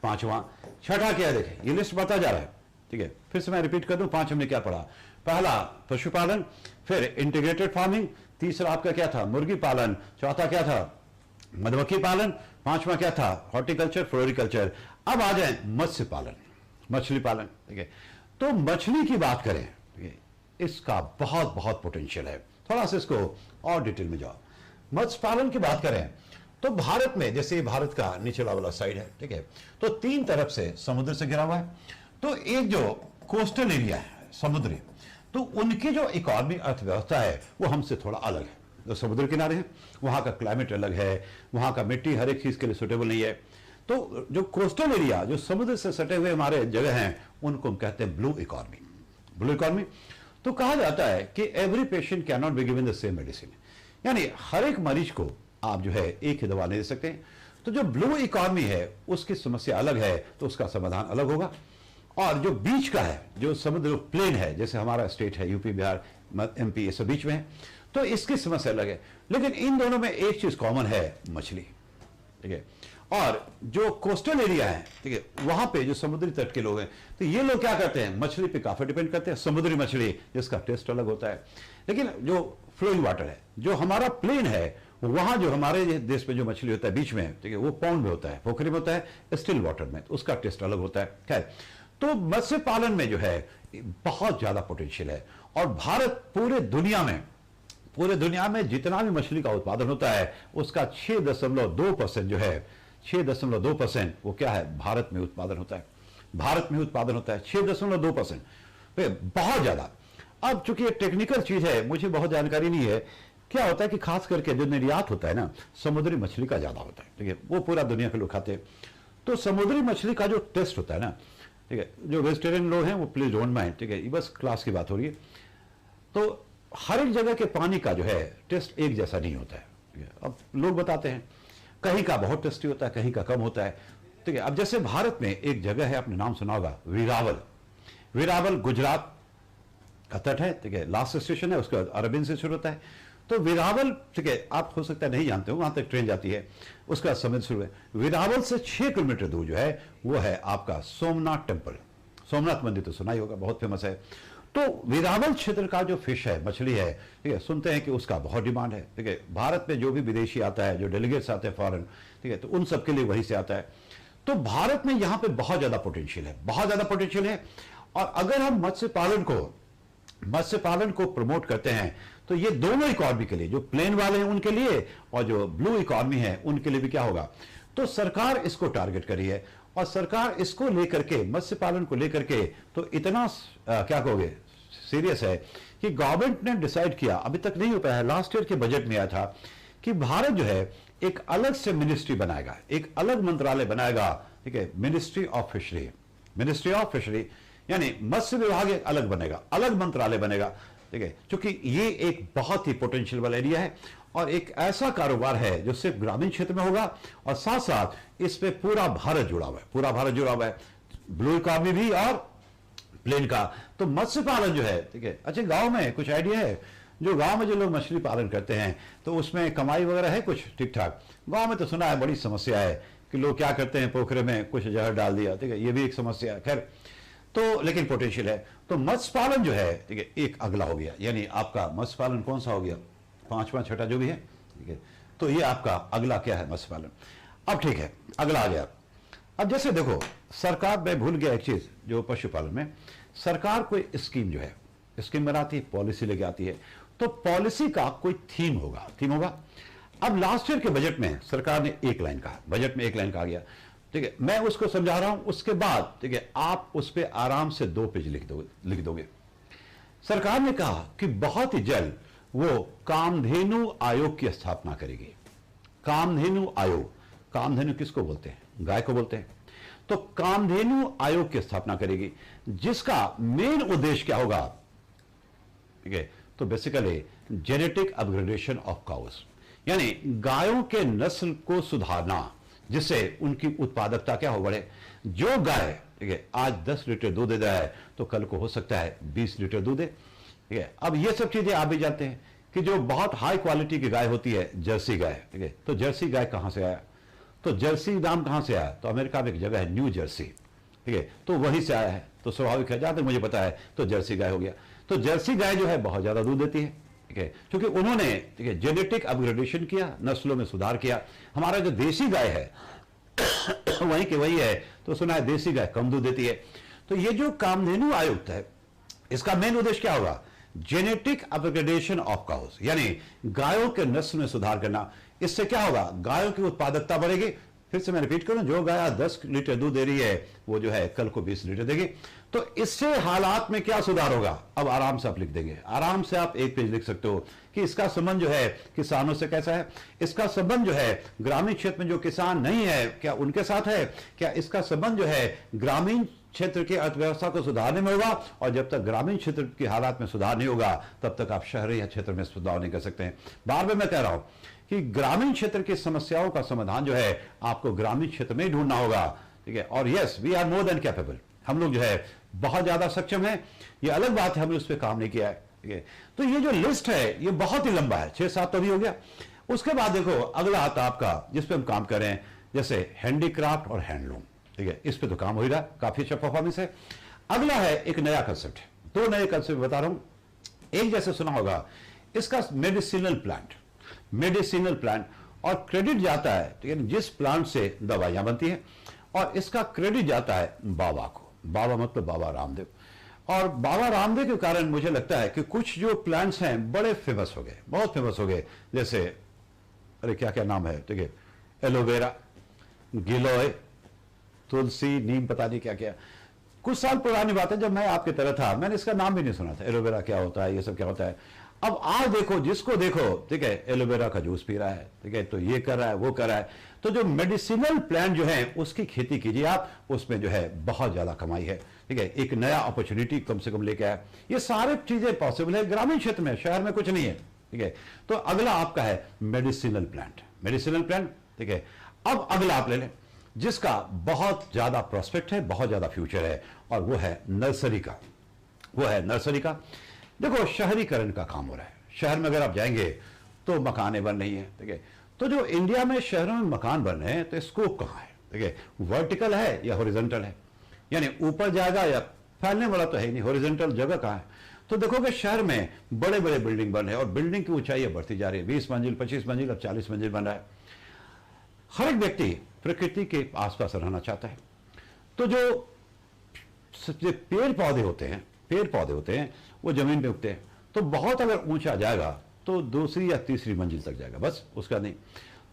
5वां। छठा क्या है देखें, ये लिस्ट बढ़ता जा रहा है, ठीक है फिर से मैं रिपीट कर दूं 5 हमने क्या पढ़ा। पहला पशुपालन, फिर इंटीग्रेटेड फार्मिंग, तीसरा आपका क्या था मुर्गी पालन, चौथा क्या था मधुमक्खी पालन, 5वां क्या था हॉर्टिकल्चर फ्लोरिकल्चर। अब आ जाए मत्स्य पालन, मछली पालन, ठीक है। तो मछली की बात करें, ठीक है इसका बहुत बहुत पोटेंशियल है। थोड़ा सा इसको और डिटेल में जाओ। मत्स्य पालन की बात करें तो भारत में, जैसे भारत का निचला वाला साइड है, ठीक है तो 3 तरफ से समुद्र से घिरा हुआ है। तो एक जो कोस्टल एरिया है समुद्री, तो उनकी जो इकोनॉमी अर्थव्यवस्था है वो हमसे थोड़ा अलग है। जो समुद्र किनारे हैं वहां का क्लाइमेट अलग है, वहां का मिट्टी हर एक चीज के लिए सुटेबल नहीं है। तो जो कोस्टल एरिया, जो समुद्र से सटे हुए हमारे जगह हैं, उनको हम कहते हैं ब्लू इकोनॉमी। ब्लू इकोनॉमी तो कहा जाता है कि every patient can not be given the same medicine, यानी हर एक मरीज को आप जो है एक ही दवा नहीं दे सकते। तो जो ब्लू इकोनॉमी है उसकी समस्या अलग है, तो उसका समाधान अलग होगा। और जो बीच का है, जो समुद्र प्लेन है, जैसे हमारा स्टेट है यूपी बिहार एमपी, ये सब बीच में है, तो इसकी समस्या अलग है। लेकिन इन दोनों में एक चीज कॉमन है, मछली, ठीक है। और जो कोस्टल एरिया है, ठीक है वहां पे जो समुद्री तट के लोग हैं, तो ये लोग क्या करते हैं मछली पे काफी डिपेंड करते हैं, समुद्री मछली जिसका टेस्ट अलग होता है। लेकिन जो फ्लोइंग वाटर है, जो हमारा प्लेन है, वहां जो हमारे देश में जो मछली होता है बीच में, ठीक है वो पौंड में होता है, पोखरी में होता है, स्टिल वाटर में, तो उसका टेस्ट अलग होता है। खैर, तो मत्स्य पालन में जो है बहुत ज्यादा पोटेंशियल है। और भारत पूरे दुनिया में जितना भी मछली का उत्पादन होता है उसका 6.2% जो है, 6.2% वो क्या है भारत में उत्पादन होता है। भारत में उत्पादन होता है 6.2%, बहुत ज्यादा। अब चूंकि ये टेक्निकल चीज है, मुझे बहुत जानकारी नहीं है। क्या होता है कि खास करके जो निर्यात होता है ना, समुद्री मछली का ज्यादा होता है, ठीक है वो पूरा दुनिया के लोग खाते हैं। तो समुद्री मछली का जो टेस्ट होता है ना, ठीक है जो वेजिटेरियन लोग हैं वो प्लीज डोंट माइंड, ठीक है ये बस क्लास की बात हो रही है। तो हर एक जगह के पानी का जो है टेस्ट एक जैसा नहीं होता है, ठीक है। अब लोग बताते हैं कहीं का बहुत टेस्टी होता है, कहीं का कम होता है, ठीक है। अब जैसे भारत में एक जगह है, आपने नाम सुना होगा, वीरावल गुजरात का तट है, ठीक है लास्ट स्टेशन है, उसके बाद अरबिंद से शुरू होता है। तो वीरावल, ठीक है आप हो सकता है नहीं जानते हो, वहां तक ट्रेन जाती है, उसका समुद्र शुरू है। वीरावल से 6 किलोमीटर दूर जो है वो है आपका सोमनाथ टेम्पल। सोमनाथ मंदिर तो सुना ही होगा, बहुत फेमस है। तो वेरावल क्षेत्र का जो फिश है, मछली है, ठीक है, सुनते हैं कि उसका बहुत डिमांड है, ठीक है। भारत में जो भी विदेशी आता है, जो डेलीगेट्स आते हैं फॉरेन, ठीक है, तो उन सबके लिए वहीं से आता है। तो भारत में यहां पे बहुत ज्यादा पोटेंशियल है, बहुत ज्यादा पोटेंशियल है। और अगर हम मत्स्य पालन को प्रमोट करते हैं तो ये दोनों इकॉनमी के लिए, जो प्लेन वाले हैं उनके लिए और जो ब्लू इकॉनमी है उनके लिए भी क्या होगा। तो सरकार इसको टारगेट करी है और सरकार इसको लेकर के, मत्स्य पालन को लेकर के तो इतना क्या कहोगे, सीरियस है कि गवर्नमेंट ने डिसाइड किया, अभी तक नहीं हो पाया है, लास्ट ईयर के बजट में आया था कि भारत जो है एक अलग से मिनिस्ट्री बनाएगा, एक अलग मंत्रालय बनाएगा, ठीक है, मिनिस्ट्री ऑफ फिशरी, यानी मत्स्य विभाग एक अलग बनेगा, अलग मंत्रालय बनेगा, ठीक है, क्योंकि ये एक बहुत ही पोटेंशियल वाला एरिया है और एक ऐसा कारोबार है जो सिर्फ ग्रामीण क्षेत्र में होगा और साथ साथ इस पे पूरा भारत जुड़ा हुआ है, ब्लू इकॉनमी भी और प्लेन का। तो मत्स्य पालन जो है, ठीक है, अच्छा गांव में कुछ आइडिया है, जो गांव में जो लोग मछली पालन करते हैं तो उसमें कमाई वगैरह है कुछ ठीक ठाक? गांव में तो सुना है बड़ी समस्या है कि लोग क्या करते हैं, पोखरे में कुछ जहर डाल दिया, ठीक है, ये भी एक समस्या है, खैर। तो लेकिन पोटेंशियल है। तो मत्स्य पालन जो है, ठीक है, एक अगला हो गया, यानी आपका मत्स्य पालन कौन सा हो गया, पांचवा छठा जो भी है, ठीक है। तो ये आपका अगला क्या है, मत्स्य पालन। अब ठीक है, अगला आ गया। अब जैसे देखो, सरकार, मैं भूल गया एक चीज, जो पशुपालन में सरकार कोई स्कीम जो है, स्कीम बनाती है, पॉलिसी लेके आती है, तो पॉलिसी का कोई थीम होगा। अब लास्ट ईयर के बजट में सरकार ने एक लाइन कहा, बजट में एक लाइन कहा गया, ठीक है, मैं उसको समझा रहा हूं, उसके बाद ठीक है आप उस पर आराम से 2 पेज लिख दोगे। सरकार ने कहा कि बहुत ही जल्द वो कामधेनु आयोग की स्थापना करेगी। कामधेनु आयोग, कामधेनु किसको बोलते हैं, गाय को बोलते हैं। तो कामधेनु आयोग की स्थापना करेगी, जिसका मेन उद्देश्य क्या होगा, ठीक है, तो basically genetic upgradation of cows, यानी गायों के नस्ल को सुधारना, जिससे उनकी उत्पादकता क्या हो बढ़े। जो गाय, ठीक है, आज 10 लीटर दूध दे रहा है तो कल को हो सकता है 20 लीटर दूध दे, ठीक है। अब ये सब चीजें आप भी जानते हैं कि जो बहुत हाई क्वालिटी की गाय होती है, जर्सी गाय, ठीक है, तो जर्सी गाय कहां से आया, तो जर्सी नाम कहां से आया, तो अमेरिका में एक जगह है न्यू जर्सी, ठीक है, तो वहीं से आया है। तो स्वाभाविक है, जहां तक मुझे पता है तो जर्सी गाय हो गया। तो जर्सी गाय जो है बहुत ज्यादा दूध देती है, ठीक है, क्योंकि उन्होंने, ठीक है, जेनेटिक अपग्रेडेशन किया, नस्लों में सुधार किया। हमारा जो देसी गाय है वही के वही है, तो सुना है देसी गाय कम दूध देती है। तो ये जो कामधेनु आयोग है, इसका मेन उद्देश्य क्या होगा, जेनेटिक अपग्रेडेशन ऑफ काउस, यानी गायों के नस्ल में सुधार करना। इससे क्या होगा, गायों की उत्पादकता बढ़ेगी। फिर से मैं रिपीट करूं, जो गाय 10 लीटर दूध दे रही है वो जो है कल को 20 लीटर देगी। तो इससे हालात में क्या सुधार होगा, अब आराम से आप लिख देंगे, आराम से आप एक पेज लिख सकते हो कि इसका संबंध जो है किसानों से कैसा है, इसका संबंध जो है ग्रामीण क्षेत्र में जो किसान नहीं है क्या उनके साथ है, क्या इसका संबंध जो है ग्रामीण क्षेत्र की अर्थव्यवस्था को सुधारने में होगा। और जब तक ग्रामीण क्षेत्र के हालात में सुधार नहीं होगा तब तक आप शहरी क्षेत्र में सुधार नहीं कर सकते हैं। बार बार मैं कह रहा हूं कि ग्रामीण क्षेत्र की समस्याओं का समाधान जो है आपको ग्रामीण क्षेत्र में ही ढूंढना होगा, ठीक है। और yes, we are more than capable, हम लोग जो है बहुत ज्यादा सक्षम है। ये अलग बात है हमने उस पर काम नहीं किया है, ठीक है। तो ये जो लिस्ट है ये बहुत ही लंबा है, 6-7 तो भी हो गया। उसके बाद देखो अगला आता आपका, जिस पे हम काम कर रहे हैं, जैसे हैंडीक्राफ्ट और हैंडलूम, ठीक है, इस पे तो काम हो ही रहा, काफी अच्छा परफॉर्मेंस है। अगला है एक नया कंसेप्ट, 2 नए कंसेप्ट बता रहा हूं। एक जैसे सुना होगा इसका मेडिसिनल प्लांट, और क्रेडिट जाता है, ठीक है, जिस प्लांट से दवाइयां बनती हैं, और इसका क्रेडिट जाता है बाबा को। बाबा मतलब बाबा रामदेव। और बाबा रामदेव के कारण मुझे लगता है कि कुछ जो प्लांट्स हैं बड़े फेमस हो गए, बहुत फेमस हो गए, जैसे अरे क्या क्या नाम है, ठीक है, एलोवेरा, गिलोय, तुलसी, नीम, पता नहीं क्या क्या। कुछ साल पुरानी बात है, जब मैं आपकी तरह था मैंने इसका नाम भी नहीं सुना था, एलोवेरा क्या होता है, ये सब क्या होता है। अब आज देखो, जिसको देखो, ठीक है, एलोवेरा का जूस पी रहा है, ठीक है, तो ये कर रहा है, वो कर रहा है। तो जो मेडिसिनल प्लांट जो है उसकी खेती कीजिए आप, उसमें जो है बहुत ज्यादा कमाई है, ठीक है। एक नया अपॉर्चुनिटी कम से कम लेके आया। ये सारे चीजें पॉसिबल है ग्रामीण क्षेत्र में, शहर में कुछ नहीं है, ठीक है। तो अगला आपका है मेडिसिनल प्लांट, ठीक है। अब अगला आप ले लें जिसका बहुत ज्यादा प्रोस्पेक्ट है, बहुत ज्यादा फ्यूचर है, और वो है नर्सरी का। देखो शहरीकरण का काम हो रहा है, शहर में अगर आप जाएंगे तो मकानें बन रही हैं, ठीक है। तो जो इंडिया में शहरों में मकान बन रहे हैं तो स्कोप कहां है, ठीक है, वर्टिकल है या हॉरिजॉन्टल है, यानी ऊपर जाएगा या फैलने वाला तो है ही नहीं, हॉरिजॉन्टल जगह कहाँ है। तो देखोगे शहर में बड़े बड़े बिल्डिंग बन रहे हैं और बिल्डिंग की ऊंचाई बढ़ती जा रही है, 20 मंजिल 25 मंजिल अब 40 मंजिल बन रहा है। हर एक व्यक्ति प्रकृति के आसपास रहना चाहता है। तो जो पेड़ पौधे होते हैं वो जमीन पे उगते हैं, तो बहुत अगर ऊंचा जाएगा तो दूसरी या तीसरी मंजिल तक जाएगा, बस उसका नहीं।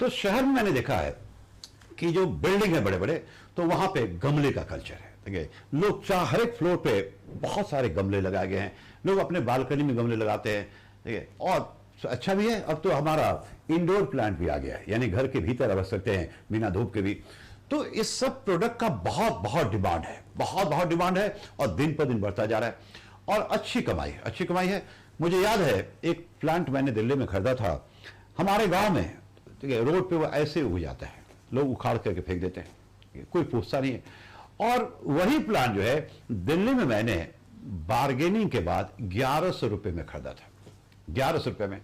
तो शहर में मैंने देखा है कि जो बिल्डिंग है बड़े बड़े, तो वहां पे गमले का कल्चर है। देखिए लोग हर एक फ्लोर पे बहुत सारे गमले लगाए गए हैं, लोग अपने बालकनी में गमले लगाते हैं। देखिए और अच्छा भी है, अब तो हमारा इंडोर प्लांट भी आ गया है, यानी घर के भीतर रख सकते हैं बिना धूप के भी। तो इस सब प्रोडक्ट का बहुत बहुत डिमांड है और दिन पर दिन बढ़ता जा रहा है और अच्छी कमाई है। मुझे याद है एक प्लांट मैंने दिल्ली में खरीदा था, हमारे गांव में, ठीक है, रोड पे वो ऐसे उग जाता है, लोग उखाड़ करके फेंक देते हैं, कोई पूछता नहीं है। और वही प्लांट जो है दिल्ली में मैंने बार्गेनिंग के बाद 1100 रुपए में खरीदा था, 1100 रुपए में।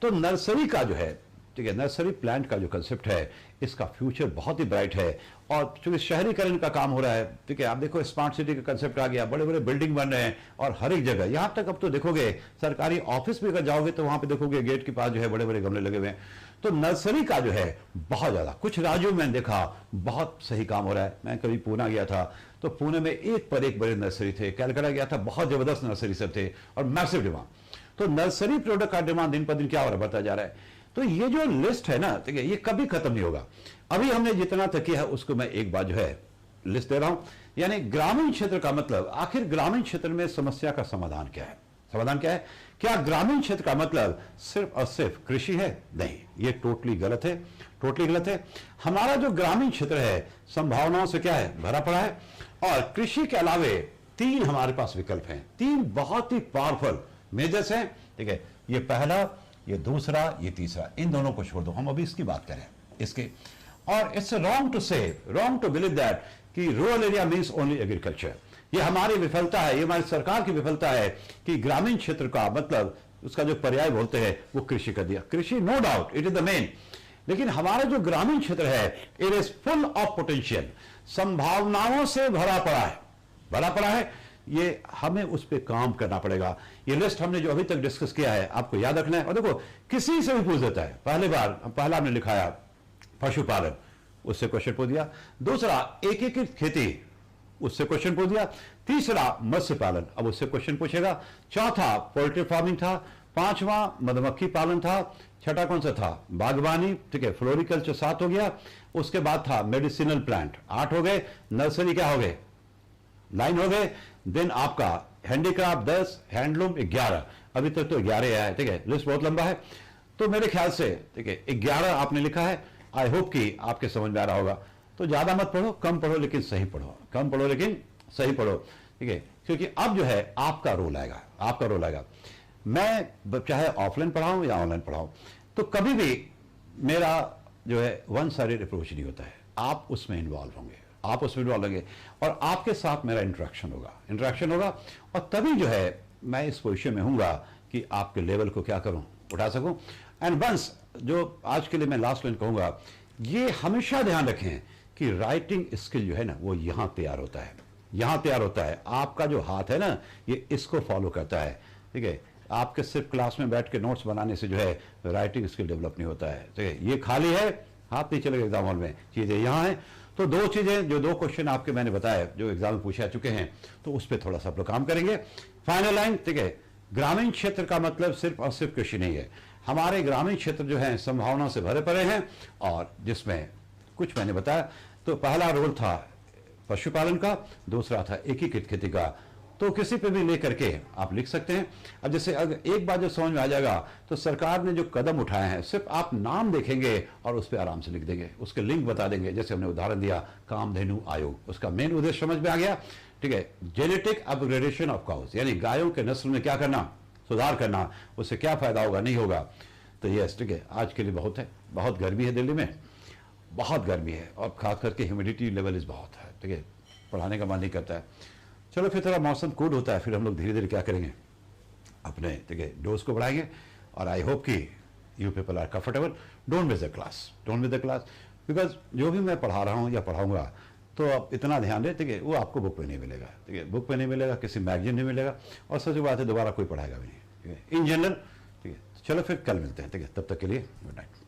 तो नर्सरी का जो है, ठीक है, नर्सरी प्लांट का जो कंसेप्ट है, इसका फ्यूचर बहुत ही ब्राइट है। और चूंकि शहरीकरण का काम हो रहा है, ठीक है, आप देखो स्मार्ट सिटी का कंसेप्ट आ गया, बड़े बड़े बिल्डिंग बन रहे हैं और हर एक जगह, यहां तक अब तो देखोगे सरकारी ऑफिस भी अगर जाओगे तो वहां पे देखोगे गेट के पास जो है बड़े बड़े गमले लगे हुए हैं। तो नर्सरी का जो है बहुत ज्यादा, कुछ राज्यों में देखा बहुत सही काम हो रहा है। मैं कभी पूना गया था तो पुणे में एक पर एक बड़े नर्सरी थे, कैलकाटा गया था, बहुत जबरदस्त नर्सरी सब थे और मैसिव डिमांड। तो नर्सरी प्रोडक्ट का डिमांड दिन पर दिन क्या हो रहा है, बढ़ता जा रहा है। तो ये जो लिस्ट है ना, ठीक है, ये कभी खत्म नहीं होगा। अभी हमने जितना तक किया है उसको मैं एक बार जो है लिस्ट दे रहा हूं। यानी ग्रामीण क्षेत्र का मतलब, आखिर ग्रामीण क्षेत्र में समस्या का समाधान क्या है? समाधान क्या है? क्या ग्रामीण क्षेत्र का मतलब सिर्फ और सिर्फ कृषि है? नहीं, ये टोटली गलत है। हमारा जो ग्रामीण क्षेत्र है संभावनाओं से क्या है, भरा पड़ा है। और कृषि के अलावे 3 हमारे पास विकल्प हैं, 3 बहुत ही पावरफुल मेजर्स हैं, ठीक है। ये पहला, ये दूसरा, ये तीसरा, इन दोनों को छोड़ दो, हम अभी इसकी बात करें इसके। और it's wrong to believe that कि rural area means only agriculture. ये हमारी विफलता है, ये हमारी सरकार की विफलता है कि ग्रामीण क्षेत्र का मतलब उसका जो पर्याय बोलते हैं वो कृषि कर दिया। कृषि no doubt it is the main, लेकिन हमारा जो ग्रामीण क्षेत्र है it is full of potential, संभावनाओं से भरा पड़ा है। ये हमें उस पर काम करना पड़ेगा। ये लिस्ट हमने जो अभी तक डिस्कस किया है आपको याद रखना है। और देखो किसी से भी पूछ देता है, पहला हमने लिखाया पशुपालन, उससे क्वेश्चन पूछ दिया। दूसरा एकीकृत खेती, उससे क्वेश्चन पूछ दिया। तीसरा मत्स्य पालन, अब उससे क्वेश्चन पूछेगा। चौथा पोल्ट्री फार्मिंग था। पांचवा मधुमक्खी पालन था। छठा कौन सा था, बागवानी, ठीक है, फ्लोरिकल्चर 7 हो गया। उसके बाद था मेडिसिनल प्लांट 8 हो गए। नर्सरी क्या हो गए, 9 हो गए। देन आपका हैंडीक्राफ्ट 10, हैंडलूम 11, अभी तक तो 11 है, ठीक है, लिस्ट बहुत लंबा है। तो मेरे ख्याल से, ठीक है, 11 आपने लिखा है। आई होप कि आपके समझ में आ रहा होगा। तो ज्यादा मत पढ़ो, कम पढ़ो लेकिन सही पढ़ो, ठीक है, क्योंकि अब जो है आपका रोल आएगा। मैं चाहे ऑफलाइन पढ़ाऊं या ऑनलाइन पढ़ाऊं, तो कभी भी मेरा जो है वन साइडेड अप्रोच नहीं होता है। आप उसमें इन्वॉल्व होंगे और आपके साथ मेरा इंटरेक्शन होगा और तभी जो है मैं इस पोजीशन में हूंगा कि आपके लेवल को क्या करूं, उठा सकूं। एंड वंस, जो आज के लिए मैं लास्ट लाइन कहूंगा, ये हमेशा ध्यान रखें कि राइटिंग स्किल जो है ना वो यहां तैयार होता है। आपका जो हाथ है ना ये इसको फॉलो करता है, ठीक है। आपके सिर्फ क्लास में बैठ के नोट्स बनाने से जो है राइटिंग स्किल डेवलप नहीं होता है, ठीक है। ये खाली है, हाथ नहीं चलेगा एग्जाम हॉल में, चीजें यहां हैं। तो 2 चीजें, जो 2 क्वेश्चन आपके मैंने बताए जो एग्जाम में पूछे आ चुके हैं, तो उस पर थोड़ा सा आप लोग काम करेंगे। फाइनल लाइन, ठीक है, ग्रामीण क्षेत्र का मतलब सिर्फ और सिर्फ कृषि नहीं है। हमारे ग्रामीण क्षेत्र जो है संभावनाओं से भरे पड़े हैं और जिसमें कुछ मैंने बताया। तो पहला रोल था पशुपालन का, दूसरा था एकीकृत खेती का। तो किसी पे भी लेकर के आप लिख सकते हैं। अब जैसे अगर एक बार जो समझ में आ जाएगा, तो सरकार ने जो कदम उठाए हैं, सिर्फ आप नाम देखेंगे और उस पर आराम से लिख देंगे, उसके लिंक बता देंगे। जैसे हमने उदाहरण दिया कामधेनु आयोग, उसका मेन उद्देश्य समझ में आ गया, ठीक है। जेनेटिक अपग्रेडेशन ऑफ काउस, यानी गायों के नस्ल में क्या करना, सुधार करना, उससे क्या फायदा होगा, नहीं होगा। तो यस, ठीक है, आज के लिए बहुत है। बहुत गर्मी है दिल्ली में, बहुत गर्मी है और खास करके ह्यूमिडिटी लेवल इज बहुत है, ठीक है, पढ़ाने का मन नहीं करता है। चलो फिर थोड़ा मौसम कूल होता है, फिर हम लोग धीरे धीरे क्या करेंगे, अपने, ठीक है, डोज को बढ़ाएंगे। और आई होप कि you people are comfortable. Don't miss the class, because जो भी मैं पढ़ा रहा हूँ या पढ़ाऊंगा, तो आप इतना ध्यान दें, ठीक है, वो आपको बुक में नहीं मिलेगा, ठीक है, बुक में नहीं मिलेगा, किसी मैगजीन नहीं मिलेगा, और सच बात है दोबारा कोई पढ़ाएगा भी नहीं, ठीक है, इन जनरल। ठीक है, चलो फिर कल मिलते हैं, ठीक है, तब तक के लिए गुड नाइट।